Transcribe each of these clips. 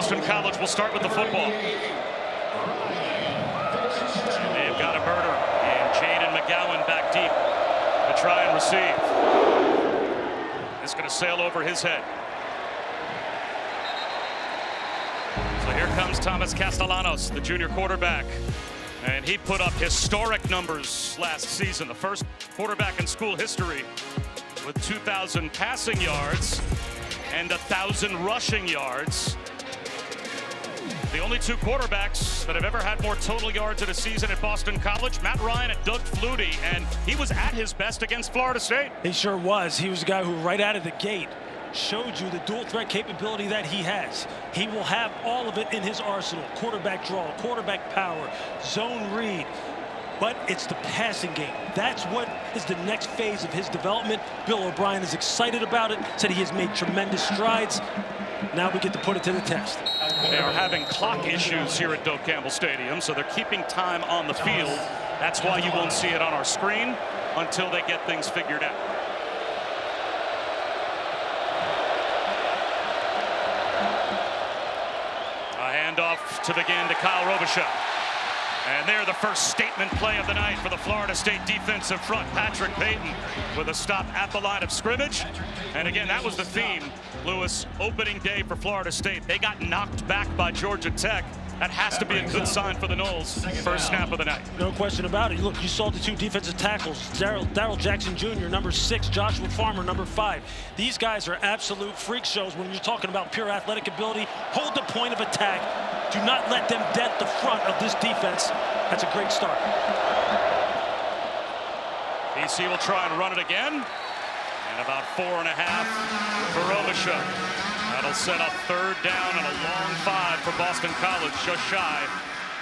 Boston College will start with the football. And they've got a burner. And Jaden McGowan back deep to try and receive. It's going to sail over his head. So here comes Thomas Castellanos, the junior quarterback. And he put up historic numbers last season, the first quarterback in school history with 2,000 passing yards and 1,000 rushing yards. The only two quarterbacks that have ever had more total yards in a season at Boston College, Matt Ryan and Doug Flutie, and he was at his best against Florida State. He sure was. He was a guy who right out of the gate showed you the dual threat capability that he has. He will have all of it in his arsenal. Quarterback draw, quarterback power, zone read. But it's the passing game. That's what is the next phase of his development. Bill O'Brien is excited about it, said he has made tremendous strides. Now we get to put it to the test. They are having clock issues here at Doak Campbell Stadium, so they're keeping time on the field. That's why you won't see it on our screen until they get things figured out. Handoff to begin to Ky Robichaux. And there, the first statement play of the night for the Florida State defensive front. Patrick Payton with a stop at the line of scrimmage. And again, that was the theme, Lewis, opening day for Florida State. They got knocked back by Georgia Tech. That has to be a good sign for the Noles. First snap of the night. No question about it. Look, you saw the two defensive tackles, Darrell Jackson Jr., number 6, Joshua Farmer, number 5. These guys are absolute freak shows when you're talking about pure athletic ability. Hold the point of attack. Do not let them dent the front of this defense. That's a great start. BC will try and run it again. And about 4.5 for Robichaux. That'll set up third down and a long 5 for Boston College, just shy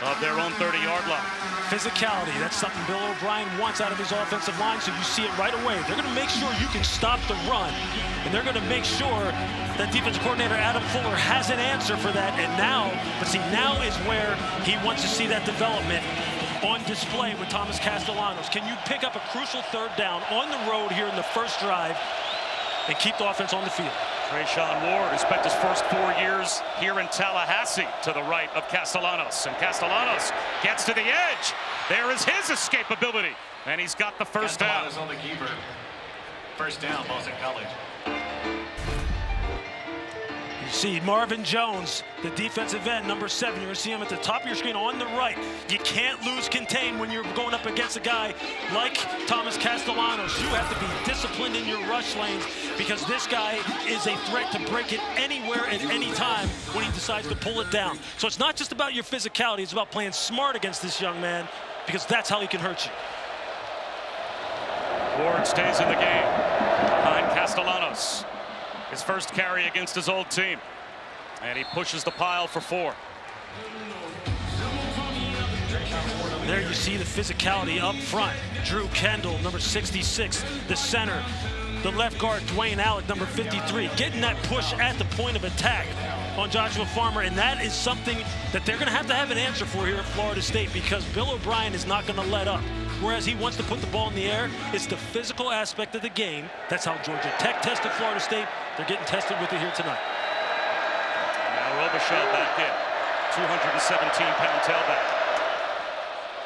of their own 30-yard line. Physicality, that's something Bill O'Brien wants out of his offensive line, so you see it right away. They're going to make sure you can stop the run, and they're going to make sure that defensive coordinator Adam Fuller has an answer for that. And now is where he wants to see that development on display with Thomas Castellanos. Can you pick up a crucial third down on the road here in the first drive and keep the offense on the field? Treshaun Ward, who spent his first 4 years here in Tallahassee, to the right of Castellanos. And Castellanos gets to the edge. There is his escapability. And he's got the first down. On the keeper. First down, Boston College. You see Marvin Jones, the defensive end, number 7. You're going to see him at the top of your screen on the right. You can't lose contain when you're going up against a guy like Thomas Castellanos. You have to be disciplined in your rush lanes because this guy is a threat to break it anywhere at any time when he decides to pull it down. So it's not just about your physicality. It's about playing smart against this young man because that's how he can hurt you. Ward stays in the game behind Castellanos. His first carry against his old team. And he pushes the pile for 4. There you see the physicality up front. Drew Kendall, number 66, the center. The left guard, Dwayne Alec, number 53, getting that push at the point of attack on Joshua Farmer. And that is something that they're going to have an answer for here at Florida State because Bill O'Brien is not going to let up. Whereas he wants to put the ball in the air, it's the physical aspect of the game. That's how Georgia Tech tested Florida State. They're getting tested with it here tonight. Now Robichaux back in, 217-pound tailback.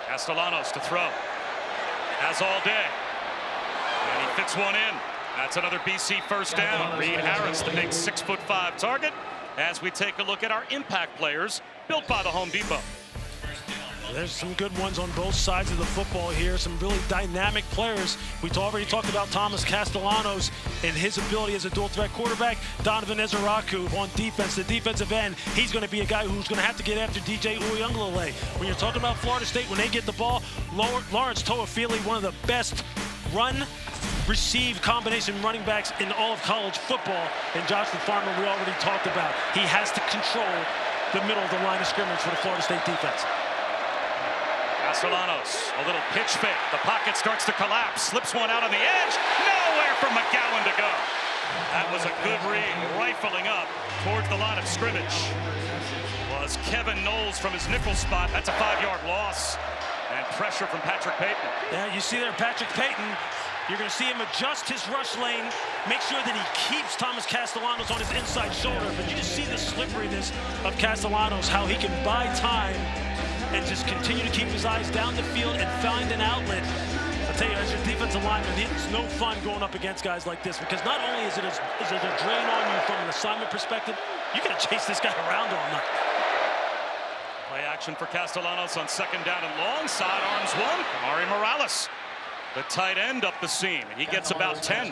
Castellanos to throw, has all day, and he fits one in. That's another BC first down. Reed Harris, the big 6'5" target, as we take a look at our impact players built by the Home Depot. There's some good ones on both sides of the football here. Some really dynamic players. We already talked about Thomas Castellanos and his ability as a dual threat quarterback. Donovan Ezeraku on defense, the defensive end. He's going to be a guy who's going to have to get after DJ Uiagalelei. When you're talking about Florida State, when they get the ball, Lawrence Toafili, one of the best run-receive combination running backs in all of college football. And Joshua Farmer, we already talked about. He has to control the middle of the line of scrimmage for the Florida State defense. Castellanos, a little pitch fake. The pocket starts to collapse. Slips one out on the edge. Nowhere for McGowan to go. That was a good read, rifling up towards the line of scrimmage. Was Kevin Knowles from his nickel spot. That's a 5-yard loss. And pressure from Patrick Payton. Yeah, you see there Patrick Payton You're going to see him adjust his rush lane, make sure that he keeps Thomas Castellanos on his inside shoulder. But you just see the slipperiness of Castellanos, how he can buy time and just continue to keep his eyes down the field and find an outlet. I'll tell you, as your defensive lineman, it's no fun going up against guys like this, because not only is it a drain on you from an assignment perspective, you got to chase this guy around all night. Play action for Castellanos on second down and long. Sidearms one. Kamari Morales, the tight end, up the seam, and he gets about 10.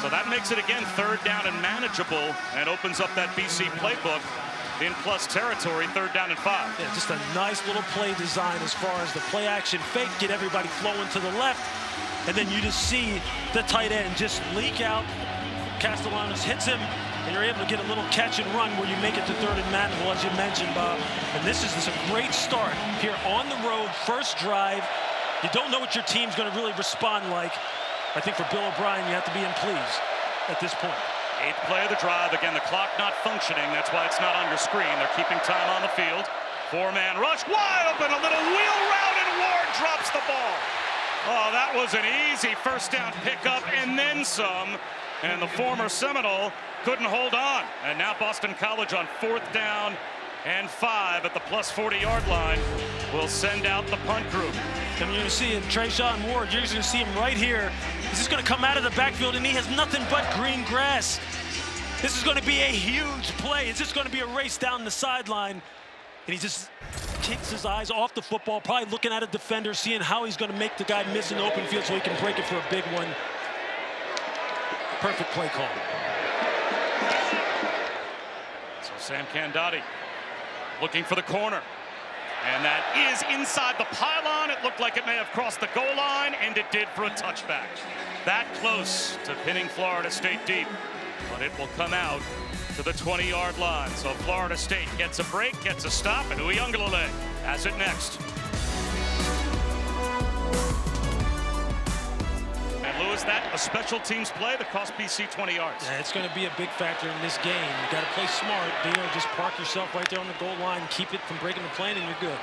So that makes it again third down and manageable, and opens up that BC playbook in plus territory, third down and 5. Yeah, just a nice little play design as far as the play action fake, get everybody flowing to the left, and then you just see the tight end just leak out. Castellanos hits him, and you're able to get a little catch and run where you make it to third and manageable, as you mentioned, Bob. And this is a great start here on the road, first drive. You don't know what your team's going to really respond like. I think for Bill O'Brien, you have to be pleased at this point. 8th play of the drive. Again, the clock not functioning. That's why it's not on your screen. They're keeping time on the field. 4-man rush, wide open, a little wheel route, and Ward drops the ball. Oh, that was an easy first down pickup and then some. And the former Seminole couldn't hold on. And now Boston College on 4th down and 5 at the plus 40-yard line will send out the punt group. And you're going to see in Treshaun Ward, you're going to see him right here. He's just going to come out of the backfield, and he has nothing but green grass. This is going to be a huge play. It's just going to be a race down the sideline. And he just takes his eyes off the football, probably looking at a defender, seeing how he's going to make the guy miss in the open field so he can break it for a big one. Perfect play call. So Sam Candotti looking for the corner. And that is inside the pylon. It looked like it may have crossed the goal line, and it did for a touchback. That close to pinning Florida State deep, but it will come out to the 20-yard line. So Florida State gets a break, gets a stop, and Uiagalelei has it next. And Lewis, that a special teams play that cost BC 20 yards. Yeah, it's going to be a big factor in this game. You got to play smart. You know, just park yourself right there on the goal line, keep it from breaking the plane, and you're good.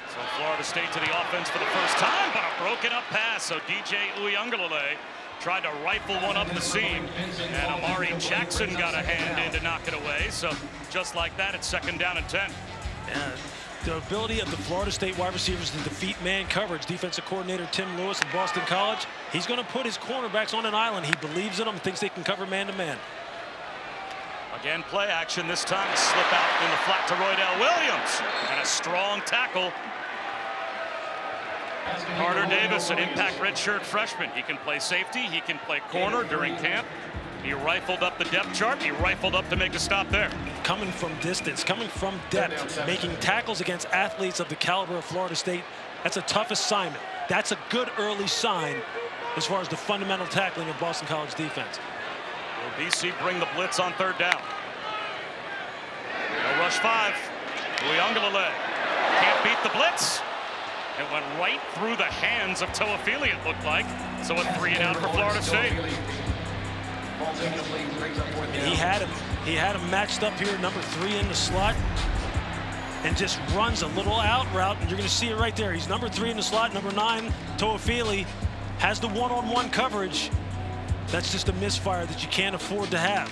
So Florida State to the offense for the first time, but a broken up pass. So DJ Uiagalelei tried to rifle one up the seam, and Amari Jackson got a hand in to knock it away. So just like that, it's second down and 10. Yeah. The ability of the Florida State wide receivers to defeat man coverage. Defensive coordinator Tim Lewis of Boston College, he's going to put his cornerbacks on an island. He believes in them, thinks they can cover man-to-man. Again, play action this time. Slip out in the flat to Roydell Williams. And a strong tackle. Carter Davis, an impact redshirt freshman. He can play safety. He can play corner during camp. He rifled up the depth chart. He rifled up to make a stop there. Coming from distance, coming from depth, making tackles against athletes of the caliber of Florida State, that's a tough assignment. That's a good early sign as far as the fundamental tackling of Boston College defense. Will BC bring the blitz on third down? No rush 5. Uiagalelei can't beat the blitz. It went right through the hands of Toafili, it looked like. So a 3 and out for Florida State. He had him matched up here, number 3 in the slot, and just runs a little out route, and you're going to see it right there. He's number 3 in the slot. Number 9, Toafili, has the one-on-one coverage. That's just a misfire that you can't afford to have.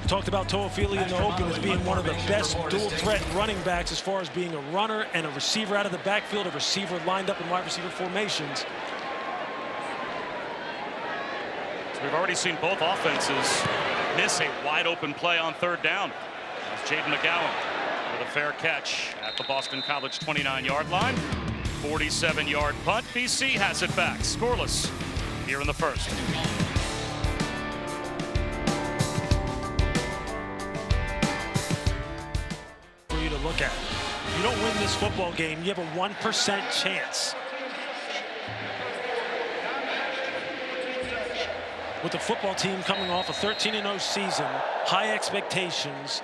We talked about Toafili in the open as being one of the best dual-threat running backs as far as being a runner and a receiver out of the backfield, a receiver lined up in wide receiver formations. We've already seen both offenses miss a wide open play on third down. As Jaden McGowan with a fair catch at the Boston College 29-yard line. 47-yard punt. BC has it back. Scoreless here in the first. For you to look at. If you don't win this football game, you have a 1% chance. With the football team coming off a 13-0 season, high expectations.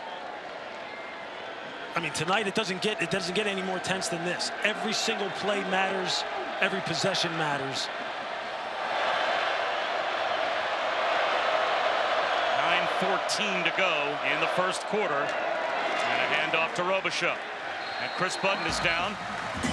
I mean, tonight it doesn't get any more tense than this. Every single play matters. Every possession matters. 9:14 to go in the first quarter. And a handoff to Robichaux. And Chris Button is down.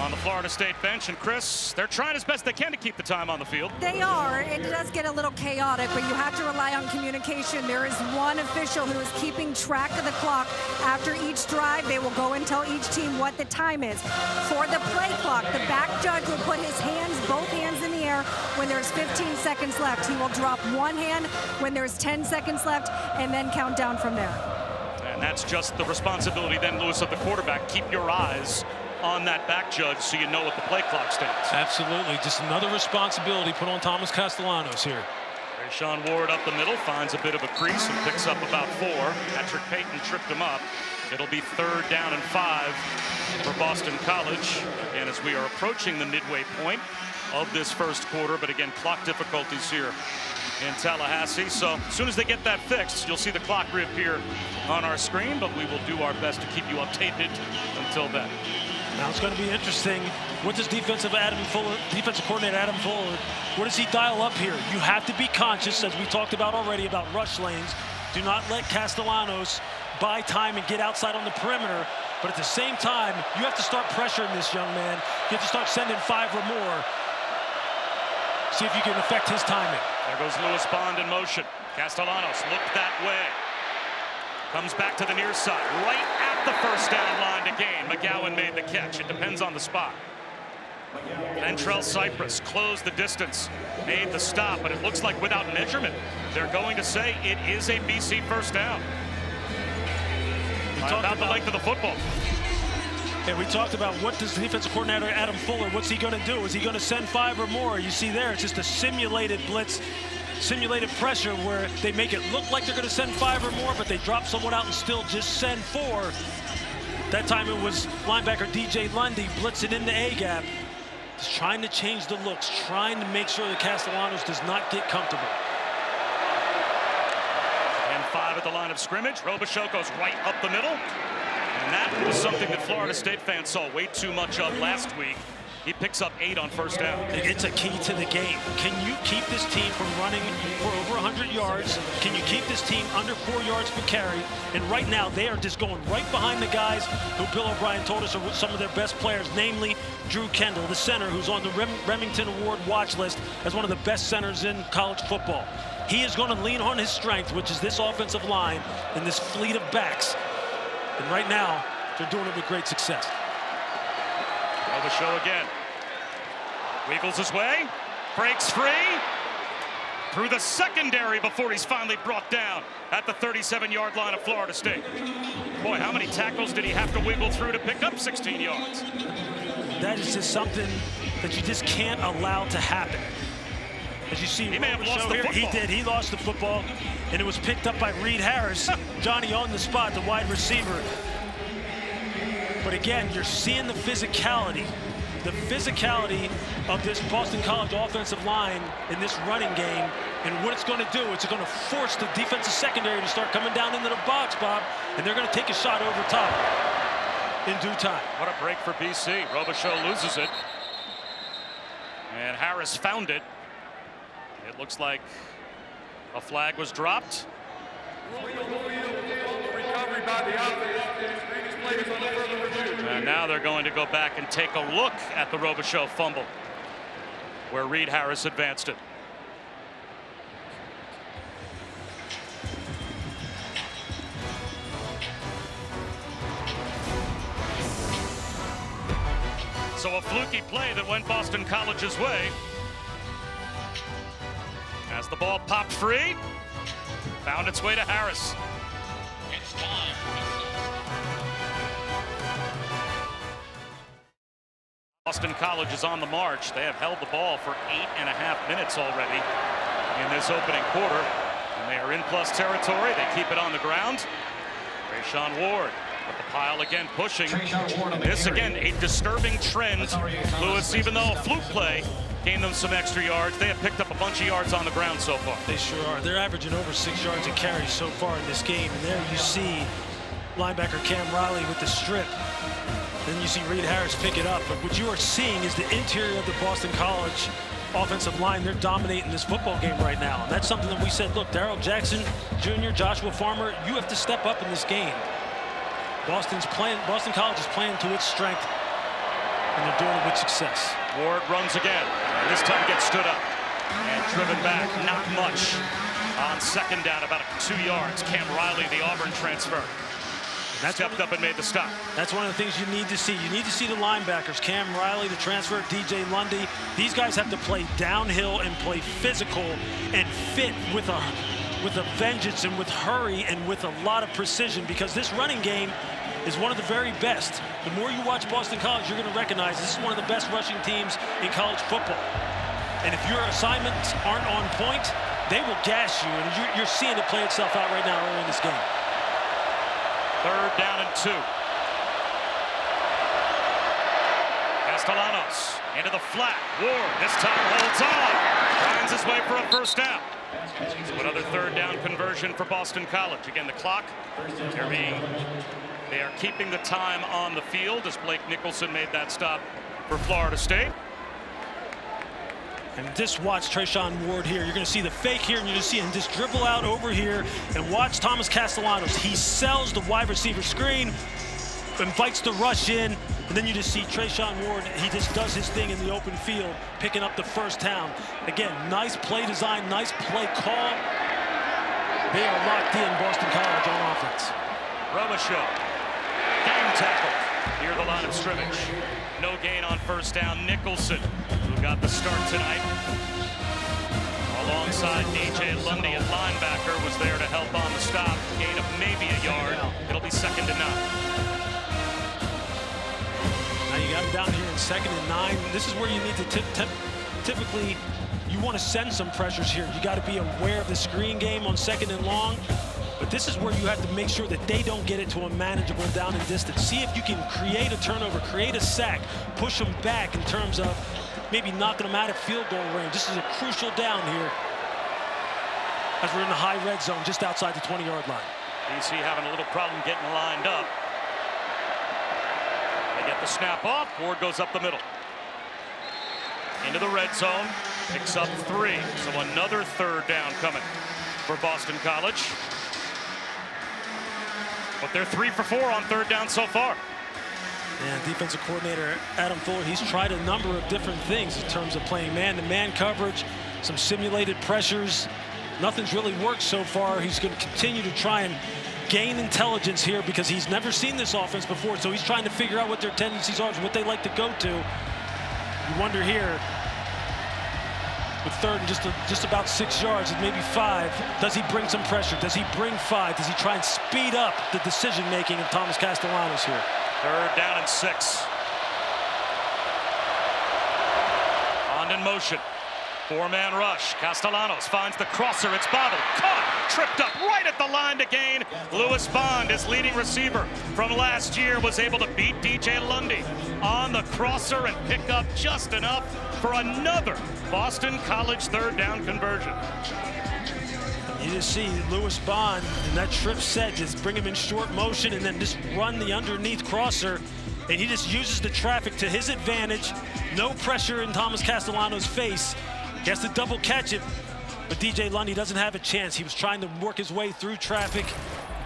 on the Florida State bench. And Chris, they're trying as best they can to keep the time on the field. They are. It does get a little chaotic, but you have to rely on communication. There is one official who is keeping track of the clock. After each drive, they will go and tell each team what the time is. For the play clock, the back judge will put his hands, both hands in the air when there's 15 seconds left. He will drop one hand when there's 10 seconds left and then count down from there. And that's just the responsibility then, Lewis, of the quarterback. Keep your eyes on that back judge so you know what the play clock stands. Absolutely. Just another responsibility put on Thomas Castellanos here. Treshaun Ward up the middle, finds a bit of a crease and picks up about 4. Patrick Payton tripped him up. It'll be 3rd down and 5 for Boston College. Again, as we are approaching the midway point of this first quarter, but again, clock difficulties here in Tallahassee. So as soon as they get that fixed, you'll see the clock reappear on our screen, but we will do our best to keep you updated until then. Now it's going to be interesting. What does defensive coordinator Adam Fuller, what does he dial up here? You have to be conscious, as we talked about already, about rush lanes. Do not let Castellanos buy time and get outside on the perimeter. But at the same time, you have to start pressuring this young man. You have to start sending 5 or more. See if you can affect his timing. There goes Lewis Bond in motion. Castellanos looked that way. Comes back to the near side, right at the first down line to gain. McGowan made the catch. It depends on the spot. Ventrell Cypress closed the distance, made the stop, but it looks like without measurement, they're going to say it is a BC first down. About the length of the football. And we talked about what does defensive coordinator Adam Fuller, what's he going to do? Is he going to send 5 or more? You see there, it's just a simulated blitz, simulated pressure where they make it look like they're going to send 5 or more, but they drop someone out and still just send 4. That time it was linebacker DJ Lundy blitzing in the A-gap. Just trying to change the looks, trying to make sure that Castellanos does not get comfortable. And 5 at the line of scrimmage. Robichaux goes right up the middle. And that was something that Florida State fans saw way too much of last week. He picks up 8 on first down. It's a key to the game. Can you keep this team from running for over 100 yards? Can you keep this team under 4 yards per carry? And right now, they are just going right behind the guys who Bill O'Brien told us are some of their best players, namely Drew Kendall, the center, who's on the Remington Award watch list as one of the best centers in college football. He is going to lean on his strength, which is this offensive line and this fleet of backs. And right now, they're doing it with great success. Robichaux again. Wiggles his way, breaks free, through the secondary before he's finally brought down at the 37-yard line of Florida State. Boy, how many tackles did he have to wiggle through to pick up 16 yards? That is just something that you just can't allow to happen. As you see, he may have lost the football. He did. He lost the football, and it was picked up by Reed Harris. Johnny on the spot, the wide receiver. But again, you're seeing the physicality of this Boston College offensive line in this running game. And what it's going to do, it's going to force the defensive secondary to start coming down into the box, Bob, and they're going to take a shot over top in due time. What a break for BC. Robichaux loses it. And Harris found it. It looks like a flag was dropped. Recovery by the offense. And now they're going to go back and take a look at the Robichaux fumble, where Reed Harris advanced it. So a fluky play that went Boston College's way. As the ball popped free, found its way to Harris. It's time. Boston College is on the march. They have held the ball for 8.5 minutes already in this opening quarter. And they are in plus territory. They keep it on the ground. Treshaun Ward with the pile again pushing. This again, a disturbing trend. Lewis, even though a fluke play gained them some extra yards, they have picked up a bunch of yards on the ground so far. They sure are. They're averaging over 6 yards a carry so far in this game. And there you see linebacker Cam Riley with the strip. Then you see Reed Harris pick it up. But what you are seeing is the interior of the Boston College offensive line. They're dominating this football game right now. And that's something that we said, look, Darrell Jackson Jr., Joshua Farmer, you have to step up in this game. Boston College is playing to its strength. and they're doing it with success. Ward runs again, and this time gets stood up and driven back. Not much on second down, about 2 yards. Cam Riley, the Auburn transfer, stepped up and made the stop. That's one of the things you need to see. You need to see the linebackers. Cam Riley, the transfer, DJ Lundy. These guys have to play downhill and play physical and fit with a vengeance and with hurry and with a lot of precision, because this running game is one of the very best. The more you watch Boston College, you're going to recognize this is one of the best rushing teams in college football. And if your assignments aren't on point, they will gash you, and you're seeing it play itself out right now early in this game. 3rd down and 2. Castellanos into the flat. Ward this time holds on. Finds his way for a 1st down. So another 3rd down conversion for Boston College. Again, the clock. They are keeping the time on the field as Blake Nicholson made that stop for Florida State. And just watch Treshaun Ward here. You're going to see the fake here, and you're going to see him just dribble out over here. And watch Thomas Castellanos. He sells the wide receiver screen, invites the rush in, and then you just see Treshaun Ward. He just does his thing in the open field, picking up the 1st down. Again, nice play design, nice play call. They are locked in, Boston College, on offense. Robichaux, gang tackle near the line of scrimmage. No gain on 1st down. Nicholson, who got the start tonight, alongside DJ Lundy at linebacker, was there to help on the stop. Gain of maybe a yard. It'll be 2nd and 9. Now you got him down here in 2nd and 9. This is where you need to typically you want to send some pressures here. You got to be aware of the screen game on 2nd and long. But this is where you have to make sure that they don't get it to a manageable down and distance. See if you can create a turnover, create a sack, push them back in terms of maybe knocking them out of field goal range. This is a crucial down here as we're in the high red zone just outside the 20-yard line. BC having a little problem getting lined up. They get the snap off. Ward goes up the middle. Into the red zone. Picks up 3. So another 3rd down coming for Boston College. But they're 3 for 4 on 3rd down so far. And defensive coordinator Adam Fuller, he's tried a number of different things in terms of playing man-to-man coverage, some simulated pressures. Nothing's really worked so far. He's going to continue to try and gain intelligence here because he's never seen this offense before. So he's trying to figure out what their tendencies are, what they like to go to. You wonder here, with 3rd and just about 6 yards, and maybe 5. Does he bring some pressure? Does he bring 5? Does he try and speed up the decision-making of Thomas Castellanos here? 3rd down and 6. On in motion. 4-man rush. Castellanos finds the crosser. It's bobbled. Caught. Tripped up right at the line to gain. Lewis Bond, his leading receiver from last year, was able to beat DJ Lundy on the crosser and pick up just enough for another Boston College 3rd down conversion. You just see Lewis Bond in that trip set, just bring him in short motion and then just run the underneath crosser. And he just uses the traffic to his advantage. No pressure in Thomas Castellanos' face. He has to double catch it, but DJ Lundy doesn't have a chance. He was trying to work his way through traffic.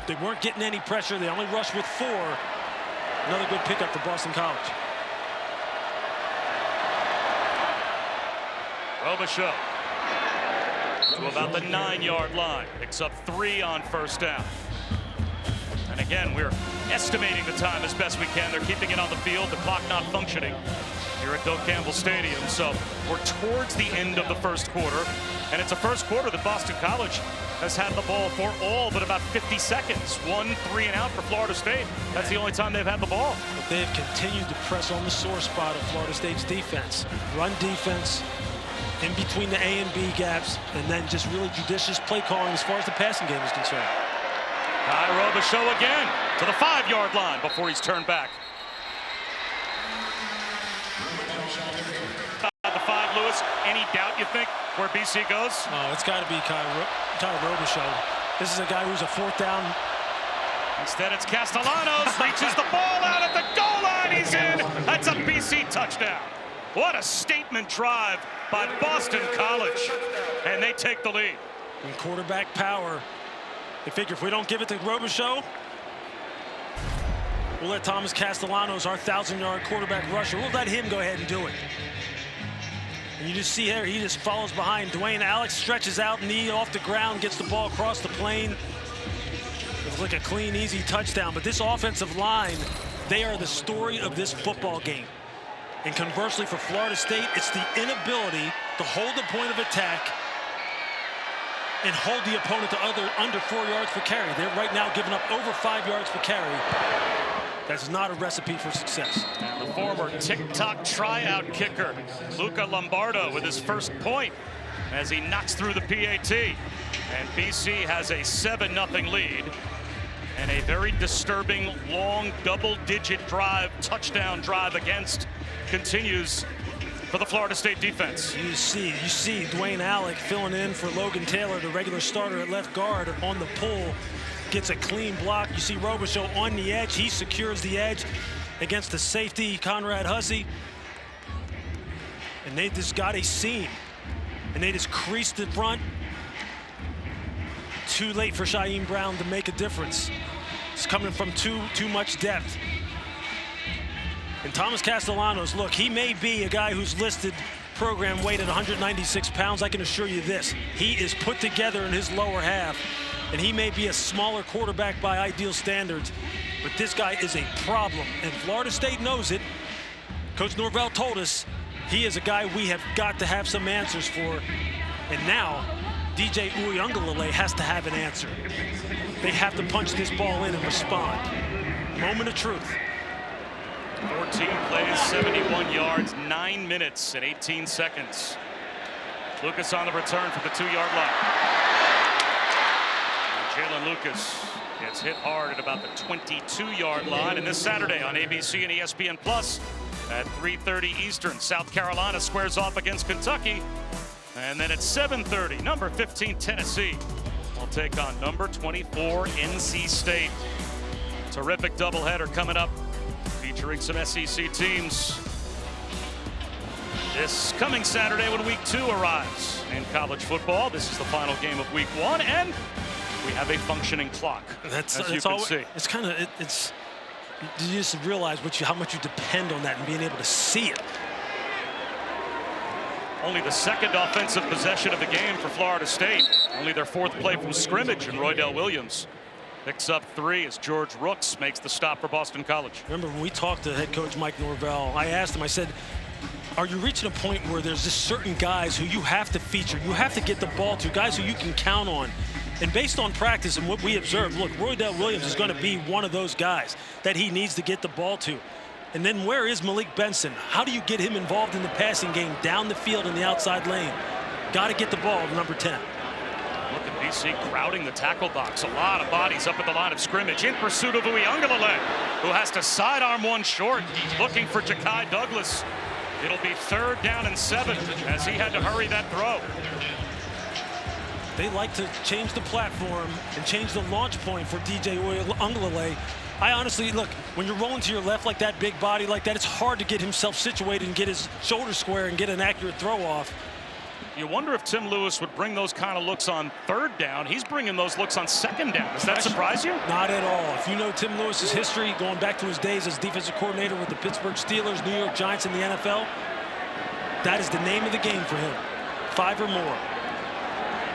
They weren't getting any pressure. They only rushed with 4. Another good pickup for Boston College. Robichaux to about the 9-yard line. Picks up 3 on 1st down. And again, we're estimating the time as best we can. They're keeping it on the field, the clock not functioning here at Bill Campbell Stadium. So we're towards the end of the 1st quarter. And it's a 1st quarter that Boston College has had the ball for all but about 50 seconds. 1 3 and out for Florida State. That's the only time they've had the ball. But they have continued to press on the sore spot of Florida State's defense. Run defense in between the A and B gaps, and then just really judicious play calling as far as the passing game is concerned. Ky Robichaux again to the 5-yard line before he's turned back. The 5, Lewis. Any doubt, you think, where BC goes? Oh, it's got to be Ky Robichaux. This is a guy who's a 4th down. Instead, it's Castellanos. Reaches the ball out at the goal line. He's in. That's a BC touchdown. What a statement drive by Boston College. And they take the lead. And quarterback power. They figure if we don't give it to Robichaux, We'll let Thomas Castellanos, our 1,000-yard quarterback rusher, we'll let him go ahead and do it. And you just see here, he just follows behind. Dwayne Alex stretches out, knee off the ground, gets the ball across the plane. It's like a clean, easy touchdown. But this offensive line, they are the story of this football game. And conversely for Florida State, it's the inability to hold the point of attack and hold the opponent to under 4 yards per carry. They're right now giving up over 5 yards per carry. That's not a recipe for success. And the former TikTok tryout kicker, Luca Lombardo, with his first point as he knocks through the PAT. And BC has a 7-0 lead. And a very disturbing, long, double-digit drive, touchdown drive against continues for the Florida State defense. You see Dwayne Alec filling in for Logan Taylor, the regular starter at left guard, on the pull. Gets a clean block. You see Robichaux on the edge. He secures the edge against the safety, Conrad Hussey. And they just got a seam. And they just creased the front. Too late for Shaheem Brown to make a difference. It's coming from too much depth. And Thomas Castellanos, look, he may be a guy who's listed program weight at 196 pounds. I can assure you this, he is put together in his lower half. And he may be a smaller quarterback by ideal standards, but this guy is a problem. And Florida State knows it. Coach Norvell told us he is a guy we have got to have some answers for. And now, DJ Uiagalelei has to have an answer. They have to punch this ball in and respond. Moment of truth. 14 plays, 71 yards, 9 minutes and 18 seconds. Lucas on the return for the 2-yard line. Jalen Lucas gets hit hard at about the 22-yard line. And this Saturday on ABC and ESPN Plus at 3:30 Eastern, South Carolina squares off against Kentucky. And then at 7:30, number 15 Tennessee will take on number 24 NC State. Terrific doubleheader coming up, featuring some SEC teams this coming Saturday when Week 2 arrives in college football. This is the final game of Week 1, and we have a functioning clock. As you can see. It's kind of, you just realize how much you depend on that and being able to see it. Only the second offensive possession of the game for Florida State. Only their 4th play from scrimmage, and Roydell Williams picks up 3 as George Rooks makes the stop for Boston College. Remember when we talked to head coach Mike Norvell, I asked him, I said, are you reaching a point where there's just certain guys who you have to feature, you have to get the ball to, guys who you can count on? And based on practice and what we observed, look, Roydell Williams is going to be one of those guys that he needs to get the ball to. And then where is Malik Benson? How do you get him involved in the passing game down the field in the outside lane? Got to get the ball to number 10. Look at BC crowding the tackle box. A lot of bodies up at the line of scrimmage in pursuit of Uiagalelei, who has to sidearm one short, looking for Ky Douglas. It'll be 3rd down and 7 as he had to hurry that throw. They like to change the platform and change the launch point for DJ Uiagalelei. I honestly, look, when you're rolling to your left like that, big body like that, it's hard to get himself situated and get his shoulder square and get an accurate throw off. You wonder if Tim Lewis would bring those kind of looks on 3rd down. He's bringing those looks on 2nd down. Does that surprise you? Not at all. If you know Tim Lewis's history, going back to his days as defensive coordinator with the Pittsburgh Steelers, New York Giants in the NFL, that is the name of the game for him. 5 or more.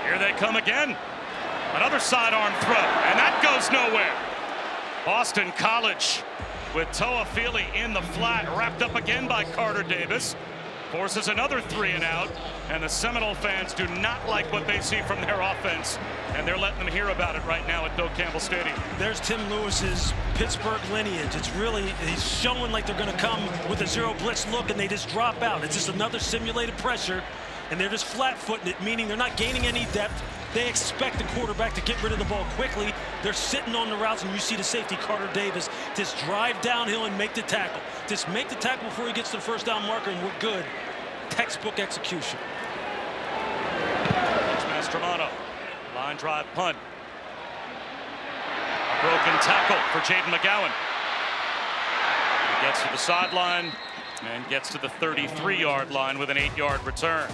Here they come again. Another sidearm throw, and that goes nowhere. Boston College with Toa Feely in the flat, wrapped up again by Carter Davis. Forces another 3 and out, and the Seminole fans do not like what they see from their offense, and they're letting them hear about it right now at Doak Campbell Stadium. There's Tim Lewis's Pittsburgh lineage. It's really, he's showing like they're going to come with a zero blitz look, and they just drop out. It's just another simulated pressure, and they're just flat-footing it, meaning they're not gaining any depth. They expect the quarterback to get rid of the ball quickly. They're sitting on the routes, and you see the safety, Carter Davis, just drive downhill and make the tackle. Just make the tackle before he gets to the 1st down marker, and we're good. Textbook execution. Mastromano, line drive punt. A broken tackle for Jaden McGowan. He gets to the sideline and gets to the 33-yard line with an 8-yard return.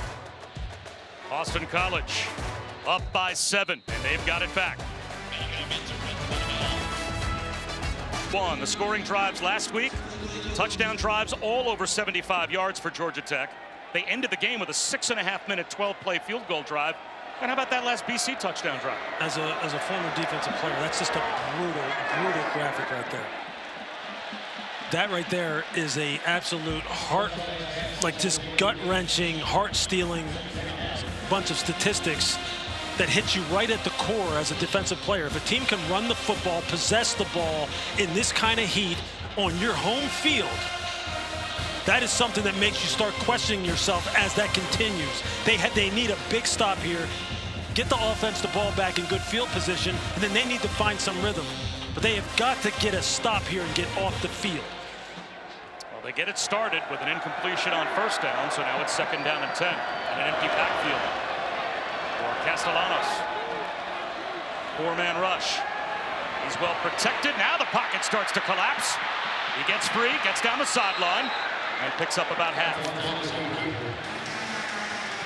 Boston College up by 7, and they've got it back. won. The scoring drives last week, touchdown drives all over 75 yards for Georgia Tech. They ended the game with a 6.5-minute 12-play field goal drive. And how about that last BC touchdown drive? As a former defensive player, that's just a brutal graphic right there. That right there is a absolute just gut-wrenching, heart-stealing bunch of statistics that hit you right at the core as a defensive player. If a team can run the football, possess the ball in this kind of heat on your home field, that is something that makes you start questioning yourself as that continues. They need a big stop here, get the offense the ball back in good field position, and then they need to find some rhythm. But they have got to get a stop here and get off the field. Well, they get it started with an incompletion on first down, so now it's 2nd down and 10 and an empty backfield for Castellanos. 4-man rush. He's well protected. Now the pocket starts to collapse. He gets free, gets down the sideline, and picks up about half.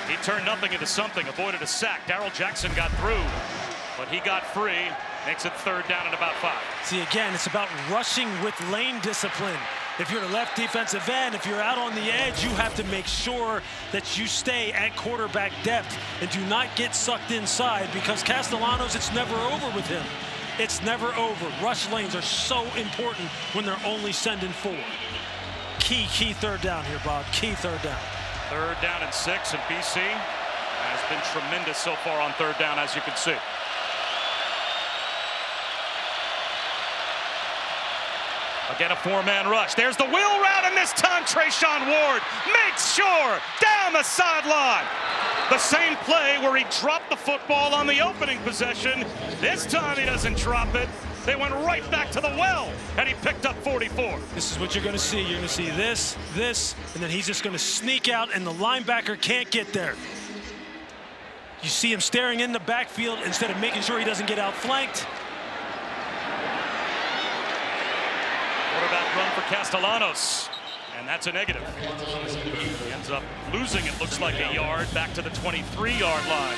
He turned nothing into something, avoided a sack. Darrell Jackson got through, but he got free. Makes it 3rd down and about 5. See, again, it's about rushing with lane discipline. If you're the left defensive end, if you're out on the edge, you have to make sure that you stay at quarterback depth and do not get sucked inside, because Castellanos, it's never over with him. It's never over. Rush lanes are so important when they're only sending 4. Key 3rd down here, Bob. Key 3rd down. 3rd down and 6, and BC has been tremendous so far on 3rd down, as you can see. Again, a 4-man rush. There's the wheel route, and this time Treshaun Ward makes sure down the sideline. The same play where he dropped the football on the opening possession. This time he doesn't drop it. They went right back to the well, and he picked up 44. This is what you're going to see. You're going to see this, and then he's just going to sneak out, and the linebacker can't get there. You see him staring in the backfield instead of making sure he doesn't get outflanked. Quarterback run for Castellanos, and that's a negative. He ends up losing, it looks like, a yard back to the 23-yard line.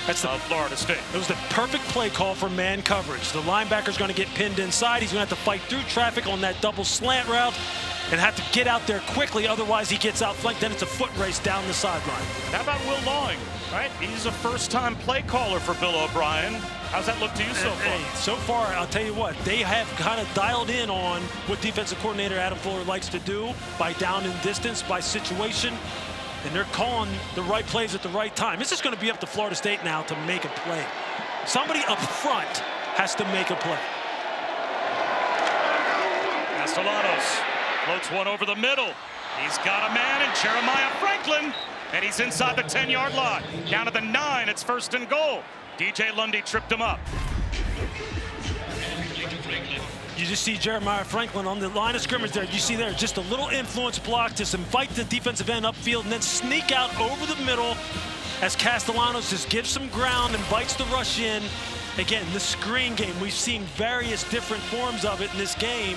That's of Florida State. It was the perfect play call for man coverage. The linebacker's going to get pinned inside. He's going to have to fight through traffic on that double slant route and have to get out there quickly. Otherwise, he gets outflanked. Then it's a foot race down the sideline. How about Will Lawing, right? He's a first-time play caller for Bill O'Brien. How's that look to you so far? Hey, so far, I'll tell you what, they have kind of dialed in on what defensive coordinator Adam Fuller likes to do by down and distance, by situation. And they're calling the right plays at the right time. This is going to be up to Florida State now to make a play. Somebody up front has to make a play. Castellanos floats one over the middle. He's got a man in Jeremiah Franklin, and he's inside the 10-yard line. Down to the 9, it's 1st and goal. DJ Lundy tripped him up. You just see Jeremiah Franklin on the line of scrimmage there. You see there just a little influence block to invite the defensive end upfield and then sneak out over the middle as Castellanos just gives some ground, invites the rush in. Again, the screen game, we've seen various different forms of it in this game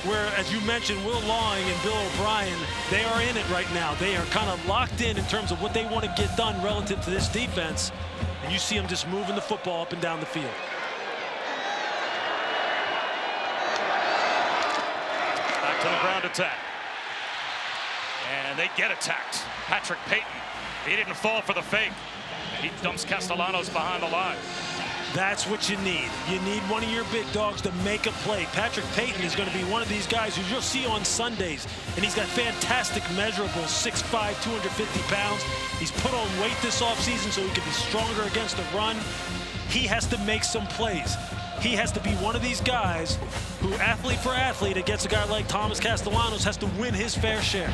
where, as you mentioned, Will Lawing and Bill O'Brien, they are in it right now. They are kind of locked in terms of what they want to get done relative to this defense. And you see them just moving the football up and down the field. Back to the ground attack. And they get attacked. Patrick Payton, he didn't fall for the fake. He dumps Castellanos behind the line. That's what you need. You need one of your big dogs to make a play. Patrick Payton is going to be one of these guys who you'll see on Sundays, and he's got fantastic measurables, 6'5", 250 pounds. He's put on weight this offseason so he can be stronger against the run. He has to make some plays. He has to be one of these guys who, athlete for athlete, against a guy like Thomas Castellanos, has to win his fair share.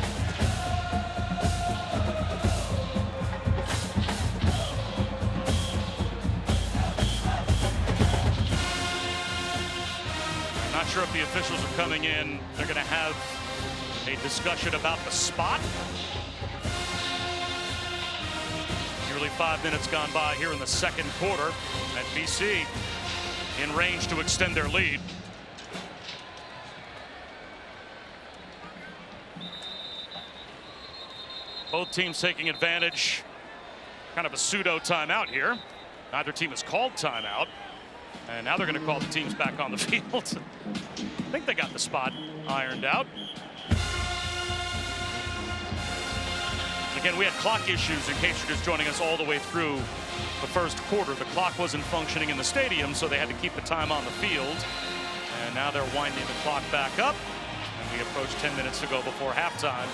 Not sure if the officials are coming in. They're going to have a discussion about the spot. Nearly 5 minutes gone by here in the 2nd quarter, and BC in range to extend their lead. Both teams taking advantage. Kind of a pseudo timeout here. Neither team has called timeout. And now they're going to call the teams back on the field. think they got the spot ironed out. Again, we had clock issues in case you're just joining us all the way through the first quarter. The clock wasn't functioning in the stadium, so they had to keep the time on the field. And now they're winding the clock back up. And we approach 10 minutes to go before halftime.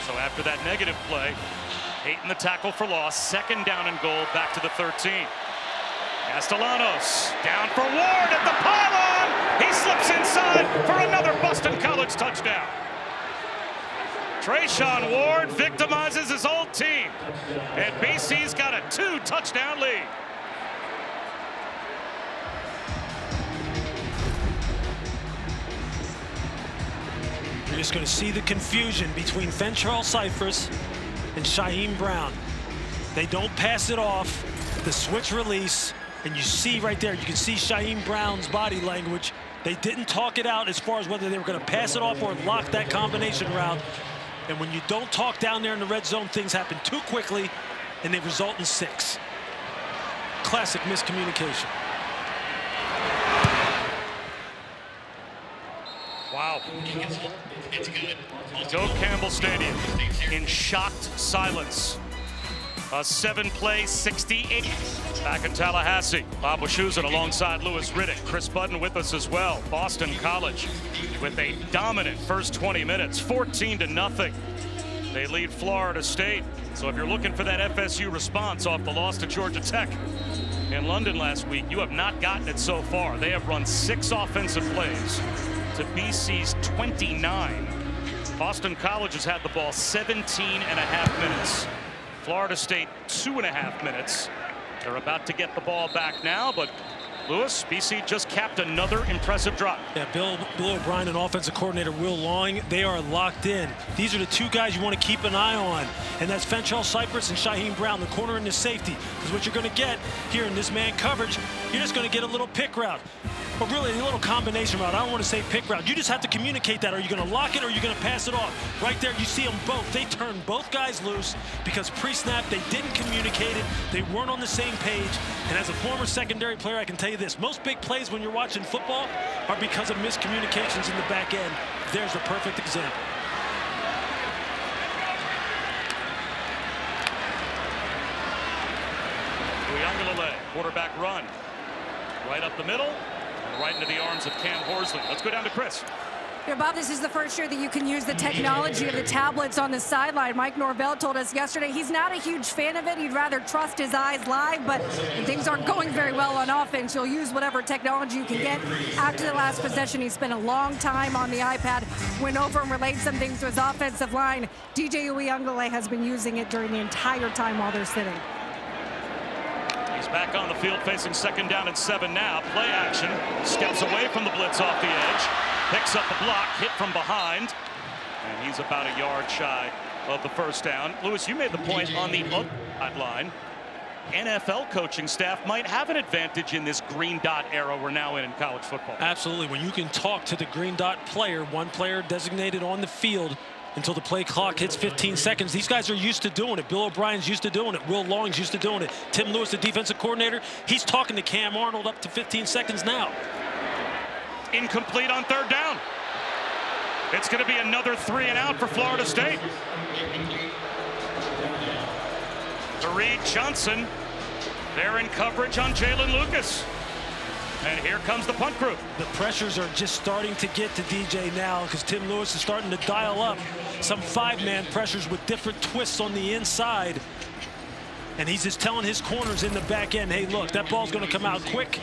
So after that negative play, Hayton the tackle for loss, 2nd down and goal, back to the 13. Castellanos down for Ward at the pylon. He slips inside for another Boston College touchdown. Treshaun Ward victimizes his old team, and BC's got a 2-touchdown lead. You're just going to see the confusion between Fentrell Cyphers and Shyheim Brown. They don't pass it off, the switch release, and you see right there, you can see Shyheim Brown's body language. They didn't talk it out as far as whether they were going to pass it off or lock that combination route. And when you don't talk down there in the red zone, things happen too quickly, and they result in 6. Classic miscommunication. Wow. Joe Campbell Stadium in shocked silence. A 7-play 68 back in Tallahassee. Bob Wischusen alongside Louis Riddick. Chris Budden with us as well. Boston College with a dominant first 20 minutes, 14-0. They lead Florida State. So if you're looking for that FSU response off the loss to Georgia Tech in London last week, you have not gotten it so far. They have run 6 offensive plays to BC's 29. Boston College has had the ball 17.5 minutes. Florida State 2.5 minutes. They're about to get the ball back now, but Lewis, BC just capped another impressive drive. Yeah, Bill O'Brien and offensive coordinator Will Long, they are locked in. These are the 2 guys you want to keep an eye on, and that's Fentrell Cyphers and Shyheim Brown, the corner and the safety. Because what you're going to get here in this man coverage, you're just going to get a little pick route. But really, a little combination route. I don't want to say pick route. You just have to communicate that. Are you going to lock it or are you going to pass it off? Right there, you see them both. They turned both guys loose because pre-snap, they didn't communicate it. They weren't on the same page. And as a former secondary player, I can tell you this. Most big plays when you're watching football are because of miscommunications in the back end. There's the perfect example. Uiagalelei, quarterback run. Right up the middle. Right into the arms of Cam Horsley. Let's go down to Chris. Yeah, Bob, this is the first year that you can use the technology of the tablets on the sideline. Mike Norvell told us yesterday he's not a huge fan of it. He'd rather trust his eyes live, but when things aren't going very well on offense, you'll use whatever technology you can get. After the last possession, he spent a long time on the iPad, went over and relayed some things to his offensive line. DJ Uiagalelei has been using it during the entire time while they're sitting. He's back on the field facing 2nd down and 7 now. Play action. Steps away from the blitz off the edge. Picks up the block, hit from behind. And he's about a yard shy of the first down. Lewis, you made the point on the other sideline. NFL coaching staff might have an advantage in this green dot era we're now in college football. Absolutely. When you can talk to the green dot player, one player designated on the field until the play clock hits 15 seconds. These guys are used to doing it. Bill O'Brien's used to doing it. Will Long's used to doing it. Tim Lewis, the defensive coordinator, he's talking to Cam Arnold up to 15 seconds now. Incomplete on 3rd down. It's going to be another 3 and out for Florida State. Reed Johnson, they're in coverage on Jalen Lucas. And here comes the punt crew. The pressures are just starting to get to DJ now because Tim Lewis is starting to dial up some 5-man pressures with different twists on the inside. And he's just telling his corners in the back end, hey, look, that ball's going to come out quick.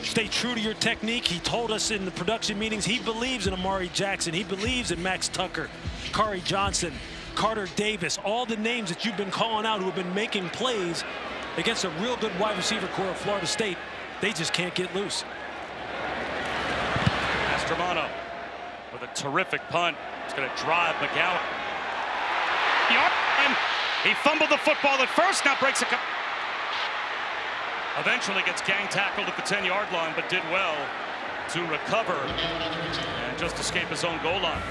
Stay true to your technique. He told us in the production meetings he believes in Amari Jackson. He believes in Max Tucker, Kari Johnson, Carter Davis, all the names that you've been calling out who have been making plays against a real good wide receiver core of Florida State. They just can't get loose. Mastromano with a terrific punt. It's going to drive McGowan. And he fumbled the football at first, now breaks a couple. Eventually gets gang tackled at the 10-yard line, but did well to recover and just escape his own goal line.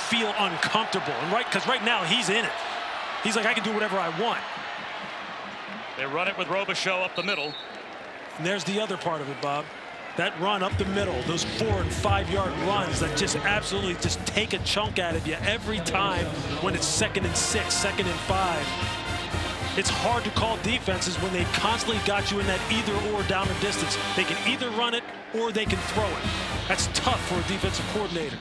Feel uncomfortable, and because right now he's in it. He's like, I can do whatever I want. They run it with Robichaux up the middle. And there's the other part of it, Bob. That run up the middle, those 4- and 5-yard runs that just absolutely just take a chunk out of you every time when it's 2nd and 6, 2nd and 5. It's hard to call defenses when they constantly got you in that either-or down the distance. They can either run it or they can throw it. That's tough for a defensive coordinator.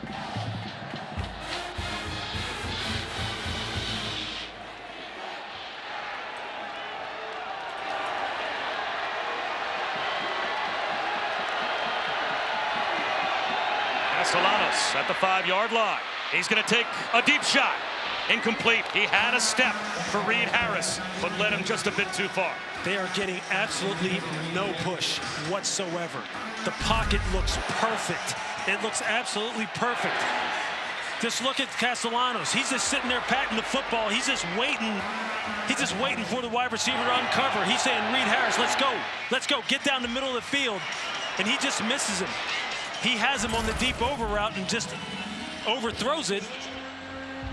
Castellanos at the 5-yard line. He's going to take a deep shot. Incomplete. He had a step for Reed Harris, but led him just a bit too far. They are getting absolutely no push whatsoever. The pocket looks perfect. It looks absolutely perfect. Just look at Castellanos. He's just sitting there patting the football. He's just waiting. He's just waiting for the wide receiver to uncover. He's saying, Reed Harris, let's go. Let's go. Get down the middle of the field. And he just misses him. He has him on the deep over route and just overthrows it.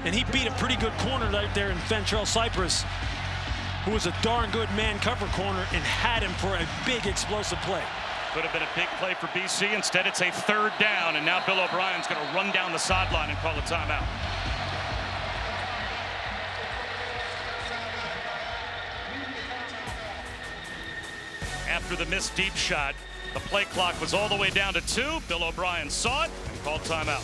And he beat a pretty good corner right there in Fentrell Cypress, who was a darn good man cover corner and had him for a big explosive play. Could have been a big play for BC. Instead, it's a 3rd down, and now Bill O'Brien's going to run down the sideline and call a timeout. After the missed deep shot, the play clock was all the way down to 2. Bill O'Brien saw it and called timeout.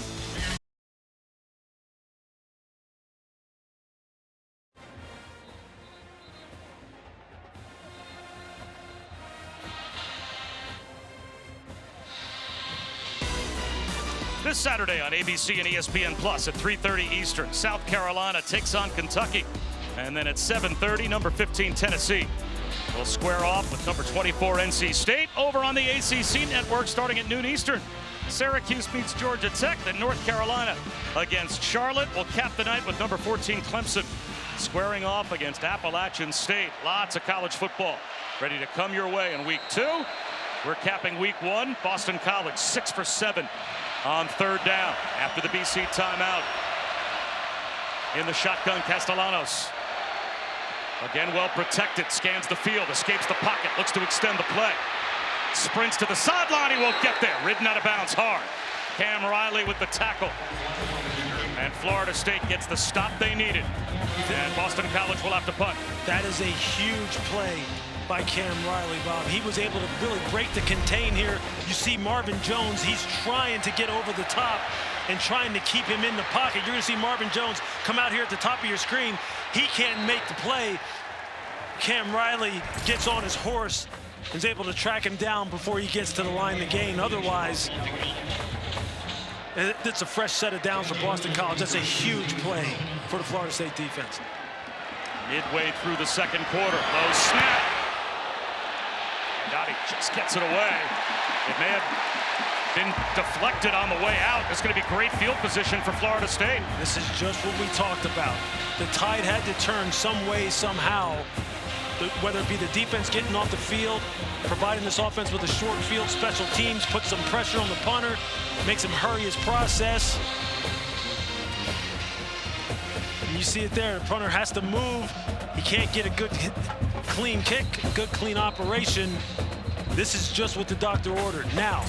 This Saturday on ABC and ESPN Plus at 3:30 Eastern, South Carolina takes on Kentucky. And then at 7:30, number 15 Tennessee will square off with number 24 NC State over on the ACC network starting at noon Eastern. Syracuse meets Georgia Tech, then North Carolina against Charlotte will cap the night with number 14 Clemson squaring off against Appalachian State. Lots of college football ready to come your way in week 2. We're capping week 1. Boston College 6 for 7 on 3rd down after the BC timeout. In the shotgun, Castellanos. Again, well protected, scans the field, escapes the pocket, looks to extend the play. Sprints to the sideline, he won't get there. Ridden out of bounds hard. Cam Riley with the tackle. And Florida State gets the stop they needed. And Boston College will have to punt. That is a huge play by Cam Riley, Bob. He was able to really break the contain here. You see Marvin Jones, he's trying to get over the top and trying to keep him in the pocket. You're going to see Marvin Jones come out here at the top of your screen. He can't make the play. Cam Riley gets on his horse and is able to track him down before he gets to the line to gain. Otherwise, it's a fresh set of downs for Boston College. That's a huge play for the Florida State defense. Midway through the 2nd quarter, low snap. Gotti just gets it away. It may have been deflected on the way out. It's going to be great field position for Florida State. This is just what we talked about. The tide had to turn some way, somehow, whether it be the defense getting off the field, providing this offense with a short field, special teams, put some pressure on the punter, makes him hurry his process. And you see it there, the punter has to move. He can't get a good clean kick, a good clean operation. This is just what the doctor ordered. Now,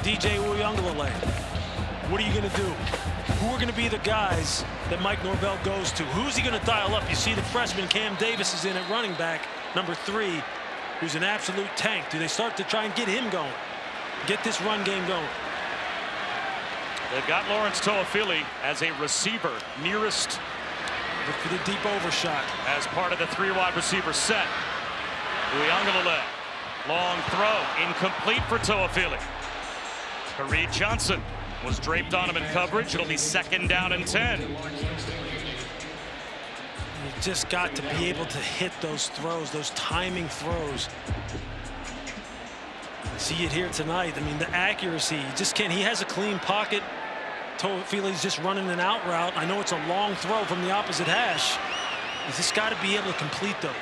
DJ Uiagalelei, what are you going to do? Who are going to be the guys that Mike Norvell goes to? Who's he going to dial up? You see the freshman Cam Davis is in at running back, number 3, who's an absolute tank. Do they start to try and get him going? Get this run game going? They've got Lawrence Toafili as a receiver nearest. Look for the deep overshot. As part of the 3 wide receiver set. Uiagalelei, long throw, incomplete for Toafili. Fareed Johnson was draped on him in coverage. It'll be 2nd down and 10. You've just got to be able to hit those throws, those timing throws. See it here tonight. I mean, the accuracy, you just can't. He has a clean pocket. Toafili's just running an out route. I know it's a long throw from the opposite hash. You just got to be able to complete those.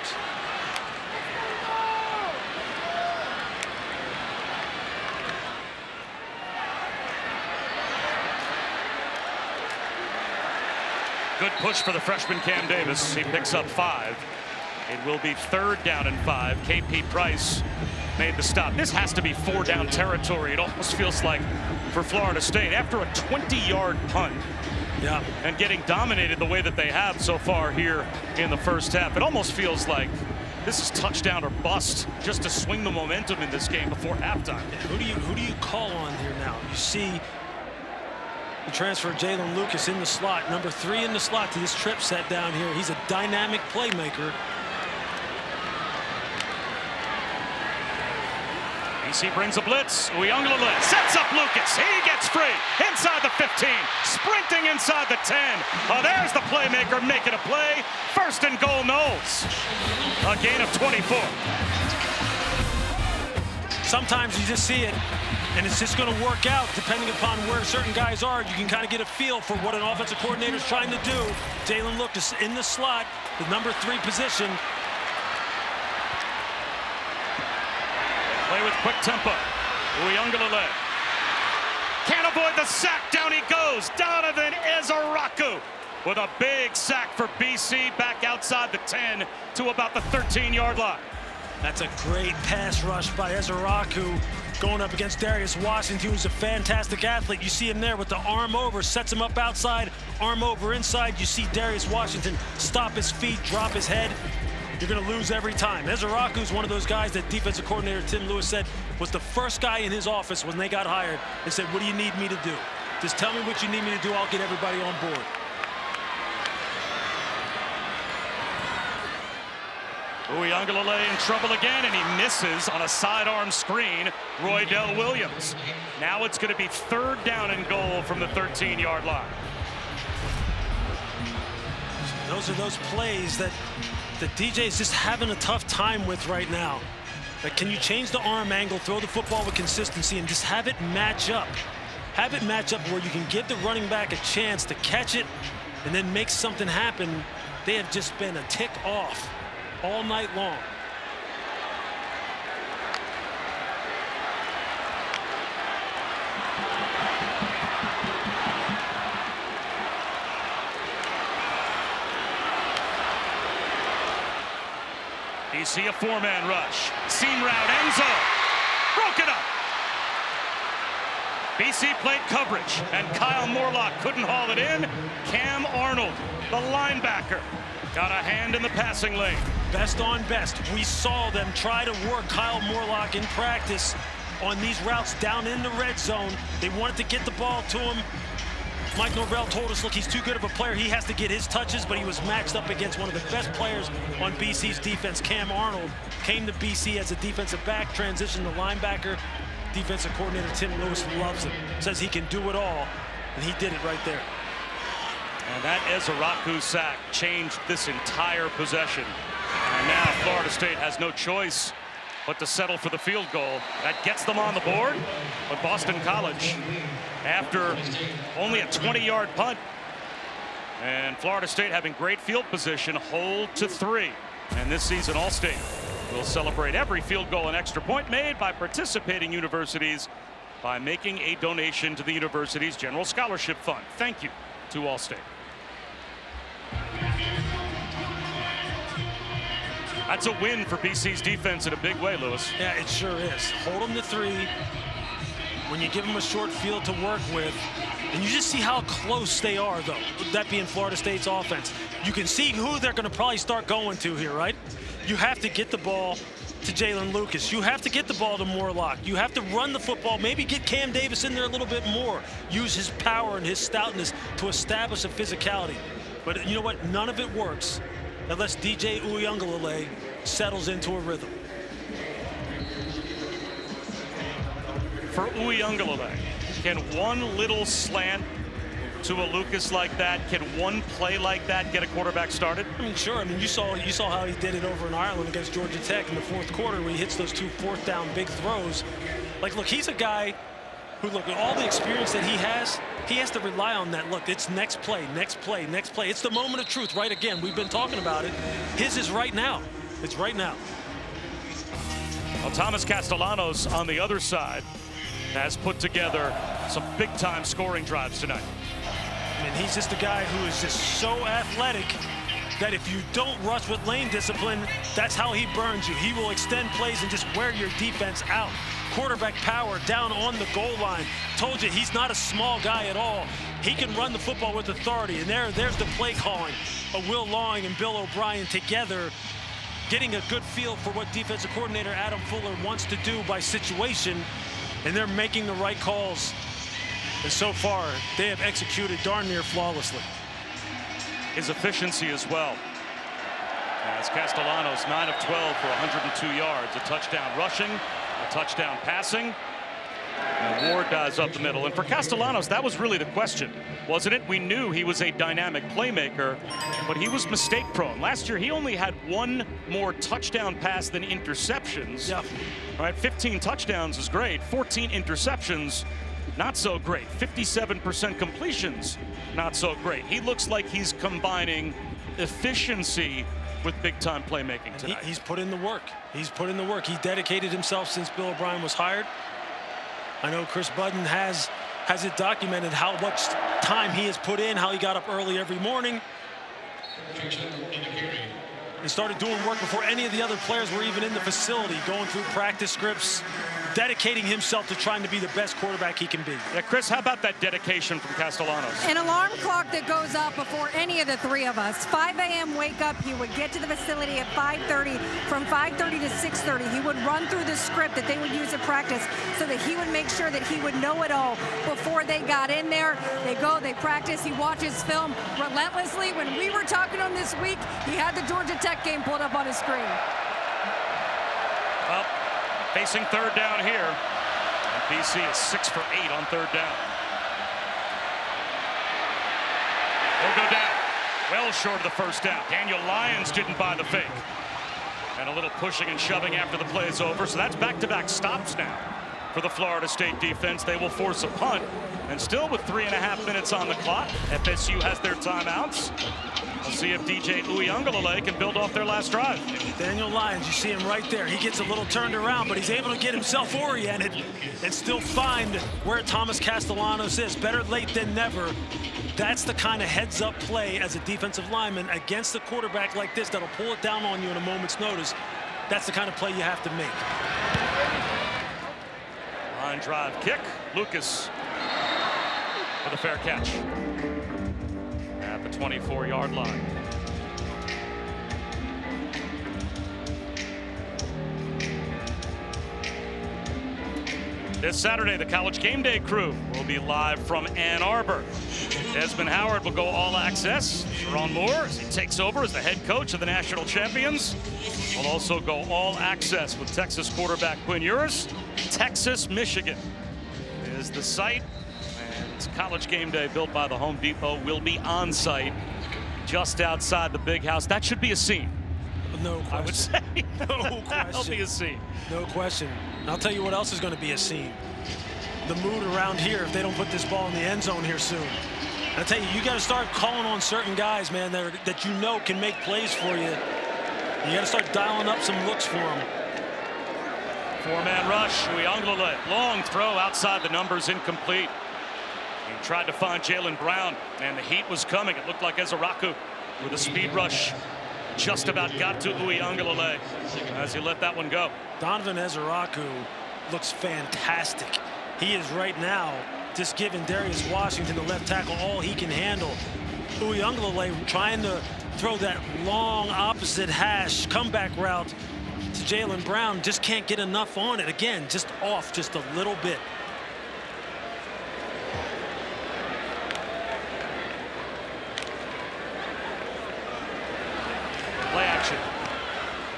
Good push for the freshman Cam Davis. He picks up 5. It will be 3rd down and 5. KP Price made the stop. This has to be 4-down territory. It almost feels like for Florida State after a 20-yard punt. Yeah. And getting dominated the way that they have so far here in the first half. It almost feels like this is touchdown or bust just to swing the momentum in this game before halftime. Yeah, who do you call on here now? You see the transfer Jalen Lucas in the slot, number 3 in the slot to this trip set down here. He's a dynamic playmaker. BC brings a blitz. Uiagalelei sets up Lucas. He gets free inside the 15, sprinting inside the 10. Oh, there's the playmaker making a play. First and goal, Noles. A gain of 24. Sometimes you just see it, and it's just going to work out depending upon where certain guys are. You can kind of get a feel for what an offensive coordinator is trying to do. Jalen Lucas in the slot, the number 3 position. Play with quick tempo. Uiagalelei can't avoid the sack. Down he goes. Donovan Ezaraku with a big sack for BC back outside the 10 to about the 13-yard line. That's a great pass rush by Ezaraku going up against Darius Washington, who's a fantastic athlete. You see him there with the arm over, sets him up outside, arm over inside. You see Darius Washington stop his feet, drop his head. You're going to lose every time. Ezaraku is one of those guys that defensive coordinator Tim Lewis said was the first guy in his office when they got hired. They said, what do you need me to do? Just tell me what you need me to do. I'll get everybody on board. Uiagalelei in trouble again, and he misses on a sidearm screen. Roydell Williams. Now it's going to be 3rd down and goal from the 13-yard line. Those are those plays that the DJ is just having a tough time with right now. Like, can you change the arm angle, throw the football with consistency, and just have it match up? Have it match up where you can give the running back a chance to catch it and then make something happen. They have just been a tick off all night long. BC a 4-man rush. Seam route, end zone. Broke it up. BC played coverage, and Kyle Morlock couldn't haul it in. Cam Arnold, the linebacker, got a hand in the passing lane. Best on best. We saw them try to work Kyle Morlock in practice on these routes down in the red zone. They wanted to get the ball to him. Mike Norvell told us, look, he's too good of a player. He has to get his touches, but he was matched up against one of the best players on BC's defense. Cam Arnold came to BC as a defensive back, transitioned to linebacker. Defensive coordinator Tim Lewis loves him, says he can do it all, and he did it right there. And that Ezaraku sack changed this entire possession. And now Florida State has no choice but to settle for the field goal. That gets them on the board. But Boston College, after only a 20-yard punt, and Florida State having great field position, hold to 3. And this season, All-State will celebrate every field goal and extra point made by participating universities by making a donation to the university's General Scholarship Fund. Thank you to All-State. That's a win for BC's defense in a big way, Lewis. Yeah, it sure is. Hold them to 3. When you give them a short field to work with, and you just see how close they are, though, that being Florida State's offense. You can see who they're going to probably start going to here, right? You have to get the ball to Jalen Lucas. You have to get the ball to Morlock. You have to run the football, maybe get Cam Davis in there a little bit more. Use his power and his stoutness to establish a physicality. But you know what? None of it works unless DJ Uiagalelei settles into a rhythm. For Uiagalelei, can one little slant to a Lucas like that, can one play like that get a quarterback started? I mean, sure. I mean, you saw how he did it over in Ireland against Georgia Tech in the 4th quarter when he hits those 2 4th-down big throws. Like, look, he's a guy who, look, with all the experience that he has to rely on that. Look, it's next play, next play, next play. It's the moment of truth, right? Again, we've been talking about it. His is right now. It's right now. Well, Thomas Castellanos on the other side has put together some big-time scoring drives tonight. I mean, he's just a guy who is just so athletic that if you don't rush with lane discipline, that's how he burns you. He will extend plays and just wear your defense out. Quarterback power down on the goal line. Told you, he's not a small guy at all. He can run the football with authority. And there's the play calling of Will Lawing and Bill O'Brien together, getting a good feel for what defensive coordinator Adam Fuller wants to do by situation, and they're making the right calls. And so far, they have executed darn near flawlessly. His efficiency as well. As Castellanos, 9 of 12 for 102 yards, a touchdown rushing, a touchdown passing. And Ward dies up the middle. And for Castellanos, that was really the question, wasn't it? We knew he was a dynamic playmaker, but he was mistake prone. Last year, he only had one more touchdown pass than interceptions. Yeah. All right, 15 touchdowns is great. 14 interceptions, not so great. 57% completions, not so great. He looks like he's combining efficiency with big-time playmaking tonight. He's put in the work. He's put in the work. He dedicated himself since Bill O'Brien was hired. I know Chris Budden has it documented how much time he has put in, how he got up early every morning and started doing work before any of the other players were even in the facility, going through practice scripts, dedicating himself to trying to be the best quarterback he can be. Yeah, Chris, how about that dedication from Castellanos? An alarm clock that goes up before any of the three of us. 5 a.m. wake up. He would get to the facility at 5:30. From 5:30 to 6:30, he would run through the script that they would use at practice so that he would make sure that he would know it all before they got in there. They go, they practice, he watches film relentlessly. When we were talking to him this week, he had the Georgia Tech game pulled up on his screen. Well, facing third down here, and BC is 6 for 8 on third down. They'll go down, well short of the first down. Daniel Lyons didn't buy the fake. And a little pushing and shoving after the play is over, so that's back-to-back stops now for the Florida State defense. They will force a punt, and still with 3.5 minutes on the clock, FSU has their timeouts. We'll see if DJ Uiagalelei can build off their last drive. Daniel Lyons, you see him right there. He gets a little turned around, but he's able to get himself oriented and still find where Thomas Castellanos is. Better late than never. That's the kind of heads-up play as a defensive lineman against a quarterback like this that'll pull it down on you in a moment's notice. That's the kind of play you have to make. Line drive kick. Lucas with a fair catch at the 24-yard line. This Saturday, the College Game Day crew will be live from Ann Arbor. Desmond Howard will go all access. Sharon Moore, as he takes over as the head coach of the national champions, will also go all access with Texas quarterback Quinn Ewers. Texas, Michigan is the site. And it's College Game Day built by the Home Depot will be on site just outside the big house. That should be a scene. No question. I would say. No question. That'll be a scene. No question. And I'll tell you what else is going to be a scene. The mood around here if they don't put this ball in the end zone here soon. And I'll tell you, you got to start calling on certain guys, man, that you know can make plays for you. You got to start dialing up some looks for them. Four-man rush. Uiagalelei, long throw outside the numbers, incomplete. He tried to find Jalen Brown, and the heat was coming. It looked like Ezeraku with a speed rush just about got to Uiagalelei as he let that one go. Donovan Ezeraku looks fantastic. He is right now just giving Darius Washington, the left tackle, all he can handle. Uiagalelei trying to throw that long opposite hash comeback route to Jalen Brown, just can't get enough on it. Again, just off just a little bit. Play action.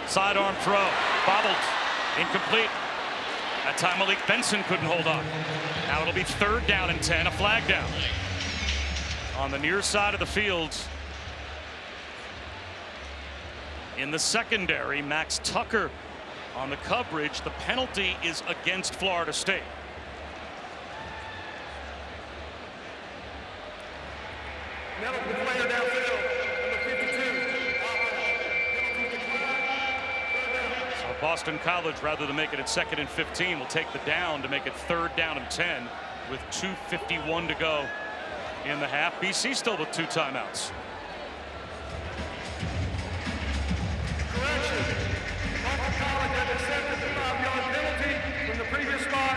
Sidearm throw. Bobbled. Incomplete. That time Malik Benson couldn't hold on. Now it'll be third down and 10. A flag down. On the near side of the field. In the secondary, Max Tucker on the coverage. The penalty is against Florida State. Now the player downfield, number 52. So Boston College, rather than make it at 2nd and 15, will take the down to make it third down and 10 with 2:51 to go in the half. BC still with 2 timeouts. correction. Boston College has accepted the 5-yard penalty from the previous spot.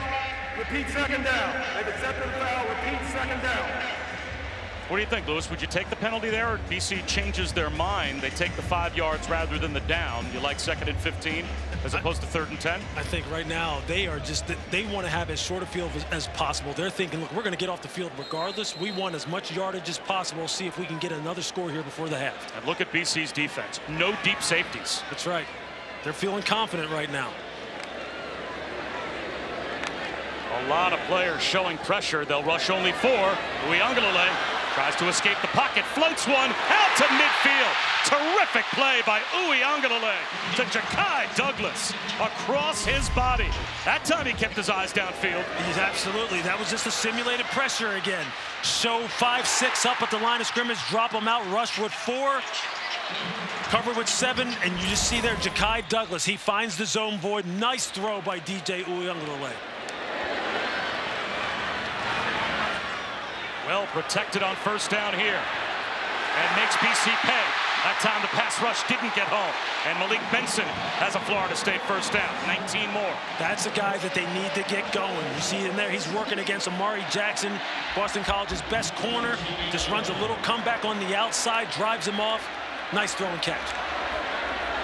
Repeat second down. They've accepted the foul. Repeat second down. What do you think, Lewis? Would you take the penalty there, or BC changes their mind? They take the 5 yards rather than the down. You like 2nd and 15 as opposed to 3rd and 10? I think right now they are just, they want to have as short a field as possible. They're thinking, look, we're going to get off the field regardless. We want as much yardage as possible. See if we can get another score here before the half. And look at BC's defense. No deep safeties. That's right. They're feeling confident right now. A lot of players showing pressure. They'll rush only 4. Uiagalelei tries to escape the pocket, floats one out to midfield. Terrific play by Uiagalelei to Ky Douglas across his body. That time he kept his eyes downfield. He's absolutely. That was just a simulated pressure again. Show 5-6 up at the line of scrimmage, drop them out, rush with 4. Covered with 7, and you just see there Ky Douglas. He finds the zone void. Nice throw by DJ Uiagalelei. Well protected on 1st down here, and makes BC pay. That time the pass rush didn't get home, and Malik Benson has a Florida State 1st down. 19 more. That's a guy that they need to get going. You see him there. He's working against Amari Jackson, Boston College's best corner. Just runs a little comeback on the outside, drives him off. Nice throw and catch.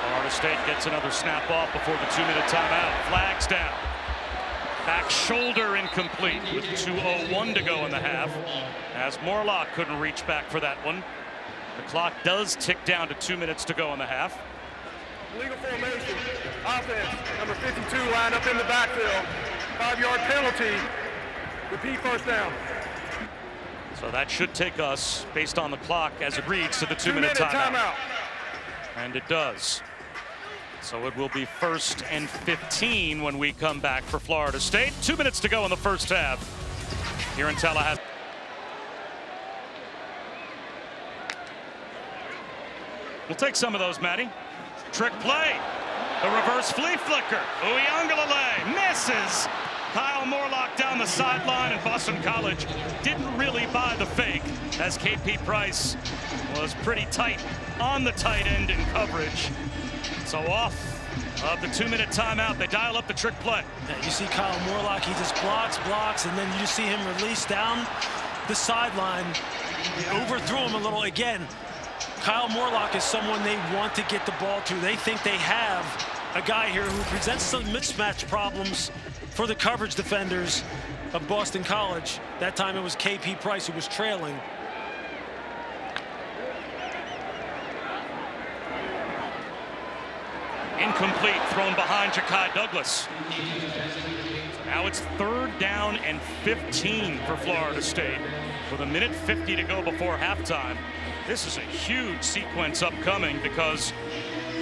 Florida State gets another snap off before the 2-minute timeout. Flags down. Back shoulder incomplete with 2:01 to go in the half, as Morlock couldn't reach back for that one. The clock does tick down to 2 minutes to go in the half. Legal formation. Offense. Number 52 lined up in the backfield. 5-yard penalty. Repeat 1st down. So that should take us, based on the clock as it reads, to the 2-minute timeout. And it does. So it will be 1st and 15 when we come back for Florida State. 2 minutes to go in the 1st half here in Tallahassee. We'll take some of those, Matty. Trick play. The reverse flea flicker. Uiagalelei misses. Kyle Morlock down the sideline, and Boston College didn't really buy the fake, as KP Price was pretty tight on the tight end in coverage. So off of the 2-minute timeout, they dial up the trick play. Yeah, you see Kyle Morlock, he just blocks, and then you see him release down the sideline. He overthrew him a little. Again, Kyle Morlock is someone they want to get the ball to. They think they have a guy here who presents some mismatch problems for the coverage defenders of Boston College. That time it was KP Price who was trailing. Incomplete, thrown behind Ky Douglas. Now it's 3rd down and 15 for Florida State with 1:50 to go before halftime. This is a huge sequence upcoming because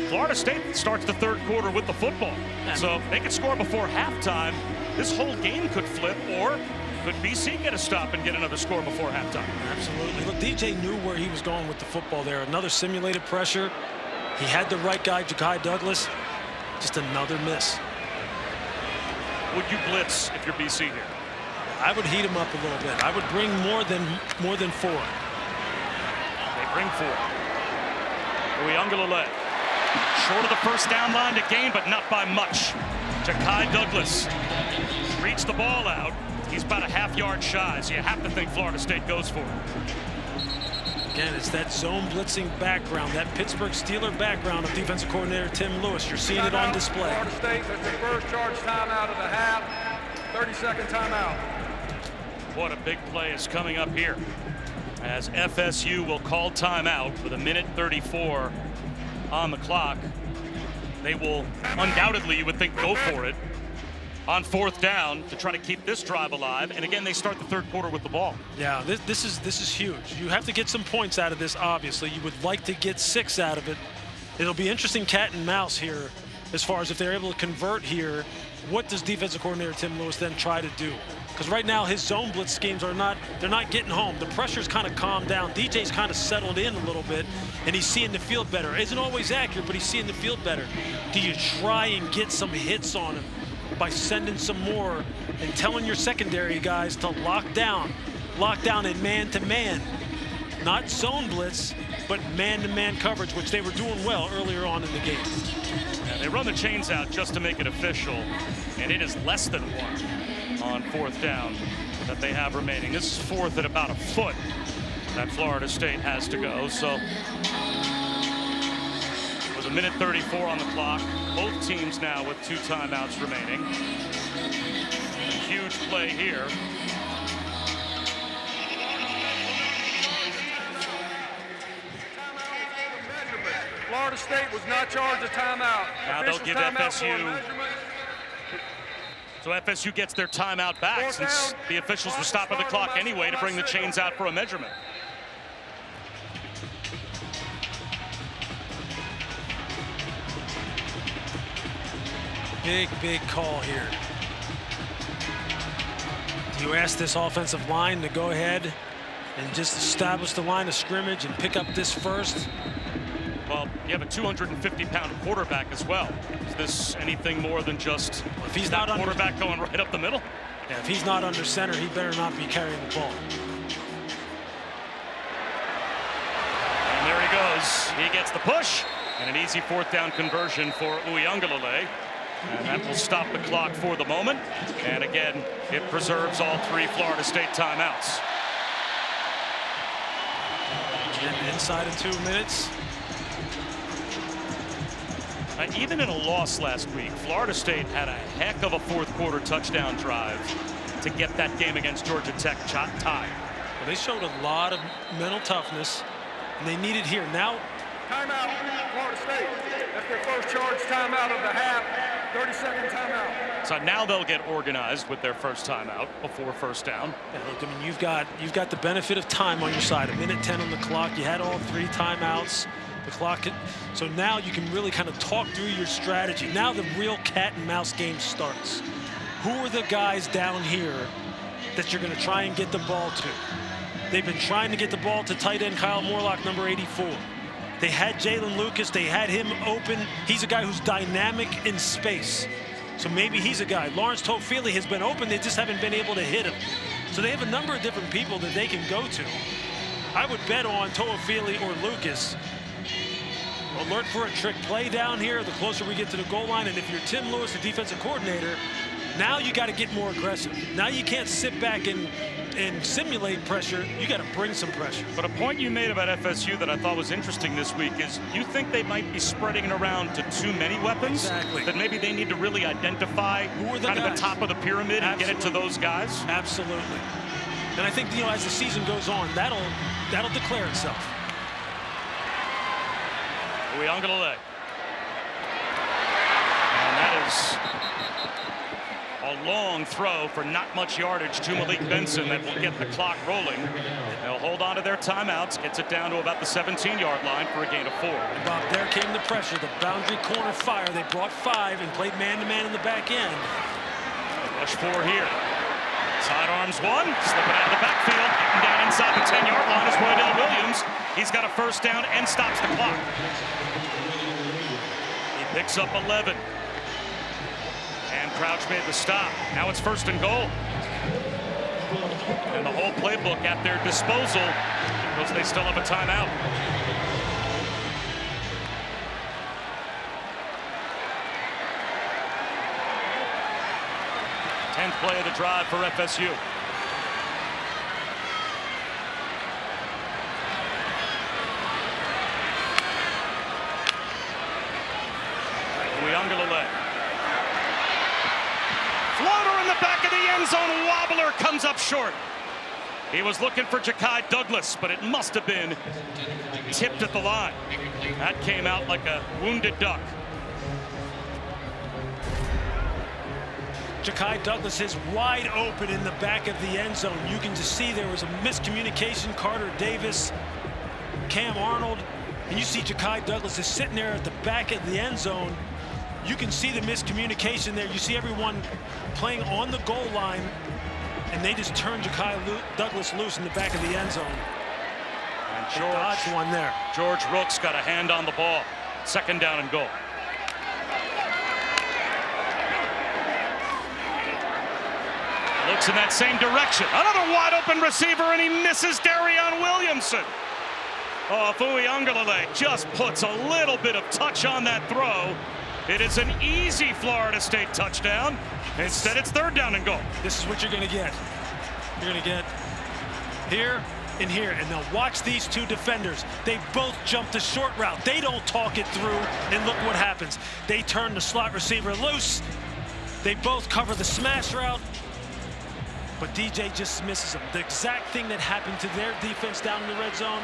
Florida State starts the 3rd quarter with the football. So they could score before halftime. This whole game could flip, or could BC get a stop and get another score before halftime? Absolutely. Look, DJ knew where he was going with the football there. Another simulated pressure. He had the right guy, Ky Douglas. Just another miss. Would you blitz if you're BC here? I would heat him up a little bit. I would bring more than 4. They bring 4. Uiagalelei. Short of the 1st down line to gain, but not by much. Ky Douglas reached the ball out. He's about a half-yard shy, so you have to think Florida State goes for it. Again, it's that zone blitzing background, that Pittsburgh Steeler background of defensive coordinator Tim Lewis. You're seeing it on display. Florida State, that's the first charge timeout of the half. 30-second timeout. What a big play is coming up here, as FSU will call timeout with 1:34 on the clock. They will undoubtedly, you would think, go for it on 4th down to try to keep this drive alive. And again, they start the 3rd quarter with the ball. Yeah, this is huge. You have to get some points out of this, obviously. You would like to get 6 out of it. It'll be interesting cat and mouse here as far as if they're able to convert here. What does defensive coordinator Tim Lewis then try to do? Because right now his zone blitz schemes they're not getting home. The pressure's kind of calmed down. DJ's kind of settled in a little bit, and he's seeing the field better. Isn't always accurate, but he's seeing the field better. Do you try and get some hits on him by sending some more and telling your secondary guys to lock down in man-to-man, not zone blitz, but man-to-man coverage, which they were doing well earlier on in the game. And they run the chains out just to make it official, and it is less than 1 on 4th down that they have remaining. This is 4th at about a foot that Florida State has to go. So with 1:34 on the clock, both teams now with 2 timeouts remaining. A huge play here. Florida State was not charged a timeout. Now they'll give FSU. So FSU gets their timeout back since the officials were stopping the clock anyway to bring the chains out for a measurement. Big call here. You ask this offensive line to go ahead and just establish the line of scrimmage and pick up this first. Well, you have a 250-pound quarterback as well. Is this anything more than just if he's that not quarterback going right up the middle? Yeah, if he's not under center, he better not be carrying the ball. And there he goes. He gets the push and an easy 4th down conversion for Uiagalelei. And that will stop the clock for the moment. And again, it preserves all 3 Florida State timeouts. Getting inside of 2 minutes. Even in a loss last week, Florida State had a heck of a 4th quarter touchdown drive to get that game against Georgia Tech tied. Well, they showed a lot of mental toughness, and they need it here. Now, timeout, Florida State. That's their first charge timeout of the half. 30-second timeout. So now they'll get organized with their first timeout before 1st down. Yeah, look, I mean, you've got the benefit of time on your side. 1:10 on the clock. You had all 3 timeouts. The clock. So now you can really kind of talk through your strategy. Now the real cat and mouse game starts. Who are the guys down here that you're going to try and get the ball to? They've been trying to get the ball to tight end Kyle Morlock, number 84. They had Jalen Lucas. They had him open. He's a guy who's dynamic in space. So maybe he's a guy. Lawrence Toafili has been open. They just haven't been able to hit him. So they have a number of different people that they can go to. I would bet on Toafili or Lucas. Alert for a trick play down here the closer we get to the goal line. And if you're Tim Lewis, the defensive coordinator, now you got to get more aggressive. Now you can't sit back and simulate pressure. You got to bring some pressure. But a point you made about FSU that I thought was interesting this week is you think they might be spreading it around to too many weapons? Exactly. That maybe they need to really identify who are the kind guys? of the top of the pyramid and get it to those guys? Absolutely. And I think, as the season goes on, that'll declare itself. Uiagalelei. And that is a long throw for not much yardage to Malik Benson that will get the clock rolling. They'll hold on to their timeouts, gets it down to about the 17-yard line for a gain of 4. And Bob, there came the pressure, the boundary corner fire. They brought 5 and played man-to-man in the back end. Rush 4 here. Sidearms 1, slipping out of the backfield, getting down inside the 10-yard line is Roydell Williams. He's got a 1st down and stops the clock. He picks up 11. And Crouch made the stop. Now it's 1st and goal. And the whole playbook at their disposal because they still have a timeout. Tenth play of the drive for FSU. Uiagalelei. Floater in the back of the end zone. Wobbler comes up short. He was looking for Ky Douglas, but it must have been tipped at the line. That came out like a wounded duck. Ky Douglas is wide open in the back of the end zone. You can just see there was a miscommunication. Carter Davis, Cam Arnold, and you see Ky Douglas is sitting there at the back of the end zone. You can see the miscommunication there. You see everyone playing on the goal line, and they just turned Ky Douglas loose in the back of the end zone. And George one there. George Rooks got a hand on the ball. 2nd down and goal. Looks in that same direction. Another wide open receiver, and he misses Darion Williamson. Oh, Uiagalelei just puts a little bit of touch on that throw. It is an easy Florida State touchdown. Instead, it's 3rd down and goal. This is what you're going to get. You're going to get here and here. And now watch these two defenders. They both jump the short route. They don't talk it through, and look what happens. They turn the slot receiver loose. They both cover the smash route, but DJ just misses them. The exact thing that happened to their defense down in the red zone,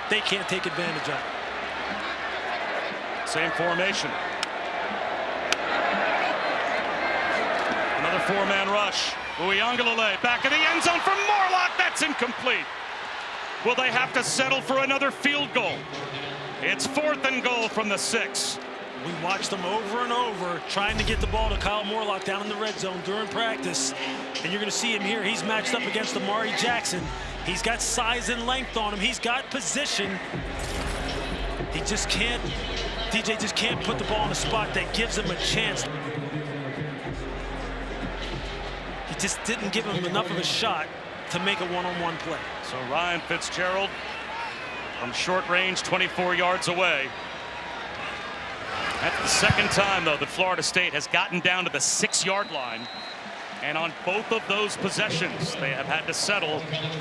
they can't take advantage of. Same formation. Another 4-man rush. Uiagalelei back in the end zone for Morlock. That's incomplete. Will they have to settle for another field goal? It's 4th and goal from the 6. We watched them over and over trying to get the ball to Kyle Morlock down in the red zone during practice. And you're going to see him here. He's matched up against Amari Jackson. He's got size and length on him. He's got position. He just can't, DJ just can't put the ball in a spot that gives him a chance. He just didn't give him enough of a shot to make a one-on-one play. So Ryan Fitzgerald from short range, 24 yards away. That's the second time, though, that Florida State has gotten down to the 6-yard line. And on both of those possessions, they have had to settle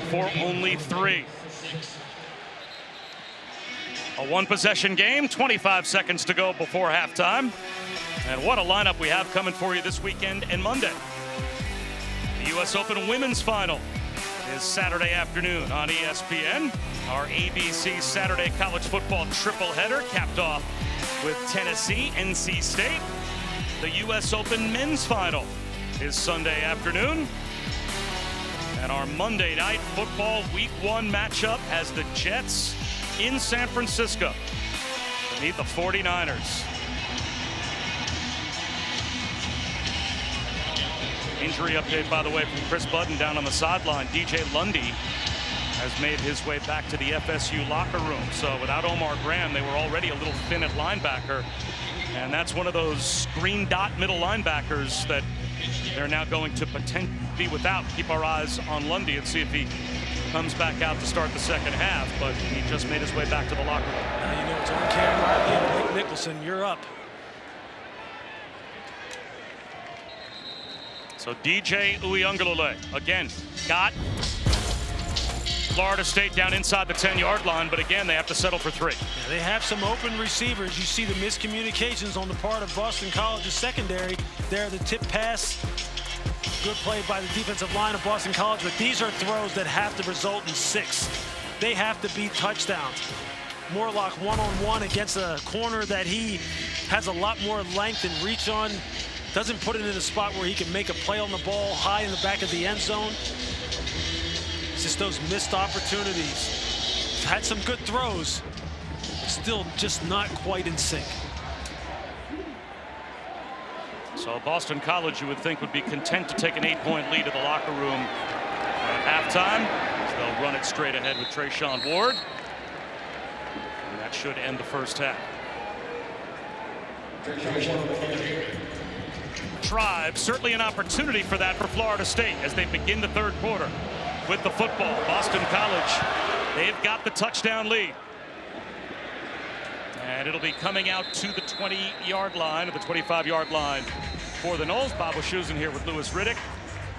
for only 3. A 1-possession game, 25 seconds to go before halftime. And what a lineup we have coming for you this weekend and Monday. The U.S. Open Women's Final is Saturday afternoon on ESPN. Our ABC Saturday college football tripleheader capped off with Tennessee, NC State. The U.S. Open Men's Final is Sunday afternoon. And our Monday night football week 1 matchup has the Jets in San Francisco to meet the 49ers. Injury update, by the way, from Chris Budden down on the sideline. DJ Lundy has made his way back to the FSU locker room. So without Omar Graham, they were already a little thin at linebacker. And that's one of those green dot middle linebackers that they're now going to potentially be without. Keep our eyes on Lundy and see if he comes back out to start the second half. But he just made his way back to the locker room. Now you know it's on Cam Riley and Nick Nicholson. You're up. So DJ Uiagalelei again got Florida State down inside the 10-yard line, but again they have to settle for 3. Yeah, they have some open receivers. You see the miscommunications on the part of Boston College's secondary. There, the tip pass, good play by the defensive line of Boston College, but these are throws that have to result in 6. They have to be touchdowns. Morlock one-on-one against a corner that he has a lot more length and reach on. Doesn't put it in a spot where he can make a play on the ball high in the back of the end zone. It's just those missed opportunities. Had some good throws, but still just not quite in sync. So Boston College, you would think, would be content to take an 8-point lead at the locker room at halftime. They'll run it straight ahead with Treshaun Ward. And that should end the first half. Drive, certainly an opportunity for that for Florida State as they begin the 3rd quarter with the football. Boston College, they've got the touchdown lead. And it'll be coming out to the 20-yard line, or the 25-yard line for the Noles. Bob Wischusen here with Lewis Riddick.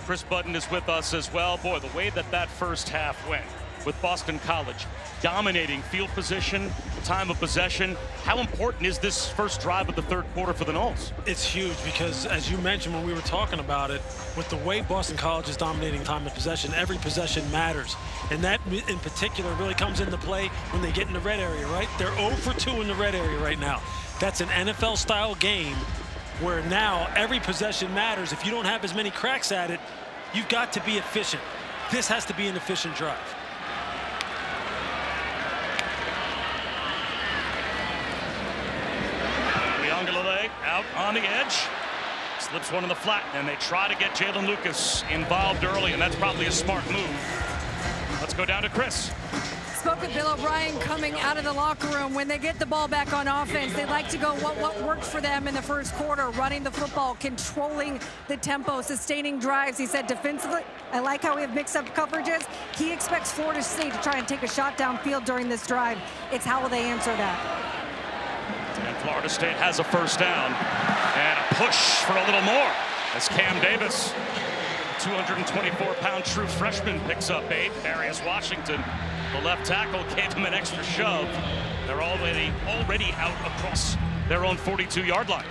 Chris Budden is with us as well. Boy, the way that first half went with Boston College dominating field position, time of possession. How important is this first drive of the 3rd quarter for the Noles? It's huge because, as you mentioned when we were talking about it, with the way Boston College is dominating time of possession, every possession matters. And that in particular really comes into play when they get in the red area, right? They're 0 for 2 in the red area right now. That's an NFL-style game where now every possession matters. If you don't have as many cracks at it, you've got to be efficient. This has to be an efficient drive. Uiagalelei out on the edge, slips one in the flat, and they try to get Jalen Lucas involved early, and that's probably a smart move. Let's go down to Chris. spoke with Bill O'Brien coming out of the locker room. When they get the ball back on offense, they like to go what worked for them in the first quarter, running the football, controlling the tempo, sustaining drives. He said defensively, I like how we have mixed up coverages. He expects Florida State to try and take a shot downfield during this drive. It's how will they answer that. And Florida State has a first down and a push for a little more as Cam Davis, 224-pound true freshman, picks up 8. Darius Washington, the left tackle, gave him an extra shove. They're already out across their own 42-yard line.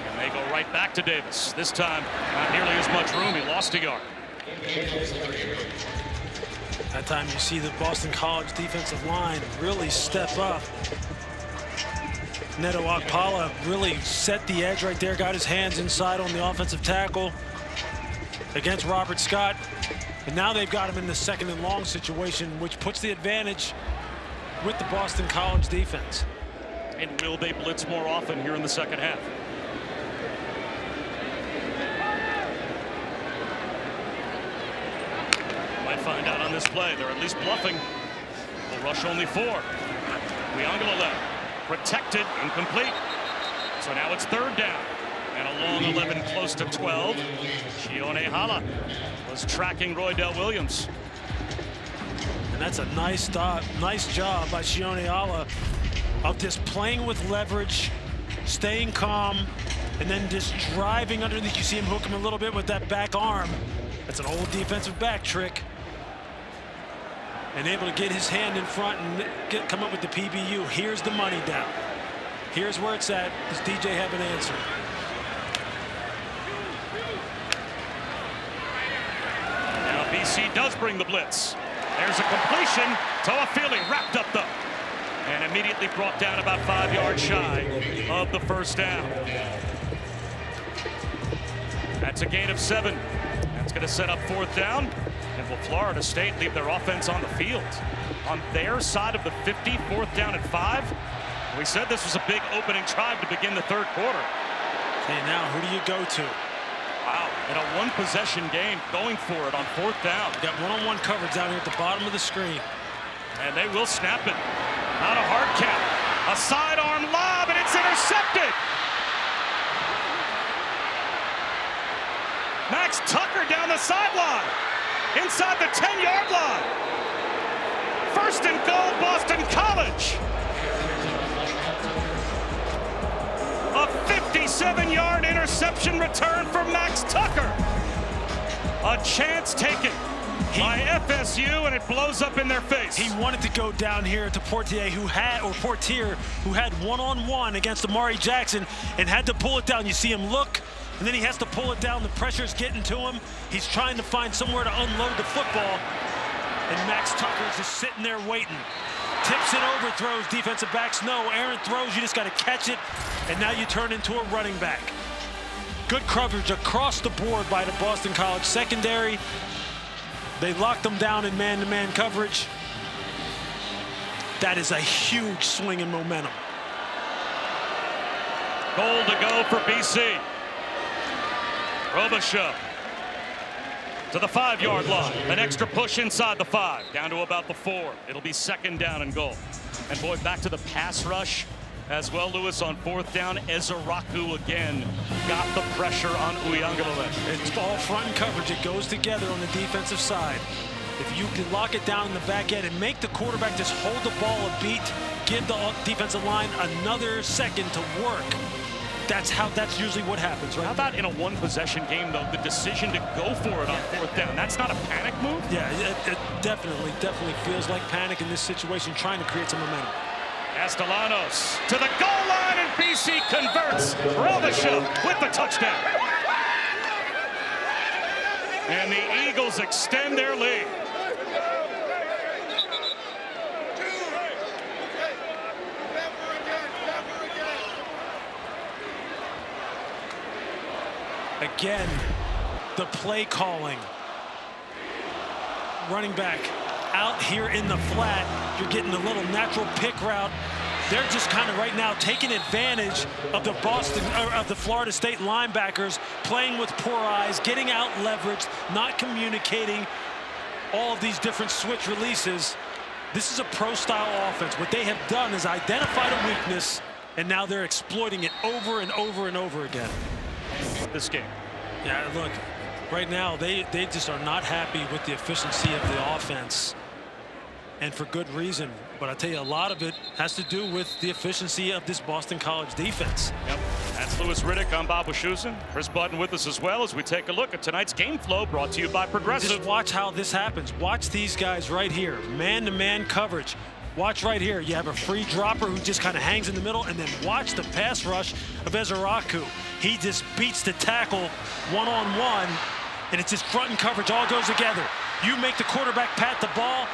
And they go right back to Davis. This time, not nearly as much room. He lost a yard. That time you see the Boston College defensive line really step up. Neto Akpala really set the edge right there, got his hands inside on the offensive tackle against Robert Scott. And now they've got him in the second and long situation, which puts the advantage with the Boston College defense. And will they blitz more often here in the second half? Might find out on this play. They're at least bluffing. Will rush only 4. Uiagalelei protected, incomplete. So now it's third down. And a long 11 close to 12. Shione Hala was tracking Roydell Williams. And that's a nice stop. Nice job by Shione Hala of just playing with leverage, staying calm, and then just driving underneath. You see him hook him a little bit with that back arm. That's an old defensive back trick. And able to get his hand in front and come up with the PBU. Here's the money down. Here's where it's at. Does DJ have an answer? Now BC does bring the blitz. There's a completion. Toafili wrapped up though. And immediately brought down about 5 yards shy of the first down. That's a gain of 7. That's going to set up fourth down. And will Florida State leave their offense on the field? On their side of the 50, fourth down at 5. We said this was a big opening drive to begin the third quarter. Okay, now who do you go to? Wow, in a one-possession game, going for it on fourth down. You got one-on-one coverage down here at the bottom of the screen. And they will snap it. Not a hard count. A sidearm lob, and it's intercepted. Max Tucker down the sideline. Inside the 10-yard line. First and goal, Boston College. A 57-yard interception return for Max Tucker. A chance taken by FSU, and it blows up in their face. He wanted to go down here to Portier, who had one-on-one against Amari Jackson and had to pull it down. You see him look, and then he has to pull it down. The pressure's getting to him. He's trying to find somewhere to unload the football, and Max Tucker's just sitting there waiting. Tips it, overthrows, defensive backs. No, Aaron throws, you just got to catch it, and now you turn into a running back. Good coverage across the board by the Boston College secondary. They locked them down in man-to-man coverage. That is a huge swing in momentum. Goal to go for BC. Robichaux to the 5-yard line. An extra push inside the 5, down to about the 4. It'll be second down and goal. And boy, back to the pass rush as well, Lewis, on fourth down. Ezeraku again got the pressure on Uiagalelei. It's all front and coverage. It goes together on the defensive side. If you can lock it down in the back end and make the quarterback just hold the ball a beat, give the defensive line another second to work, that's usually what happens, right? How about in a one-possession game, though, the decision to go for it on fourth down? That's not a panic move? Yeah, it definitely feels like panic in this situation, trying to create some momentum. Castellanos to the goal line, and BC converts. Robichaux with the touchdown. And the Eagles extend their lead. Again, the play calling. Running back out here in the flat. You're getting a little natural pick route. they're just kind of right now taking advantage of the Florida State linebackers playing with poor eyes, getting out leveraged, not communicating, all of these different switch releases. This is a pro-style offense. What they have done is identified a weakness, and now they're exploiting it over and over and over again. This game. Yeah, look, right now they just are not happy with the efficiency of the offense, and for good reason. But I tell you, a lot of it has to do with the efficiency of this Boston College defense. Yep, that's Louis Riddick. I'm Bob Wischusen. Chris Budden with us as well as we take a look at tonight's game flow, brought to you by Progressive. Just watch how this happens. Watch these guys right here, man-to-man coverage. Watch right here. You have a free dropper who just kind of hangs in the middle, and then watch the pass rush of Ezeraku. He just beats the tackle one-on-one, and it's just front and coverage all goes together. You make the quarterback pat the ball,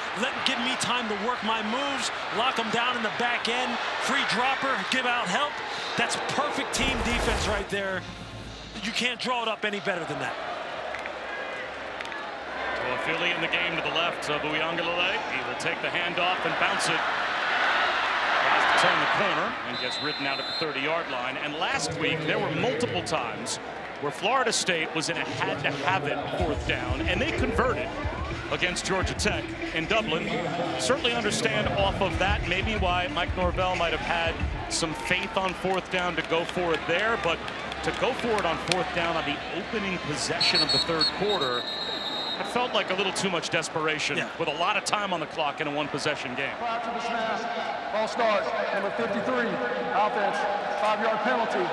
give me time to work my moves, lock them down in the back end, free dropper, give out help. That's perfect team defense right there. You can't draw it up any better than that. To affiliate in the game to the left of Uiagalelei. He will take the handoff and bounce it. Tries to turn the corner and gets ridden out at the 30-yard line. And last week, there were multiple times where Florida State was in a had-to-have-it 4th down, and they converted against Georgia Tech in Dublin. Certainly understand off of that maybe why Mike Norvell might have had some faith on 4th down to go for it there, but to go for it on 4th down on the opening possession of the 3rd quarter, it felt like a little too much desperation with a lot of time on the clock in a one-possession game. Prior to the snap, ball starts, number 53, offense, 5-yard penalty.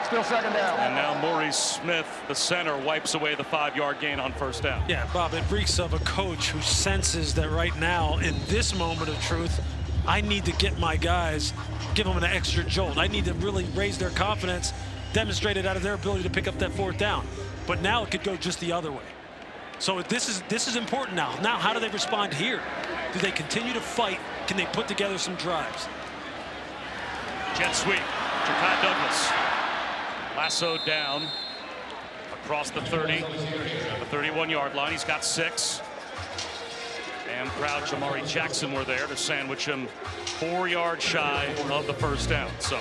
Still 2nd down. And now Maurice Smith, the center, wipes away the 5-yard gain on 1st down. Yeah, Bob, it reeks of a coach who senses that right now, in this moment of truth, I need to get my guys, give them an extra jolt. I need to really raise their confidence, demonstrate it out of their ability to pick up that 4th down. But now it could go just the other way. So this is important now. Now, how do they respond here? Do they continue to fight? Can they put together some drives? Jet sweep, Ja'Kai Douglas. Lassoed down across the 30, the 31-yard line. He's got 6. And proud Jamari Jackson were there to sandwich him 4 yards shy of the 1st down. So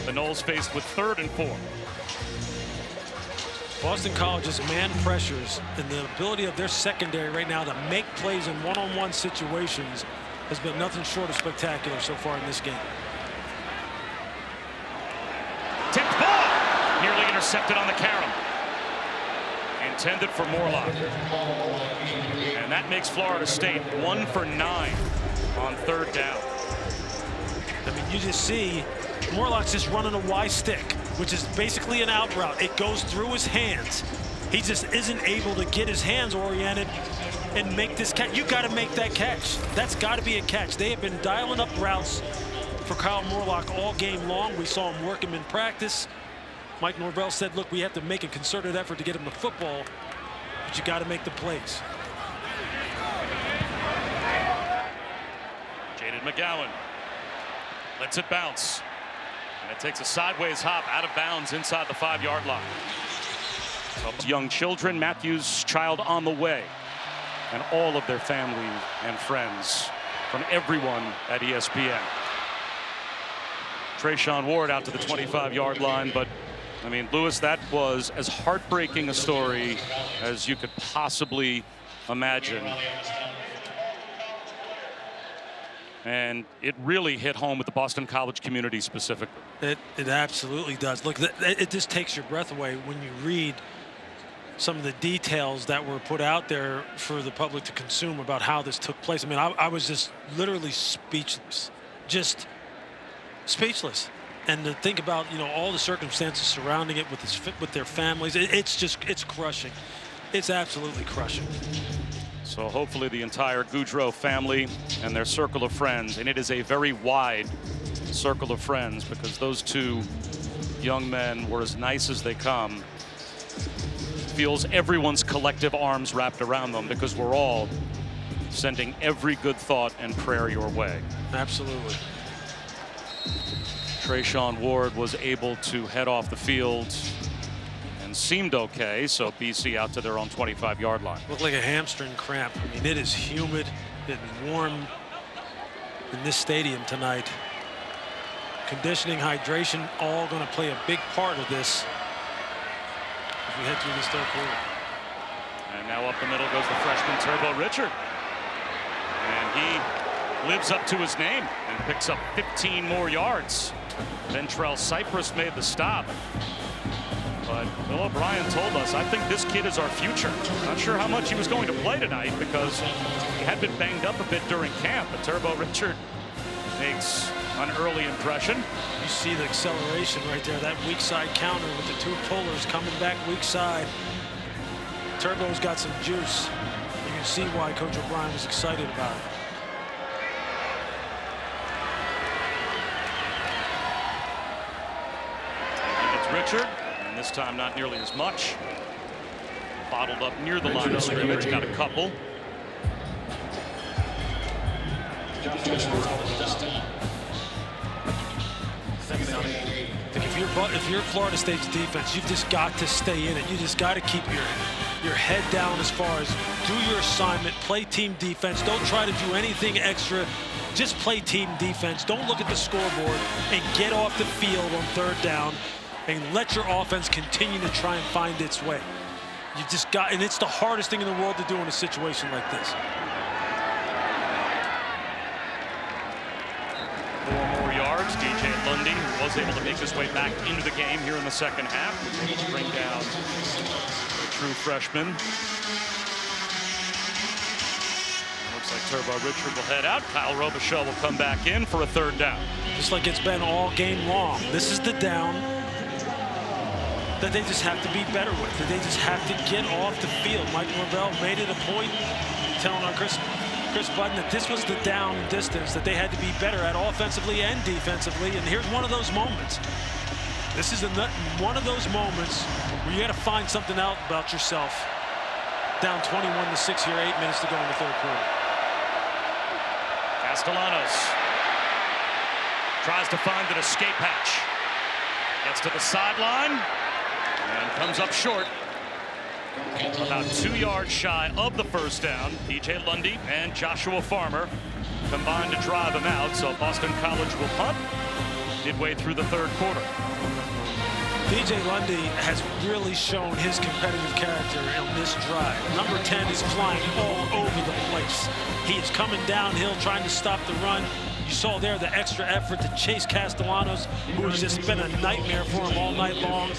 the Noles faced with 3rd and 4. Boston College's man pressures and the ability of their secondary right now to make plays in one-on-one situations has been nothing short of spectacular so far in this game. Tipped ball! Nearly intercepted on the carom. Intended for Morlock. And that makes Florida State 1 for 9 on 3rd down. I mean, you just see Morlock's just running a Y stick, which is basically an out route. It goes through his hands. He just isn't able to get his hands oriented and make this catch. You got to make that catch. That's got to be a catch. They have been dialing up routes for Kyle Morlock all game long. We saw him work him in practice. Mike Norvell said, look, we have to make a concerted effort to get him the football, but you got to make the plays. Jaden McGowan lets it bounce. And it takes a sideways hop out of bounds inside the 5-yard line. So young children, Matthew's child on the way. And all of their family and friends from everyone at ESPN. Treshaun Ward out to the 25-yard line, but I mean, Louis, that was as heartbreaking a story as you could possibly imagine. And it really hit home with the Boston College community specifically. It absolutely does. Look, it just takes your breath away when you read some of the details that were put out there for the public to consume about how this took place. I mean, I was just literally speechless, just speechless. And to think about, you know, all the circumstances surrounding it with their families, it's crushing. It's absolutely crushing. So hopefully the entire Goudreau family and their circle of friends, and it is a very wide circle of friends because those two young men were as nice as they come, feels everyone's collective arms wrapped around them because we're all sending every good thought and prayer your way. Absolutely. Treshaun Ward was able to head off the field and seemed okay, so BC out to their own 25-yard line. Looked like a hamstring cramp. I mean, it is humid and warm in this stadium tonight. conditioning, hydration, all going to play a big part of this as we head through this third quarter. And now up the middle goes the freshman Turbo Richard. And he lives up to his name and picks up 15 more yards. Ventrell Cypress made the stop. But Bill O'Brien told us, I think this kid is our future. Not sure how much he was going to play tonight because he had been banged up a bit during camp. But Turbo Richard makes an early impression. You see the acceleration right there, that weak side counter with the two pullers coming back weak side. Turbo's got some juice. You can see why Coach O'Brien was excited about it. It's Richard, and this time not nearly as much. Bottled up near the line of scrimmage, got a couple. If you're Florida State's defense, you've just got to stay in it. You just got to keep your head down as far as do your assignment, play team defense. Don't try to do anything extra. Just play team defense. Don't look at the scoreboard and get off the field on third down and let your offense continue to try and find its way. You just got, and it's the hardest thing in the world to do in a situation like this. 4 more yards. DJ Lundy was able to make his way back into the game here in the second half, which will bring down the true freshman. Looks like Turbo Richard will head out. Ky Robichaux will come back in for a third down. Just like it's been all game long. This is the down that they just have to be better with, that they just have to get off the field. Mike Norvell made it a point telling our Chris Budden that this was the down distance that they had to be better at offensively and defensively, and here's one of those moments. This is one of those moments where you got to find something out about yourself. Down 21 to 6 here, 8 minutes to go in the third quarter. Castellanos tries to find an escape hatch. Gets to the sideline and comes up short. About 2 yards shy of the first down. DJ Lundy and Joshua Farmer combined to drive him out, so Boston College will punt midway through the third quarter. DJ Lundy has really shown his competitive character on this drive. Number 10 is flying all over the place. He is coming downhill trying to stop the run. You saw there the extra effort to chase Castellanos, who has just been a nightmare for him all night long.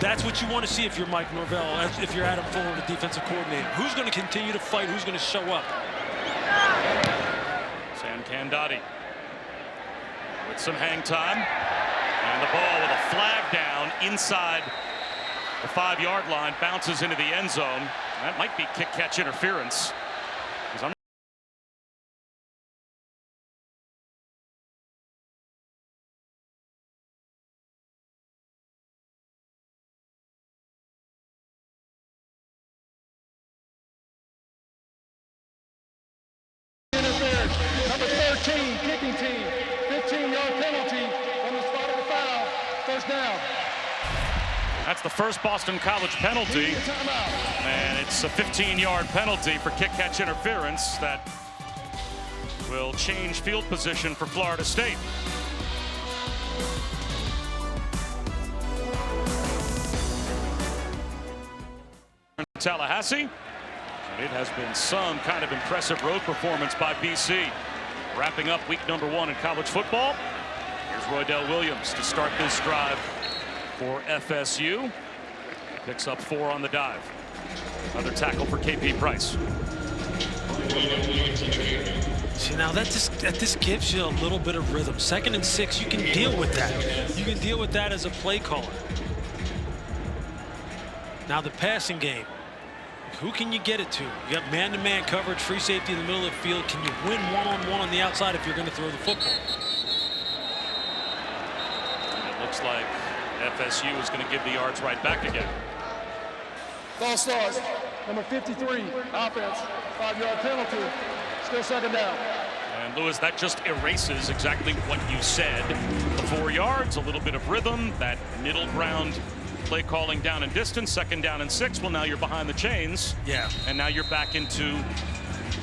That's what you want to see if you're Mike Norvell, if you're Adam Fuller, the defensive coordinator. Who's going to continue to fight? Who's going to show up? Sam Candati with some hang time. And the ball with a flag down inside the 5-yard line, bounces into the end zone. That might be kick-catch interference. Number 13, kicking team, 15-yard penalty on the spot of the foul. First down. That's the first Boston College penalty, and it's a 15-yard penalty for kick-catch interference that will change field position for Florida State. Tallahassee. It has been some kind of impressive road performance by BC. Wrapping up week number 1 in college football. Here's Roydell Williams to start this drive for FSU. Picks up 4 on the dive. Another tackle for KP Price. See, now that just gives you a little bit of rhythm. 2nd and 6, you can deal with that. You can deal with that as a play caller. Now the passing game. Who can you get it to? You got man-to-man coverage, free safety in the middle of the field. Can you win one-on-one on the outside if you're going to throw the football? And it looks like FSU is going to give the yards right back again. False start. Number 53, offense, 5-yard penalty. Still 2nd down. And Lewis, that just erases exactly what you said. The 4 yards, a little bit of rhythm, that middle ground play calling down and distance, 2nd down and 6. Well, now you're behind the chains. Yeah. And now you're back into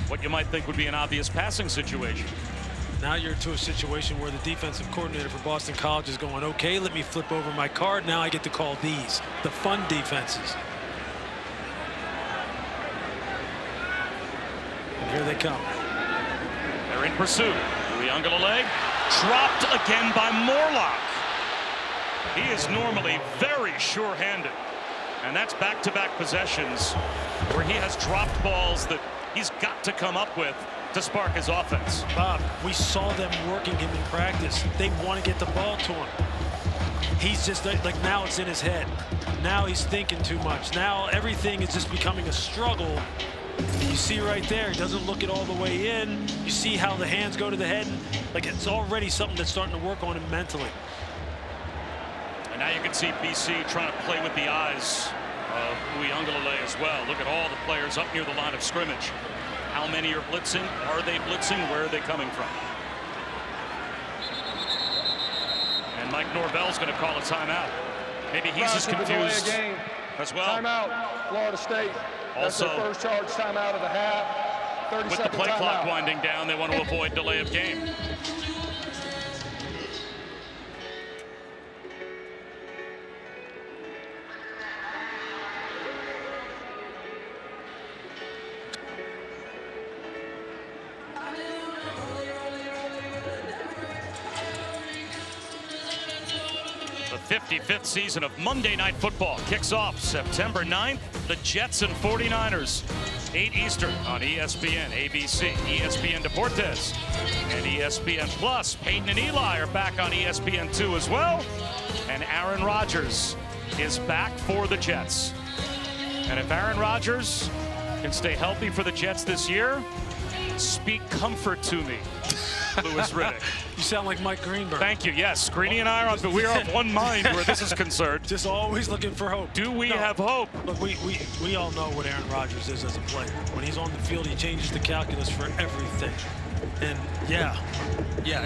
what you might think would be an obvious passing situation. Now you're to a situation where the defensive coordinator for Boston College is going, okay, let me flip over my card. Now I get to call these, the fun defenses. And here they come. They're in pursuit. Uiagalelei dropped again by Morlock. He is normally very sure-handed. And that's back-to-back possessions where he has dropped balls that he's got to come up with to spark his offense. Bob, we saw them working him in practice. They want to get the ball to him. He's just like now it's in his head. Now he's thinking too much. Now everything is just becoming a struggle. You see right there, he doesn't look it all the way in. You see how the hands go to the head. Like it's already something that's starting to work on him mentally. And now you can see BC trying to play with the eyes of Uiagalelei as well. Look at all the players up near the line of scrimmage. How many are blitzing? Are they blitzing? Where are they coming from? And Mike Norvell's going to call a timeout. Maybe he's as confused as well. Timeout, Florida State. That's their first charge timeout of the half. 30 With the play clock winding down, they want to avoid delay of game. The 55th season of Monday Night Football kicks off September 9th. The Jets and 49ers, 8 Eastern on ESPN, ABC, ESPN Deportes, and ESPN Plus. Peyton and Eli are back on ESPN2 as well. And Aaron Rodgers is back for the Jets. And if Aaron Rodgers can stay healthy for the Jets this year, speak comfort to me, Louis Riddick. You sound like Mike Greenberg. Thank you. Yes, Greeny and I are on, but we are of one mind where this is concerned. Just always looking for hope. Do we have hope? Look, we all know what Aaron Rodgers is as a player. When he's on the field, he changes the calculus for everything. And yeah,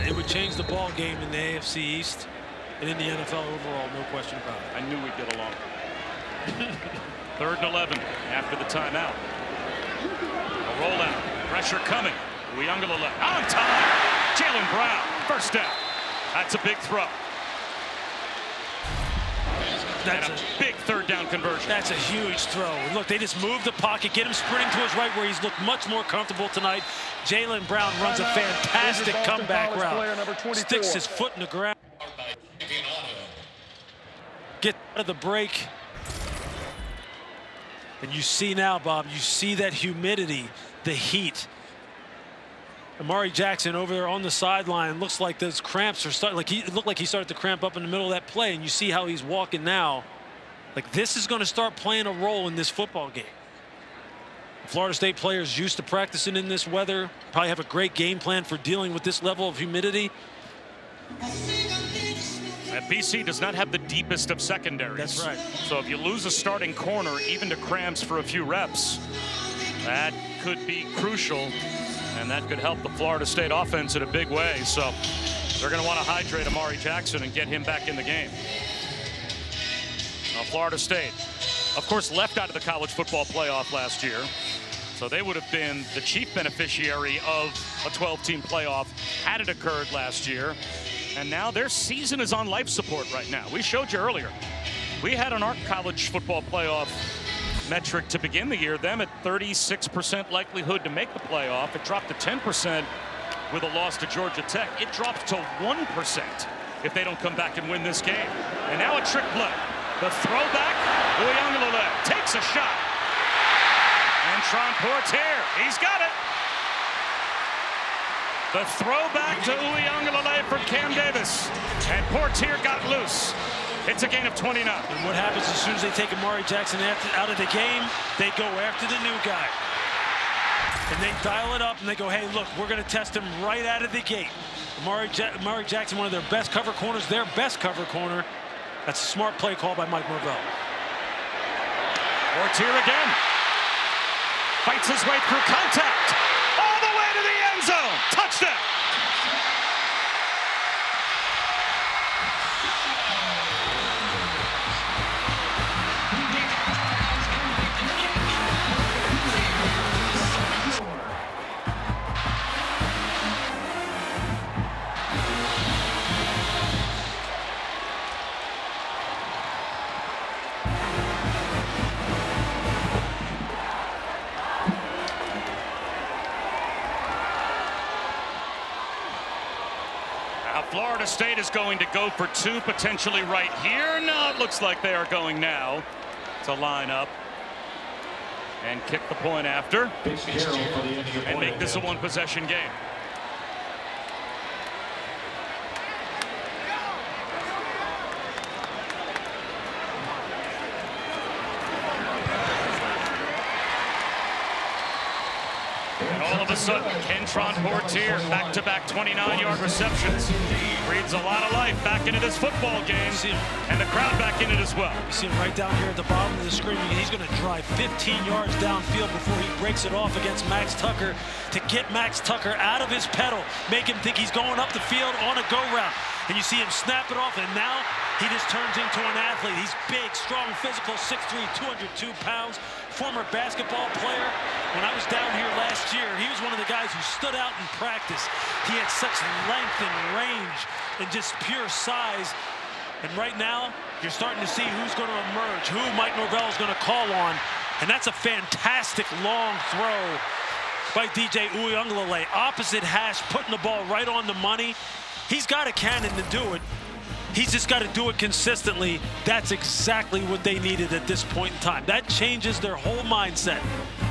it would change the ball game in the AFC East and in the NFL overall, no question about it. I knew we'd get along. 3rd and 11 after the timeout. A rollout, pressure coming. Uiagalelei on time. Jaylen Brown, first down. That's a big throw. That's a big 3rd down conversion. That's a huge throw. Look, they just move the pocket, get him sprinting to his right where he's looked much more comfortable tonight. Jaylen Brown runs a fantastic comeback route. Sticks his foot in the ground. Get out of the break. And you see now, Bob, you see that humidity, the heat. Amari Jackson over there on the sideline, looks like those cramps are starting, it looked like he started to cramp up in the middle of that play, and you see how he's walking now. Like, this is going to start playing a role in this football game. Florida State players used to practicing in this weather, probably have a great game plan for dealing with this level of humidity. BC does not have the deepest of secondaries. That's right. So if you lose a starting corner, even to cramps for a few reps, that could be crucial. And that could help the Florida State offense in a big way. So they're going to want to hydrate Amari Jackson and get him back in the game. Now, Florida State, of course, left out of the college football playoff last year. So they would have been the chief beneficiary of a 12-team playoff had it occurred last year. And now their season is on life support right now. We showed you earlier. We had on our college football playoff metric to begin the year, them at 36% likelihood to make the playoff. It dropped to 10% with a loss to Georgia Tech. It dropped to 1% if they don't come back and win this game. And now a trick play. The throwback, Uiagalelei takes a shot. And Tron Portier, he's got it. The throwback to Uiagalelei from Cam Davis. And Portier got loose. It's a gain of 29. And what happens as soon as they take Amari Jackson out of the game, they go after the new guy. And they dial it up and they go, hey, look, we're going to test him right out of the gate. Amari Jackson, one of their best cover corners, their best cover corner. That's a smart play call by Mike Norvell. Portier again. Fights his way through contact. All the way to the end zone. Touchdown. State is going to go for two, potentially right here. No, it looks like they are going now to line up and kick the point after and make this a one-possession game. And all of a sudden, Kentron Portier, back-to-back 29-yard receptions. Breathes a lot of life back into this football game, and the crowd back in it as well. You see him right down here at the bottom of the screen. He's going to drive 15 yards downfield before he breaks it off against Max Tucker to get Max Tucker out of his pedal, make him think he's going up the field on a go route. And you see him snap it off, and now he just turns into an athlete. He's big, strong, physical, 6'3", 202 pounds, former basketball player. When I was down here last year, he was one of the guys who stood out in practice. He had such length and range and just pure size. And right now, you're starting to see who's going to emerge, who Mike Norvell is going to call on. And that's a fantastic long throw by DJ Uiagalelei. Opposite hash, putting the ball right on the money. He's got a cannon to do it. He's just got to do it consistently. That's exactly what they needed at this point in time. That changes their whole mindset.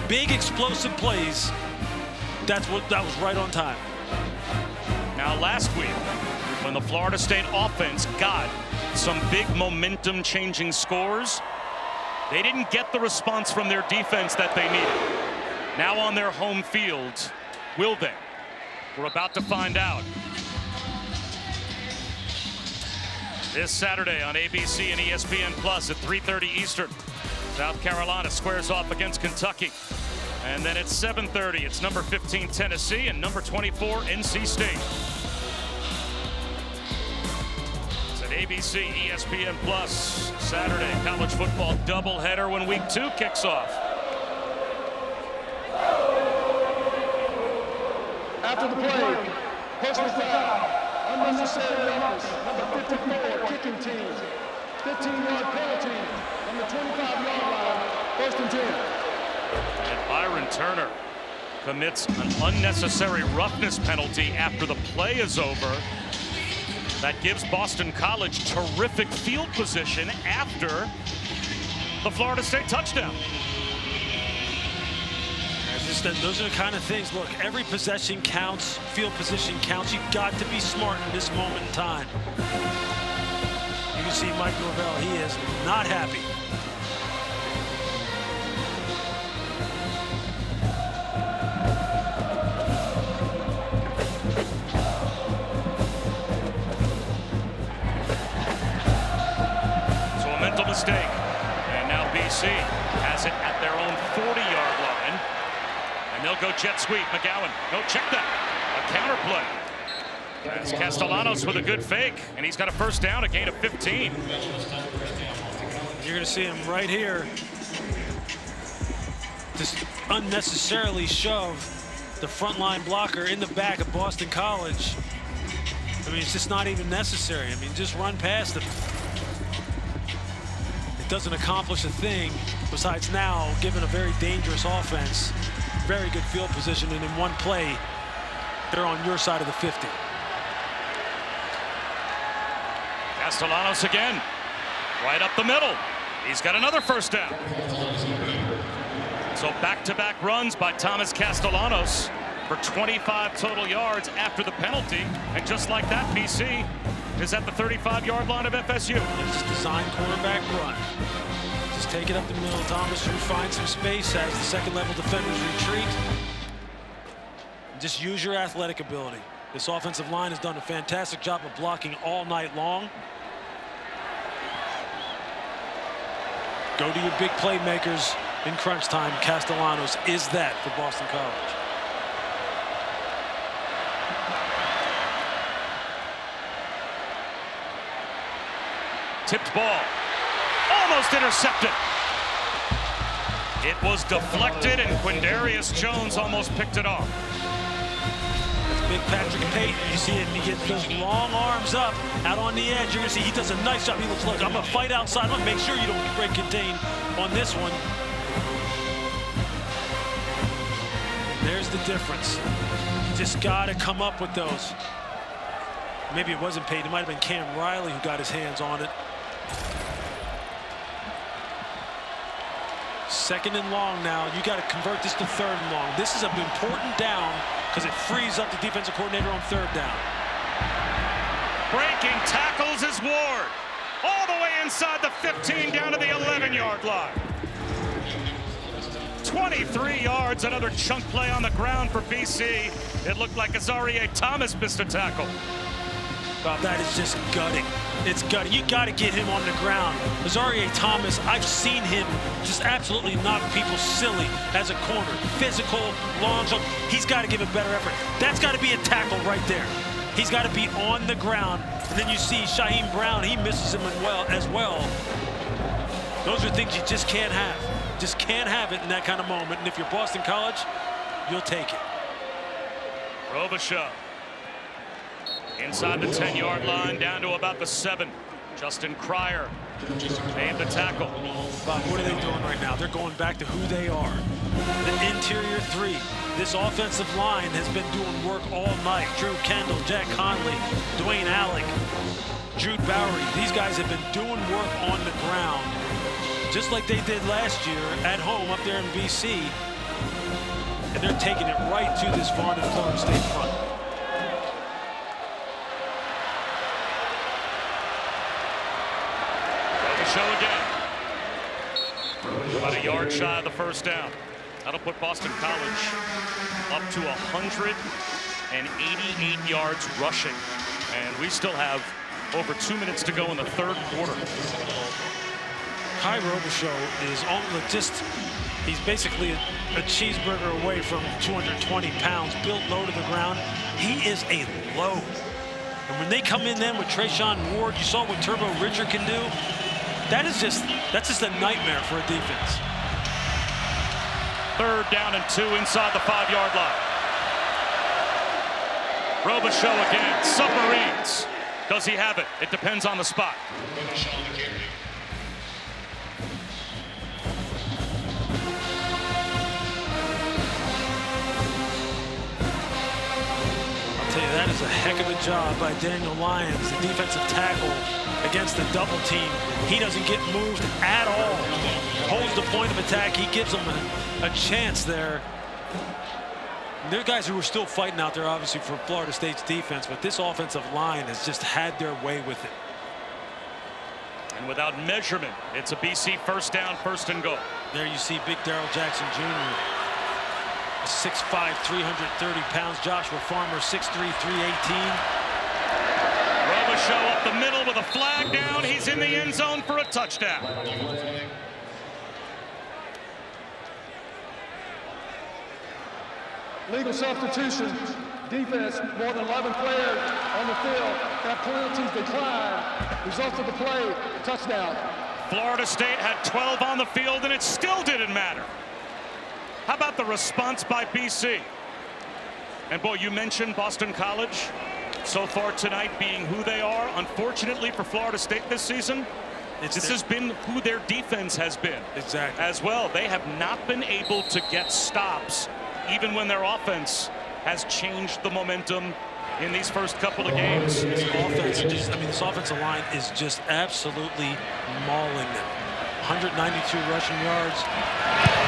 Big explosive plays. That was right on time. Now last week, when the Florida State offense got some big momentum changing scores, they didn't get the response from their defense that they needed. Now on their home field, will they? We're about to find out. This Saturday on ABC and ESPN Plus at 3:30 Eastern. South Carolina squares off against Kentucky. And then at 7:30, it's number 15 Tennessee and number 24 NC State. It's an ABC, ESPN Plus, Saturday college football doubleheader when week 2 kicks off. After the play, personal foul, unnecessary roughness, number 54, kicking team, 15-yard penalty, on the 25-yard line, 1st and 10. And Byron Turner commits an unnecessary roughness penalty after the play is over. That gives Boston College terrific field position after the Florida State touchdown. Those are the kind of things, look, every possession counts, field position counts. You've got to be smart in this moment in time. You can see Mike Norvell, he is not happy. So a mental mistake. And now BC has it at their own 40-yard line. And they'll go jet sweep. McGowan, no, check that. A counter play. That's Castellanos with a good fake, and he's got a first down, a gain of 15. You're going to see him right here just unnecessarily shove the frontline blocker in the back of Boston College. I mean, it's just not even necessary. I mean, just run past him. It doesn't accomplish a thing besides now giving a very dangerous offense very good field position, and in one play, they're on your side of the 50. Castellanos again, right up the middle. He's got another first down. So back-to-back runs by Thomas Castellanos for 25 total yards after the penalty. And just like that, BC is at the 35-yard line of FSU. Just design quarterback run. Just take it up the middle. Thomas, you find some space as the second-level defenders retreat. Just use your athletic ability. This offensive line has done a fantastic job of blocking all night long. Go to your big playmakers in crunch time. Castellanos is that for Boston College. Tipped ball. Almost intercepted. It was deflected, and Quindarius Jones almost picked it off. That's big Patrick Payton. You see it, he gets those long arms up out on the edge. You're going to see he does a nice job. He looks, look, I'm going to fight outside. I'm going to make sure you don't break contain on this one. There's the difference. You just got to come up with those. Maybe it wasn't Peyton. It might have been Cam Riley who got his hands on it. Second and long now. You got to convert this to third and long. This is an important down because it frees up the defensive coordinator on third down. Breaking tackles is Ward. All the way inside the 15 down to the 11-yard line. 23 yards, another chunk play on the ground for BC. It looked like Azareye'h Thomas missed a tackle. Well, that is just gutting. It's gutting. You got to get him on the ground. Azareye'h Thomas, I've seen him just absolutely knock people silly as a corner. Physical, long jump. He's got to give a better effort. That's got to be a tackle right there. He's got to be on the ground. And then you see Shaheem Brown, he misses him as well. Those are things you just can't have. Just can't have it in that kind of moment. And if you're Boston College, you'll take it. Robichaux inside the 10-yard line, down to about the 7. Justin Cryer made the tackle. Bob, what are they doing right now? They're going back to who they are. The interior 3. This offensive line has been doing work all night. Drew Kendall, Jack Conley, Dwayne Alec, Jude Bowery. These guys have been doing work on the ground, just like they did last year at home up there in BC. And they're taking it right to this Varnum Florida State front. Show again. About a yard shy of the first down. That'll put Boston College up to 188 yards rushing. And we still have over 2 minutes to go in the third quarter. Ky Robichaux is he's basically a cheeseburger away from 220 pounds, built low to the ground. He is a load. And when they come in then with Treshaun Ward, you saw what Turbo Richard can do. That's just a nightmare for a defense. Third down and 2 inside the 5-yard line. Robichaux again, submarines. Does he have it? It depends on the spot. I'll tell you, that is a heck of a job by Daniel Lyons, the defensive tackle, against the double team. He doesn't get moved at all. Holds the point of attack. He gives them a chance there. And there are guys who are still fighting out there, obviously, for Florida State's defense, but this offensive line has just had their way with it. And without measurement, it's a BC first down, first and goal. There you see big Darrell Jackson Jr. 6'5", 330 pounds. Joshua Farmer, 6'3", 318. Robichaux up the middle with a flag down. He's in the end zone for a touchdown. Legal substitution. Defense, more than 11 players on the field. That penalties decline. Result of the play, touchdown. Florida State had 12 on the field, and it still didn't matter. How about the response by BC? And boy, you mentioned Boston College so far tonight being who they are. Unfortunately for Florida State this season, this has been who their defense has been. Exactly. As well, they have not been able to get stops, even when their offense has changed the momentum in these first couple of games. This offensive line is just absolutely mauling them. 192 rushing yards,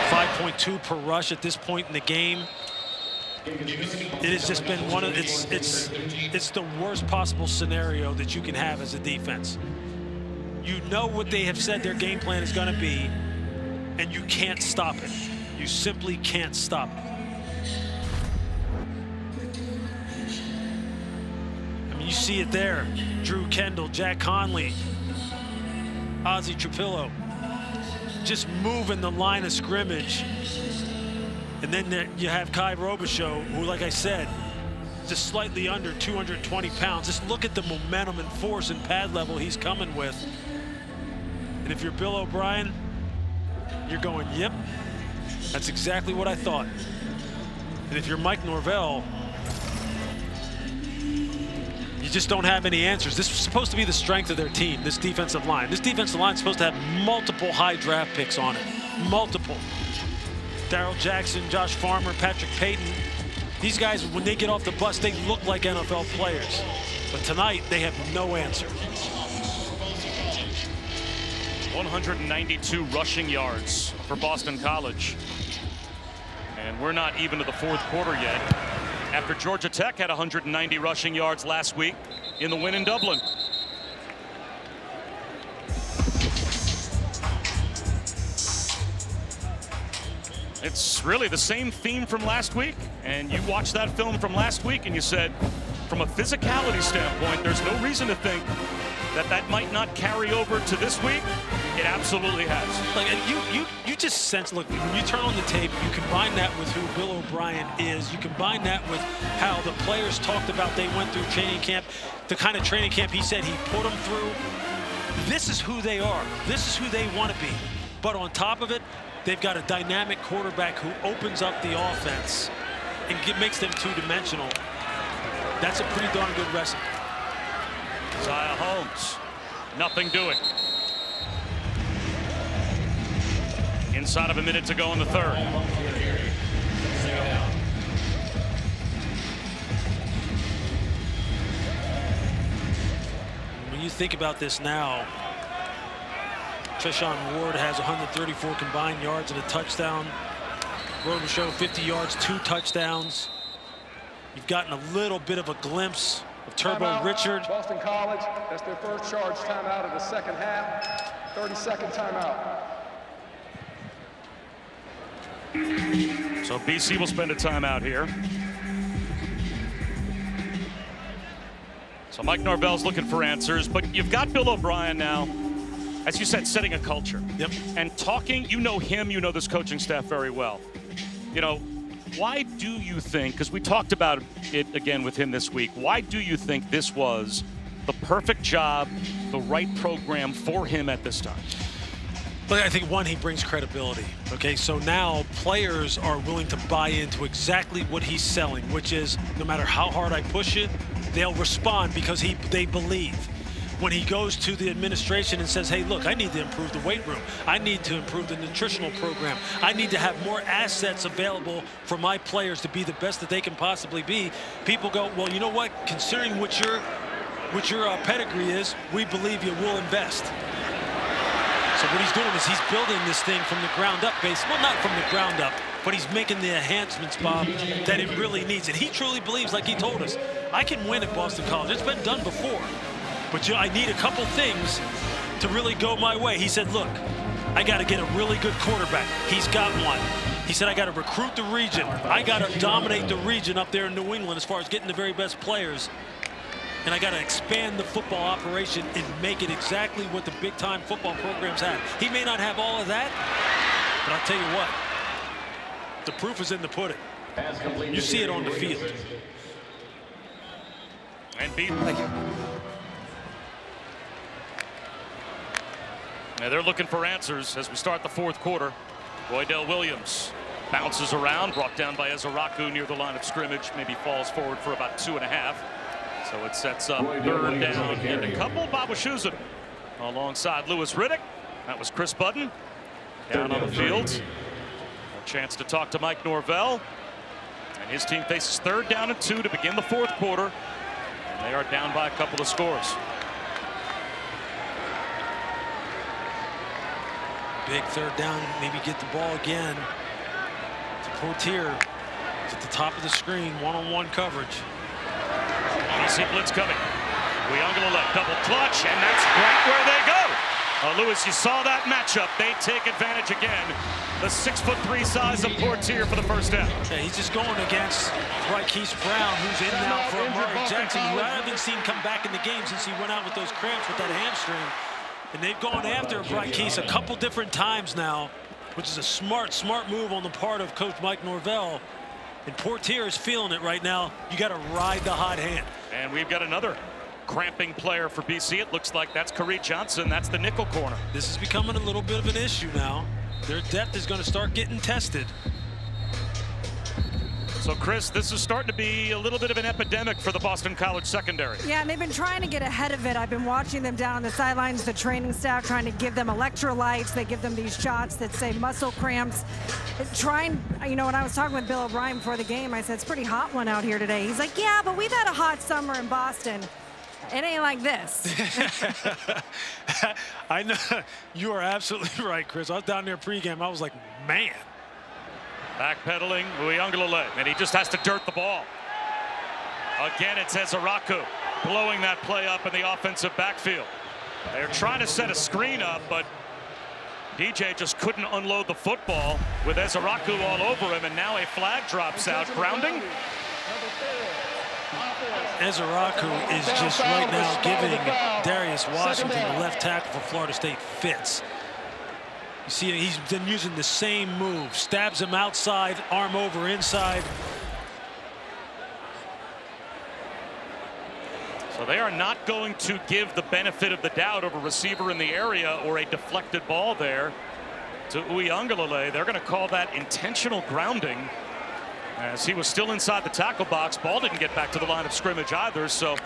5.2 per rush at this point in the game. It has just been it's the worst possible scenario that you can have as a defense. You know what they have said their game plan is going to be, and you can't stop it. You simply can't stop it. I mean, you see it there. Drew Kendall, Jack Conley, Ozzie Trapillo, just moving the line of scrimmage. And then there you have Ky Robichaux, who, like I said, just slightly under 220 pounds. Just look at the momentum and force and pad level he's coming with. And if you're Bill O'Brien, you're going, yep, that's exactly what I thought. And if you're Mike Norvell, you just don't have any answers. This was supposed to be the strength of their team, this defensive line. This defensive line is supposed to have multiple high draft picks on it. Multiple. Darrell Jackson, Josh Farmer, Patrick Payton. These guys, when they get off the bus, they look like NFL players. But tonight, they have no answer. 192 rushing yards for Boston College. And we're not even to the fourth quarter yet, after Georgia Tech had 190 rushing yards last week in the win in Dublin. It's really the same theme from last week. And you watched that film from last week and you said, from a physicality standpoint, there's no reason to think that that might not carry over to this week. It absolutely has. Like, you just sense, look, when you turn on the tape, you combine that with who Bill O'Brien is. You combine that with how the players talked about they went through training camp, the kind of training camp he said he put them through. This is who they are. This is who they want to be. But on top of it, they've got a dynamic quarterback who opens up the offense and makes them two-dimensional. That's a pretty darn good recipe. Ziah Holmes, nothing doing. Inside of a minute to go in the third. When you think about this now, Treshaun Ward has 134 combined yards and a touchdown. Robichaux 50 yards, 2 touchdowns. You've gotten a little bit of a glimpse of Turbo Timeout, Richard. Boston College, that's their first charge timeout of the second half. 30-second timeout. So BC will spend a timeout here. So Mike Norvell's looking for answers, but you've got Bill O'Brien now, as you said, setting a culture. Yep. And talking, you know him, you know this coaching staff very well. You know, why do you think, because we talked about it again with him this week, why do you think this was the perfect job, the right program for him at this time? But I think, one, he brings credibility. Okay, so now players are willing to buy into exactly what he's selling, which is no matter how hard I push it, they'll respond because they believe. When he goes to the administration and says, hey, look, I need to improve the weight room. I need to improve the nutritional program. I need to have more assets available for my players to be the best that they can possibly be. People go, well, you know what? Considering what your pedigree is, we believe you will invest. So what he's doing is he's building this thing from the ground up base. Well, not from the ground up, but he's making the enhancements, Bob, that it really needs. And he truly believes, like he told us, I can win at Boston College. It's been done before. But I need a couple things to really go my way. He said, look, I got to get a really good quarterback. He's got one. He said, I got to recruit the region. I got to dominate the region up there in New England as far as getting the very best players. And I got to expand the football operation and make it exactly what the big-time football programs have. He may not have all of that, but I'll tell you what, the proof is in the pudding. You see it on the field. And beat. Thank you. Now they're looking for answers as we start the fourth quarter. Roydell Williams bounces around, brought down by Ezeraku near the line of scrimmage, maybe falls forward for about 2.5. So it sets up third down and a couple. Babashuzin alongside Lewis Riddick. That was Chris Budden down on the field. A chance to talk to Mike Norvell. And his team faces third down and 2 to begin the fourth quarter. And they are down by a couple of scores. Big third down, maybe get the ball again to Portier. It's at the top of the screen, one-on-one coverage. BC blitz coming. Uiagalelei double clutch, and that's right where they go. Lewis, you saw that matchup. They take advantage again. The 6'3" size of Portier for the first down. Yeah, he's just going against Brykees Brown, who's in now for Murray Jackson, who I haven't seen come back in the game since he went out with those cramps with that hamstring. And they've gone after Brykees a couple different times now, which is a smart move on the part of Coach Mike Norvell. And Portier is feeling it right now. You got to ride the hot hand. And we've got another cramping player for BC. It looks like that's Ky Johnson. That's the nickel corner. This is becoming a little bit of an issue now. Their depth is going to start getting tested. So, Chris, this is starting to be a little bit of an epidemic for the Boston College secondary. Yeah, and they've been trying to get ahead of it. I've been watching them down on the sidelines, the training staff trying to give them electrolytes. They give them these shots that say muscle cramps. Trying, you know, when I was talking with Bill O'Brien before the game, I said, it's pretty hot one out here today. He's like, yeah, but we've had a hot summer in Boston. It ain't like this. I know. You are absolutely right, Chris. I was down there pregame. I was like, man. Backpedaling, Uiagalelei, and he just has to dirt the ball. Again, it's Ezaraku blowing that play up in the offensive backfield. They're trying to set a screen up, but DJ just couldn't unload the football with Ezaraku all over him, and now a flag drops out. Grounding? Ezaraku is just right now giving Darius Washington, the left tackle for Florida State, fits. You see, he's been using the same move. Stabs him outside, arm over inside. So they are not going to give the benefit of the doubt of a receiver in the area or a deflected ball there to Uiagalelei. They're going to call that intentional grounding, as he was still inside the tackle box. Ball didn't get back to the line of scrimmage either. So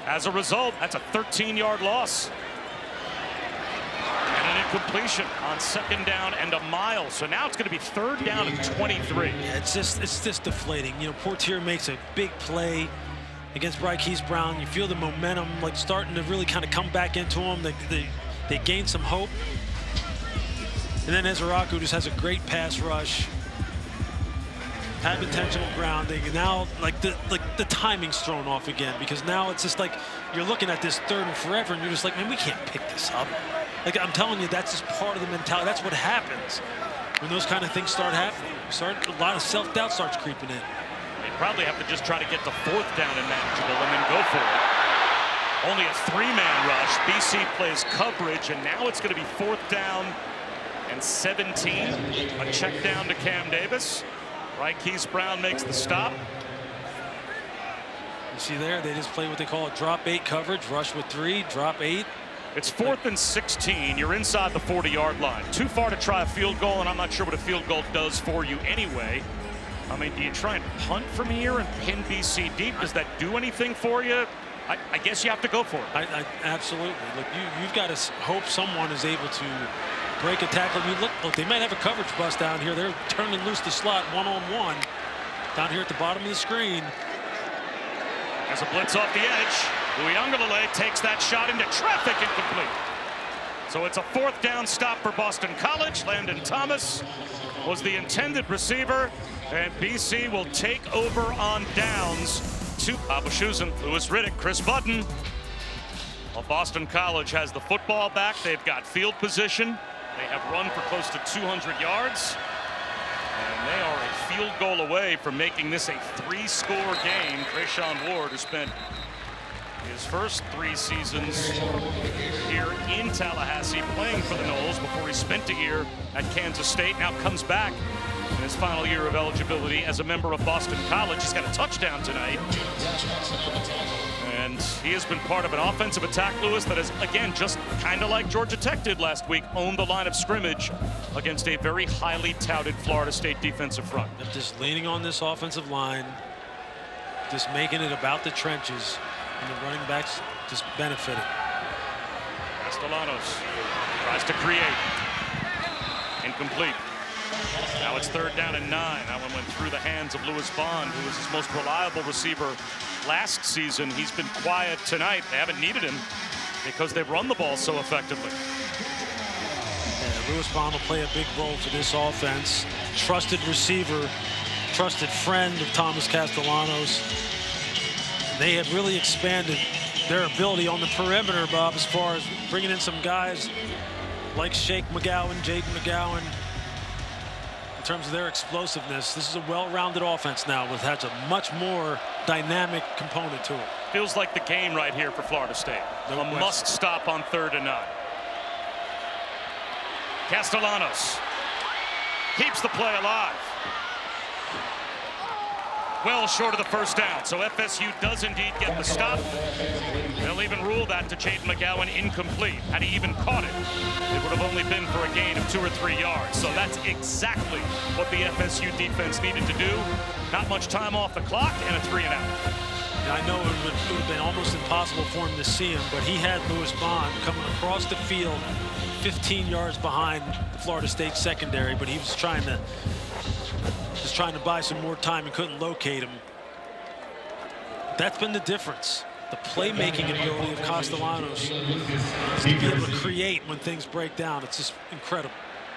as a result, that's a 13-yard loss. And an incompletion on 2nd down and a mile. So now it's going to be 3rd down and 23. Yeah, it's just deflating. You know, Portier makes a big play against Ky Brown. You feel the momentum like starting to really kind of come back into them. They gain some hope. And then Ezaraku just has a great pass rush. Have intentional grounding, and now like the timing's thrown off again, because now it's just like you're looking at this 3rd and forever, and you're just like, man, we can't pick this up. Like, I'm telling you, that's just part of the mentality. That's what happens when those kind of things start happening. A lot of self-doubt starts creeping in. They probably have to just try to get to 4th down and manageable and then go for it. Only a 3-man rush. BC plays coverage, and now it's going to be 4th down and 17. A check down to Cam Davis. Ky Brown makes the stop. You see there, they just play what they call a drop 8 coverage, rush with 3, drop 8. It's 4th and 16. You're inside the 40-yard line. Too far to try a field goal, and I'm not sure what a field goal does for you anyway. I mean, do you try and punt from here and pin BC deep? Does that do anything for you? I guess you have to go for it. Absolutely. Look, you've got to hope someone is able to break a tackle. I mean, look, they might have a coverage bust down here. They're turning loose the slot one-on-one down here at the bottom of the screen. As a blitz off the edge, Uiagalelei takes that shot into traffic, incomplete. So it's a 4th down stop for Boston College. Landon Thomas was the intended receiver, and BC will take over on downs. Abushusen, Lewis Riddick, Chris Button. Well, Boston College has the football back. They've got field position. They have run for close to 200 yards. And they are a field goal away from making this a 3-score game. Treshaun Ward, who spent his first 3 seasons here in Tallahassee playing for the Noles before he spent a year at Kansas State, now comes back in his final year of eligibility as a member of Boston College. He's got a touchdown tonight. And he has been part of an offensive attack, Lewis, that has, again, just kind of like Georgia Tech did last week, owned the line of scrimmage against a very highly touted Florida State defensive front. Just leaning on this offensive line, just making it about the trenches, and the running backs just benefiting. Castellanos tries to create. Incomplete. Now it's 3rd down and 9. That one went through the hands of Lewis Bond, who was his most reliable receiver last season. He's been quiet tonight. They haven't needed him because they've run the ball so effectively. Yeah, Lewis Bond will play a big role for this offense. Trusted receiver, trusted friend of Thomas Castellanos. They have really expanded their ability on the perimeter, Bob, as far as bringing in some guys like Jake McGowan, Jaden McGowan. In terms of their explosiveness, this is a well-rounded offense now with has a much more dynamic component to it. Feels like the game right here for Florida State. No a question. Must stop on 3rd and 9. Castellanos keeps the play alive. Well short of the 1st down, so FSU does indeed get the stop. They'll even rule that to Jaden McGowan incomplete. Had he even caught it, it would have only been for a gain of 2 or 3 yards. So that's exactly what the FSU defense needed to do. Not much time off the clock and a 3 and out. I know it would have been almost impossible for him to see him, but he had Lewis Bond coming across the field 15 yards behind the Florida State secondary, but he was trying to buy some more time and couldn't locate him. That's been the difference. the playmaking ability of Castellanos to be able to create when things break down. It's just incredible.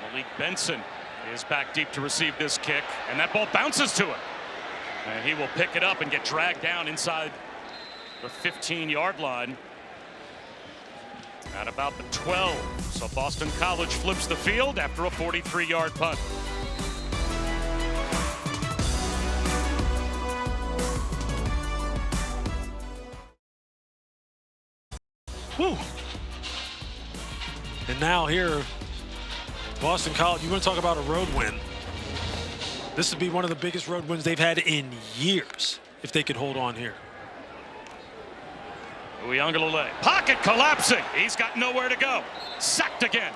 Malik Benson is back deep to receive this kick, and that ball bounces to him. And he will pick it up and get dragged down inside the 15-yard line at about the 12. So Boston College flips the field after a 43-yard punt. Whew. And now here, Boston College, you want to talk about a road win. This would be one of the biggest road wins they've had in years if they could hold on here. Uiagalelei, pocket collapsing. He's got nowhere to go. Sacked again.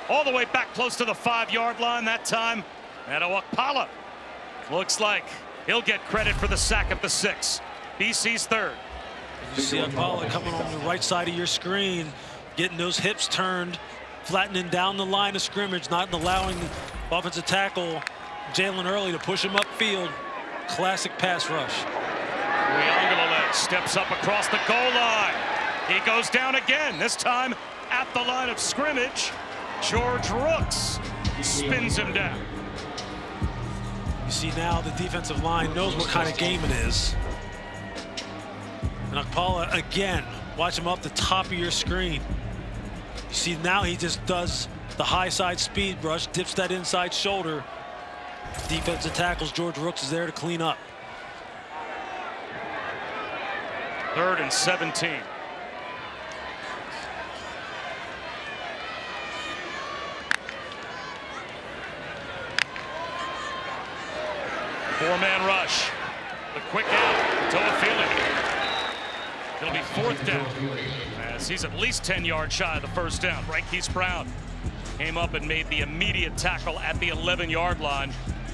All the way back close to the 5-yard line that time. And Okpala looks like he'll get credit for the sack at the 6. BC's third. You see Okpala coming on the right side of your screen, getting those hips turned, flattening down the line of scrimmage, not allowing the offensive tackle Jalen Early to push him upfield. Classic pass rush. Uiagalelei steps up across the goal line. He goes down again, this time at the line of scrimmage. George Rooks spins him down. You see now the defensive line knows what kind of game it is. And Okpala again, watch him up the top of your screen. You see now he just does the high side speed rush, dips that inside shoulder. Defensive tackles, George Rooks is there to clean up. 3rd and 17. Four-man rush. The quick out. Toa-Feely. It'll be 4th down as he's at least 10 yards shy of the first down. Raikeese Brown came up and made the immediate tackle at the 11-yard line.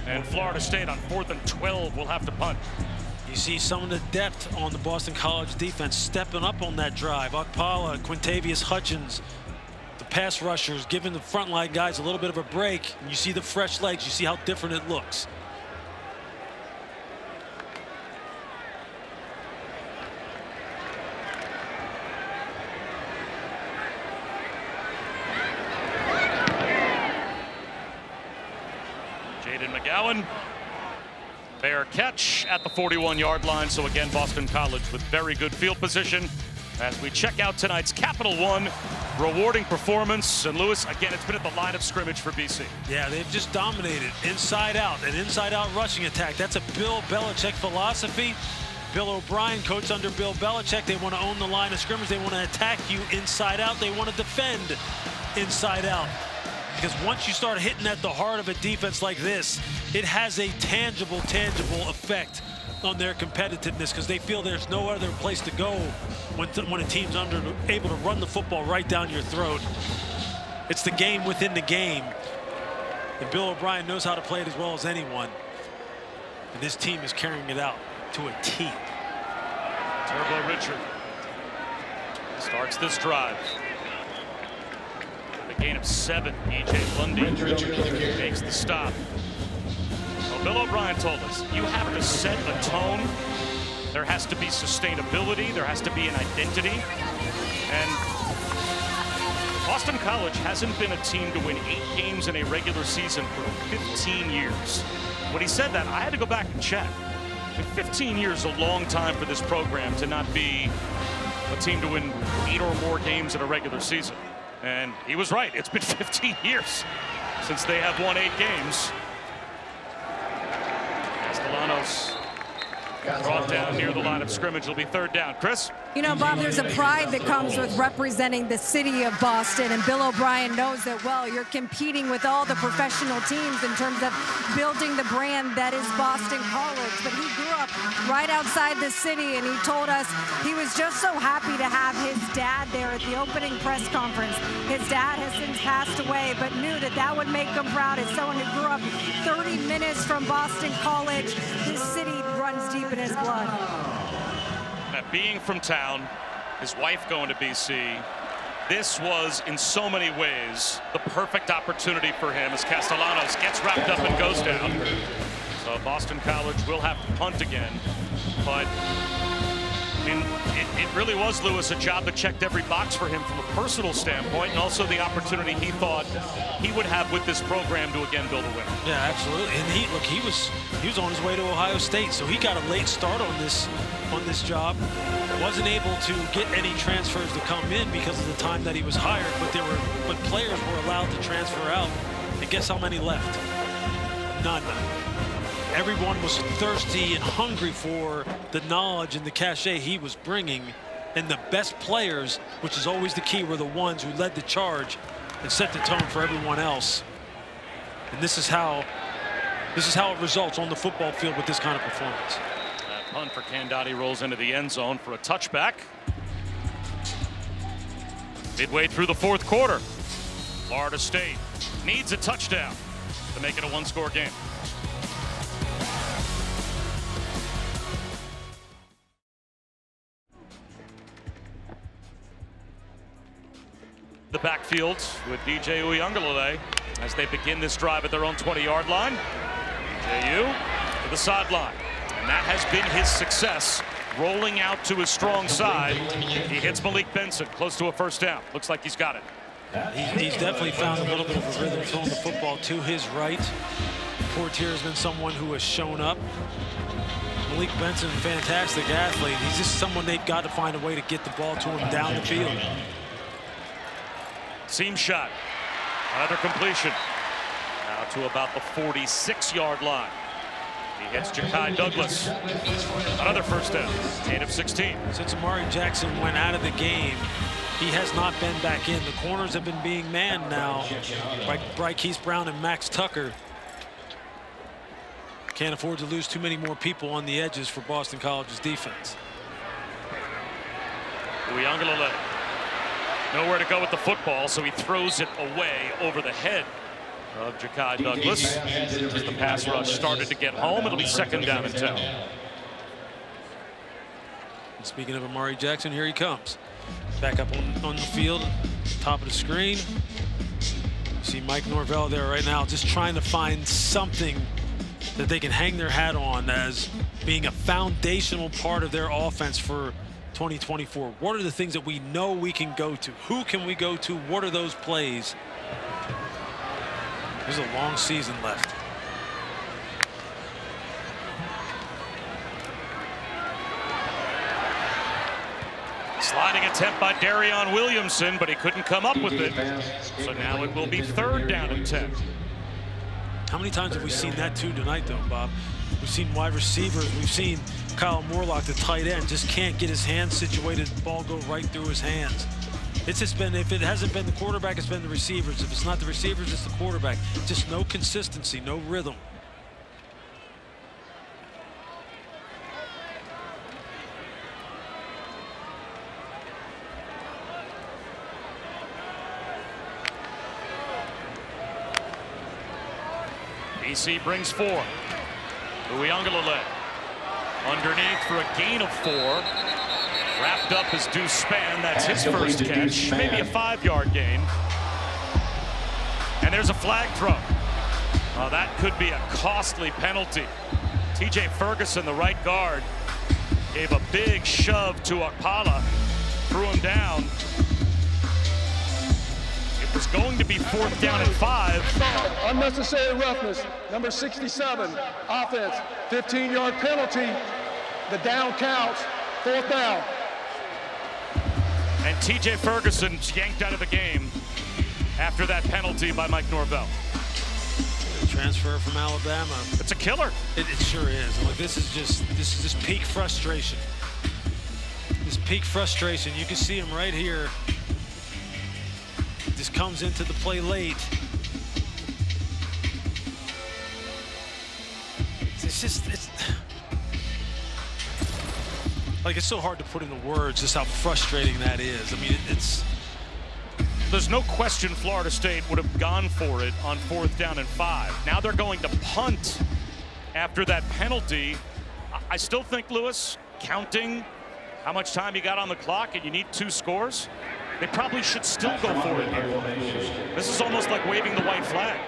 And Florida State on 4th and 12 will have to punt. You see some of the depth on the Boston College defense stepping up on that drive. Okpala, Quintavious Hutchins, the pass rushers giving the front line guys a little bit of a break. And you see the fresh legs. You see how different it looks. McGowan, fair catch at the 41-yard line. So again, Boston College with very good field position as we check out tonight's Capital One rewarding performance. And Lewis, again, it's been at the line of scrimmage for BC. Yeah, they've just dominated inside out, an inside out rushing attack. That's a Bill Belichick philosophy. Bill O'Brien, coach under Bill Belichick, they want to own the line of scrimmage. They want to attack you inside out. They want to defend inside out. Because once you start hitting at the heart of a defense like this, it has a tangible effect on their competitiveness because they feel there's no other place to go when a team's able to run the football right down your throat. It's the game within the game. And Bill O'Brien knows how to play it as well as anyone. And this team is carrying it out to a T. Turbo Richard starts this drive. Gain of 7. E.J. Lundy makes the stop. Well, Bill O'Brien told us you have to set a tone. There has to be sustainability. There has to be an identity. And Boston College hasn't been a team to win 8 games in a regular season for 15 years. When he said that, I had to go back and check. 15 years is a long time for this program to not be a team to win 8 or more games in a regular season. And he was right. It's been 15 years since they have won 8 games. Castellanos brought down near the line of scrimmage. It'll be 3rd down. Chris? You know, Bob, there's a pride that comes with representing the city of Boston, and Bill O'Brien knows that well. You're competing with all the professional teams in terms of building the brand that is Boston College. But he grew up right outside the city, and he told us he was just so happy to have his dad there at the opening press conference. His dad has since passed away, but knew that that would make him proud as someone who grew up 30 minutes from Boston College. This city runs deep in his blood. Being from town, his wife going to BC, this was in so many ways the perfect opportunity for him as Castellanos gets wrapped up and goes down. So Boston College will have to punt again, but I mean, it really was, Lewis, a job that checked every box for him from a personal standpoint, and also the opportunity he thought he would have with this program to again build a winner. Yeah, absolutely. And he was on his way to Ohio State, so he got a late start on this job. Wasn't able to get any transfers to come in because of the time that he was hired, but players were allowed to transfer out. And guess how many left? None. Everyone was thirsty and hungry for the knowledge and the cachet he was bringing, and the best players, which is always the key, were the ones who led the charge and set the tone for everyone else. And this is how it results on the football field with this kind of performance. That punt for Candotti rolls into the end zone for a touchback. Midway through the fourth quarter, Florida State needs a touchdown to make it a one-score game. The backfield with DJ Uiagalelei as they begin this drive at their own 20-yard line. DJ U to the sideline, and that has been his success, rolling out to his strong side. He hits Malik Benson close to a first down. Looks like he's got it. He's definitely found a little bit of a rhythm throwing the football to his right. Fortier has been someone who has shown up. Malik Benson, fantastic athlete. He's just someone they've got to find a way to get the ball to him down the field. Seam shot. Another completion. Now to about the 46-yard line. He hits Ky Douglas. Another first down. 8 of 16. Since Amari Jackson went out of the game, he has not been back in. The corners have been being manned now by Brykees Brown and Max Tucker. Can't afford to lose too many more people on the edges for Boston College's defense. Uiagalelei. Nowhere to go with the football, so he throws it away over the head of Ky Douglas. As the pass rush started to get home, it'll be second down and 10. Speaking of Amari Jackson, here he comes. Back up on the field, top of the screen. You see Mike Norvell there right now, just trying to find something that they can hang their hat on as being a foundational part of their offense for 2024. What are the things that we know we can go to? Who can we go to? What are those plays? There's a long season left. Sliding attempt by Darion Williamson, but he couldn't come up with it. So now it will be third down and 10. How many times have we seen that too tonight, though, Bob? We've seen wide receivers. We've seen Kyle Morlock, the tight end, just can't get his hands situated. The ball go right through his hands. It's just been, if it hasn't been the quarterback, it's been the receivers. If it's not the receivers, it's the quarterback. Just no consistency, no rhythm. BC brings 4. Uiagalelei underneath for a gain of 4. Wrapped up as Deuce Spann. That's his first catch. Maybe a 5-yard gain. And there's a flag throw. Oh, that could be a costly penalty. TJ Ferguson, the right guard, gave a big shove to Okpala, threw him down. It was going to be fourth down and 5. Unnecessary roughness, number 67, offense, 15-yard penalty. The down counts, fourth down. And TJ Ferguson yanked out of the game after that penalty by Mike Norvell. Transfer from Alabama. It's a killer. It sure is. Like, this is just peak frustration. This peak frustration. You can see him right here. Just comes into the play late. It's like, it's so hard to put into words just how frustrating that is. I mean, there's no question Florida State would have gone for it on fourth down and 5. Now they're going to punt after that penalty. I still think, Lewis, counting how much time you got on the clock and you need 2 scores, they probably should still go for it here. This is almost like waving the white flag.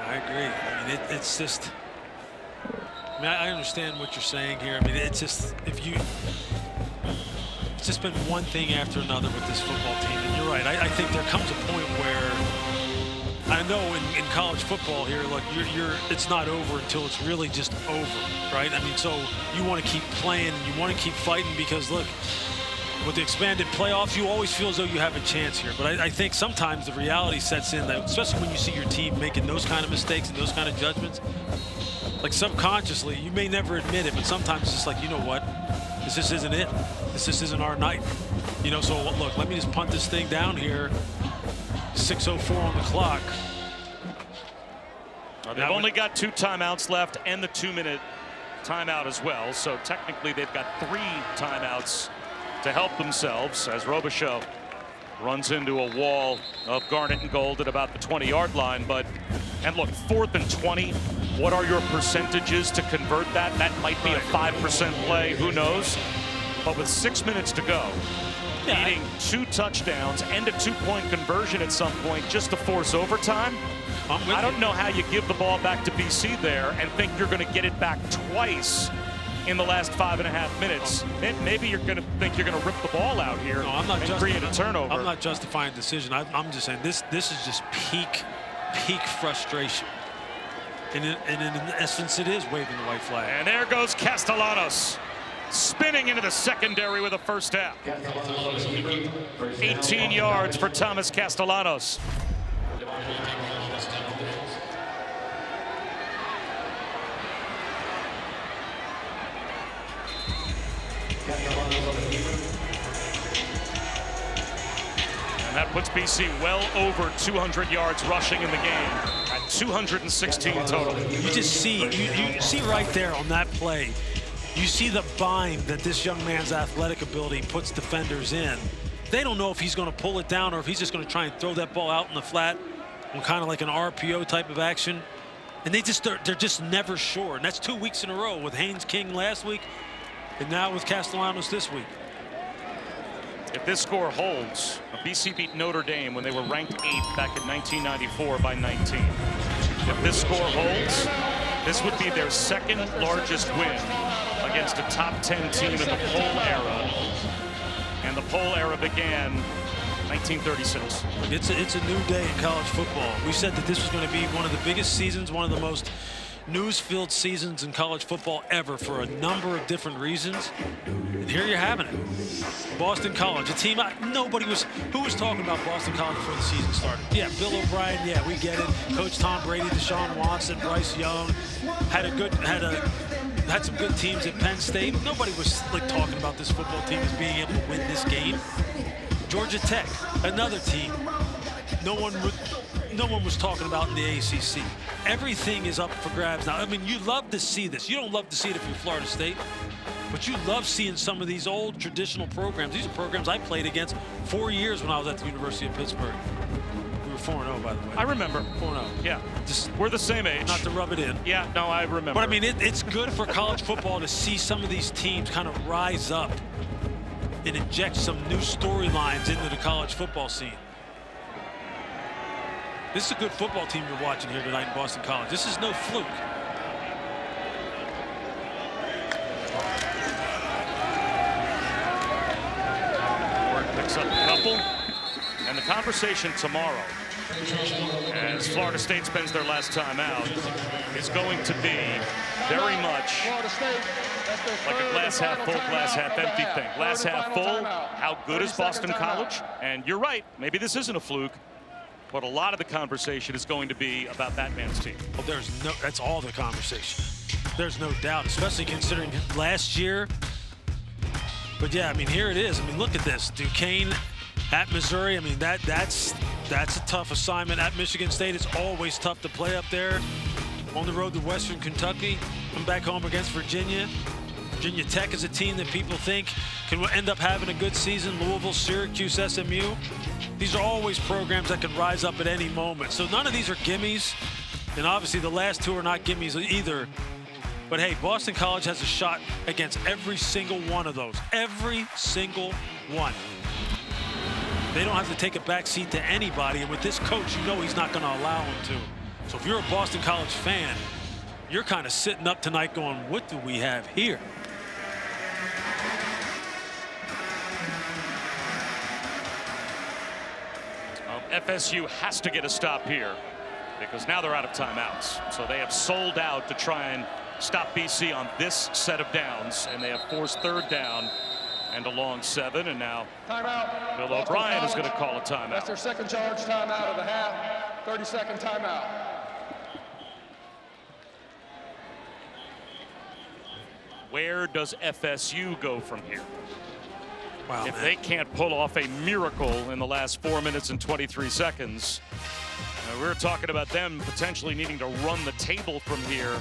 I agree. I mean, it's just, I mean, I understand what you're saying here. I mean, it's just it's just been one thing after another with this football team. And you're right. I think there comes a point where I know in college football here, look, it's not over until it's really just over, right? I mean, so you want to keep playing and you want to keep fighting because, look, with the expanded playoffs, you always feel as though you have a chance here. But I think sometimes the reality sets in, that, especially when you see your team making those kind of mistakes and those kind of judgments, like subconsciously, you may never admit it, but sometimes it's just like, you know what? This just isn't it. This just isn't our night. You know, so look, let me just punt this thing down here. 6:04 on the clock. They've only got 2 timeouts left and the 2-minute timeout as well. So technically they've got 3 timeouts to help themselves as Robichaux runs into a wall of garnet and gold at about the 20-yard line. And look, 4th and 20. What are your percentages to convert that? That might be a 5% play, who knows? But with 6 minutes to go, needing 2 touchdowns and a 2-point conversion at some point just to force overtime, I don't know how you give the ball back to BC there and think you're going to get it back twice in the last 5.5 minutes. Maybe you're going to think you're going to rip the ball out here and create a turnover. I'm not justifying the decision. I'm just saying this is just peak frustration. And in essence, it is waving the white flag. And there goes Castellanos, spinning into the secondary with a first down. 18 yards for Thomas Castellanos. And that puts BC well over 200 yards rushing in the game at 216 total. You just see, you see right there on that play, you see the bind that this young man's athletic ability puts defenders in. They don't know if he's going to pull it down or if he's just going to try and throw that ball out in the flat on kind of like an RPO type of action. And they're just never sure. And that's 2 weeks in a row with Haynes King last week and now with Castellanos this week. If this score holds, BC beat Notre Dame when they were ranked 8th back in 1994 by 19. If this score holds, this would be their 2nd largest win against a top 10 team in the poll era. And the poll era began 1936. It's a new day in college football. We said that this was going to be one of the biggest seasons, one of the most news-filled seasons in college football ever for a number of different reasons. And here you're having it. Boston College, a team who was talking about Boston College before the season started? Yeah, Bill O'Brien, yeah, we get it. Coach Tom Brady, Deshaun Watson, Bryce Young, had some good teams at Penn State. Nobody was like talking about this football team as being able to win this game. Georgia Tech, another team no one was talking about in the ACC. Everything is up for grabs now. I mean, you love to see this. You don't love to see it if you're Florida State, but you love seeing some of these old traditional programs. These are programs I played against 4 years when I was at the University of Pittsburgh. We were 4-0, by the way. I remember. 4-0. Yeah, we're the same age. Not to rub it in. Yeah, no, I remember. But I mean, it's good for college football to see some of these teams kind of rise up and inject some new storylines into the college football scene. This is a good football team you're watching here tonight in Boston College. This is no fluke. Ward picks up a couple. And the conversation tomorrow, as Florida State spends their last time out, is going to be very much like a glass half full, glass half empty thing. Glass half full, how good is Boston College? And you're right, maybe this isn't a fluke. But a lot of the conversation is going to be about that man's team. Well, that's all the conversation. There's no doubt, especially considering last year. But yeah, I mean, here it is. I mean, look at this. Duquesne at Missouri. I mean, that's a tough assignment. At Michigan State, it's always tough to play up there. On the road to Western Kentucky. Come back home against Virginia. Virginia Tech is a team that people think can end up having a good season. Louisville, Syracuse, SMU. These are always programs that can rise up at any moment. So none of these are gimmies. And obviously the last 2 are not gimmies either. But hey, Boston College has a shot against every single one of those. Every single one. They don't have to take a back seat to anybody. And with this coach, you know he's not going to allow them to. So if you're a Boston College fan, you're kind of sitting up tonight going, what do we have here? FSU has to get a stop here because now they're out of timeouts. So they have sold out to try and stop BC on this set of downs, and they have forced 3rd down and a long 7. And now Timeout. Bill O'Brien is going to call a timeout. That's their second charge timeout of the half. 30-second timeout. Where does FSU go from here? Wow, if man. they can't pull off a miracle in the last 4 minutes and 23 seconds, we were talking about them potentially needing to run the table from here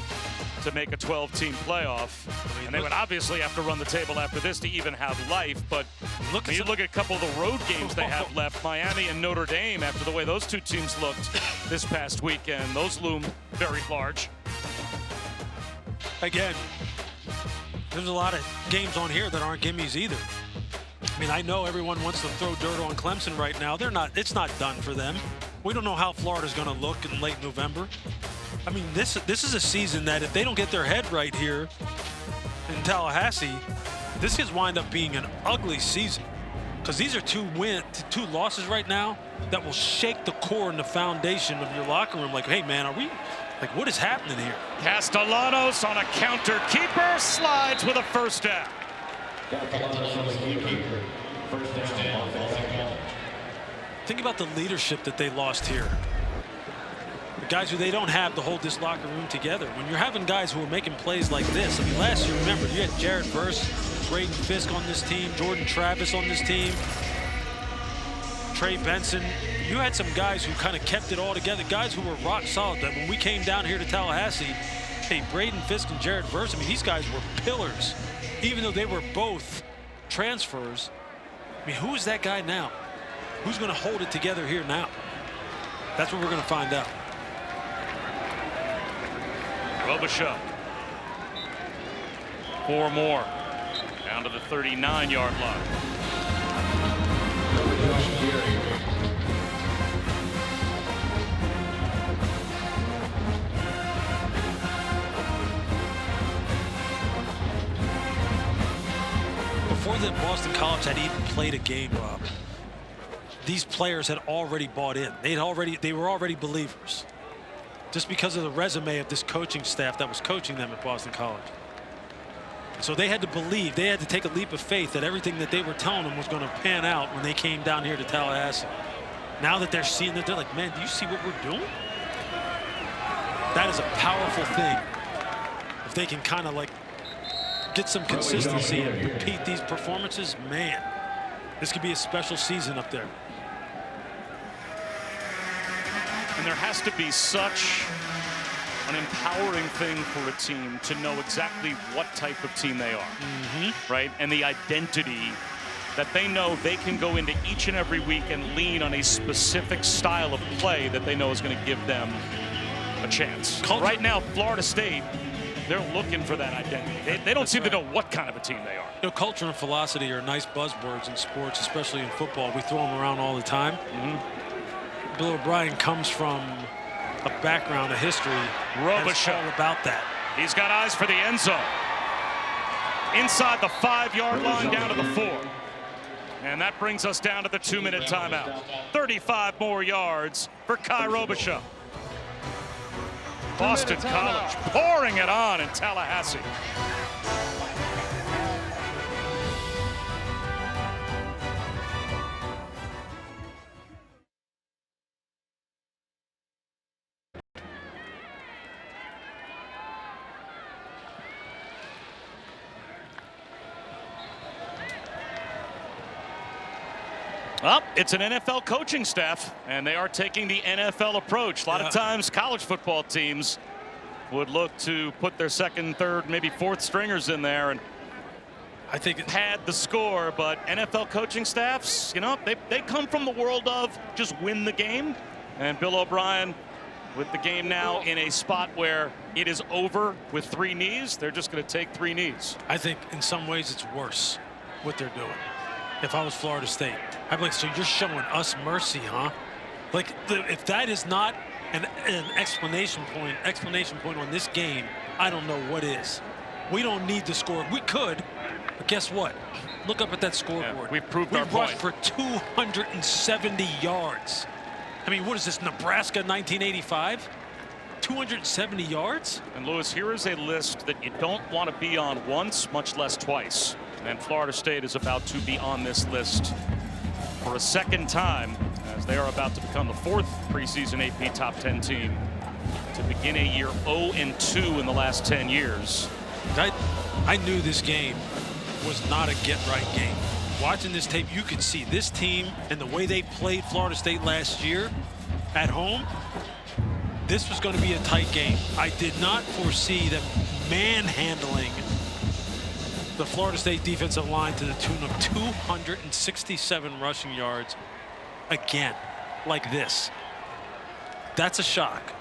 to make a 12-team playoff. And they would obviously have to run the table after this to even have life. But when you look at a couple of the road games they have left, Miami and Notre Dame, after the way those 2 teams looked this past weekend, those loom very large. Again, there's a lot of games on here that aren't gimmies either. I mean, I know everyone wants to throw dirt on Clemson right now. They're not. It's not done for them. We don't know how Florida's going to look in late November. I mean, this is a season that if they don't get their head right here in Tallahassee, this could wind up being an ugly season. Because these are 2 losses right now that will shake the core and the foundation of your locker room. Like, hey, man, what is happening here? Castellanos on a counter. Keeper slides with a 1st down. Think about the leadership that they lost here. The guys who they don't have to hold this locker room together. When you're having guys who are making plays like this, I mean, last year, remember, you had Jared Verse, Braden Fisk on this team, Jordan Travis on this team, Trey Benson. You had some guys who kind of kept it all together, guys who were rock solid. That when we came down here to Tallahassee, hey, Braden Fisk and Jared Verse, I mean, these guys were pillars. Even though they were both transfers, I mean, who is that guy now? Who's going to hold it together here now? That's what we're going to find out. Robichaux. 4 more. Down to the 39-yard line. Before that Boston College had even played a game, Rob, these players had already bought in. They were already believers. Just because of the resume of this coaching staff that was coaching them at Boston College. So they had to believe, they had to take a leap of faith that everything that they were telling them was going to pan out when they came down here to Tallahassee. Now that they're seeing it, they're like, man, do you see what we're doing? That is a powerful thing. If they can kind of like get some consistency and repeat these performances, man, this could be a special season up there. And there has to be such an empowering thing for a team to know exactly what type of team they are, right? And the identity that they know they can go into each and every week and lean on a specific style of play that they know is going to give them a chance. Right now, Florida State, they're looking for that identity. They don't seem to know what kind of a team they are. You know, culture and philosophy are nice buzzwords in sports, especially in football. We throw them around all the time. Bill O'Brien comes from a background, a history. Robichaux all about that. He's got eyes for the end zone. Inside the 5-yard line, down to the 4. And that brings us down to the 2-minute timeout. 35 more yards for Ky Robichaux. Boston College pouring it on in Tallahassee. Well, it's an NFL coaching staff, and they are taking the NFL approach. A lot of times college football teams would look to put their second, third, maybe fourth stringers in there and I think pad the score. But NFL coaching staffs, you know, they come from the world of just win the game. And Bill O'Brien, with the game now in a spot where it is over with 3 knees, they're just going to take 3 knees. I think in some ways it's worse what they're doing. If I was Florida State, I'd be like, so you're showing us mercy, huh? Like, if that is not an explanation point on this game, I don't know what is. We don't need to score. We could, but guess what? Look up at that scoreboard. Yeah, we've proved our rushed point. for 270 yards. I mean, what is this, Nebraska 1985? 270 yards? And Lewis, here is a list that you don't want to be on once, much less twice. And Florida State is about to be on this list for a second time, as they are about to become the 4th preseason AP Top 10 team to begin a year 0-2 in the last 10 years. I knew this game was not a get-right game. Watching this tape, you could see this team and the way they played Florida State last year at home. This was going to be a tight game. I did not foresee them manhandling the Florida State defensive line to the tune of 267 rushing yards again, like this. That's a shock.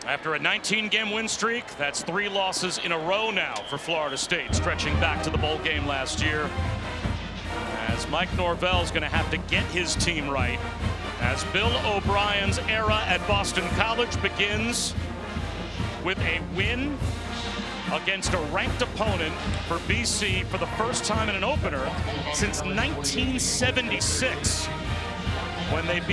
After a 19-game win streak, that's 3 losses in a row now for Florida State, stretching back to the bowl game last year. As Mike Norvell's going to have to get his team right, as Bill O'Brien's era at Boston College begins with a win against a ranked opponent for BC for the first time in an opener since 1976, when they beat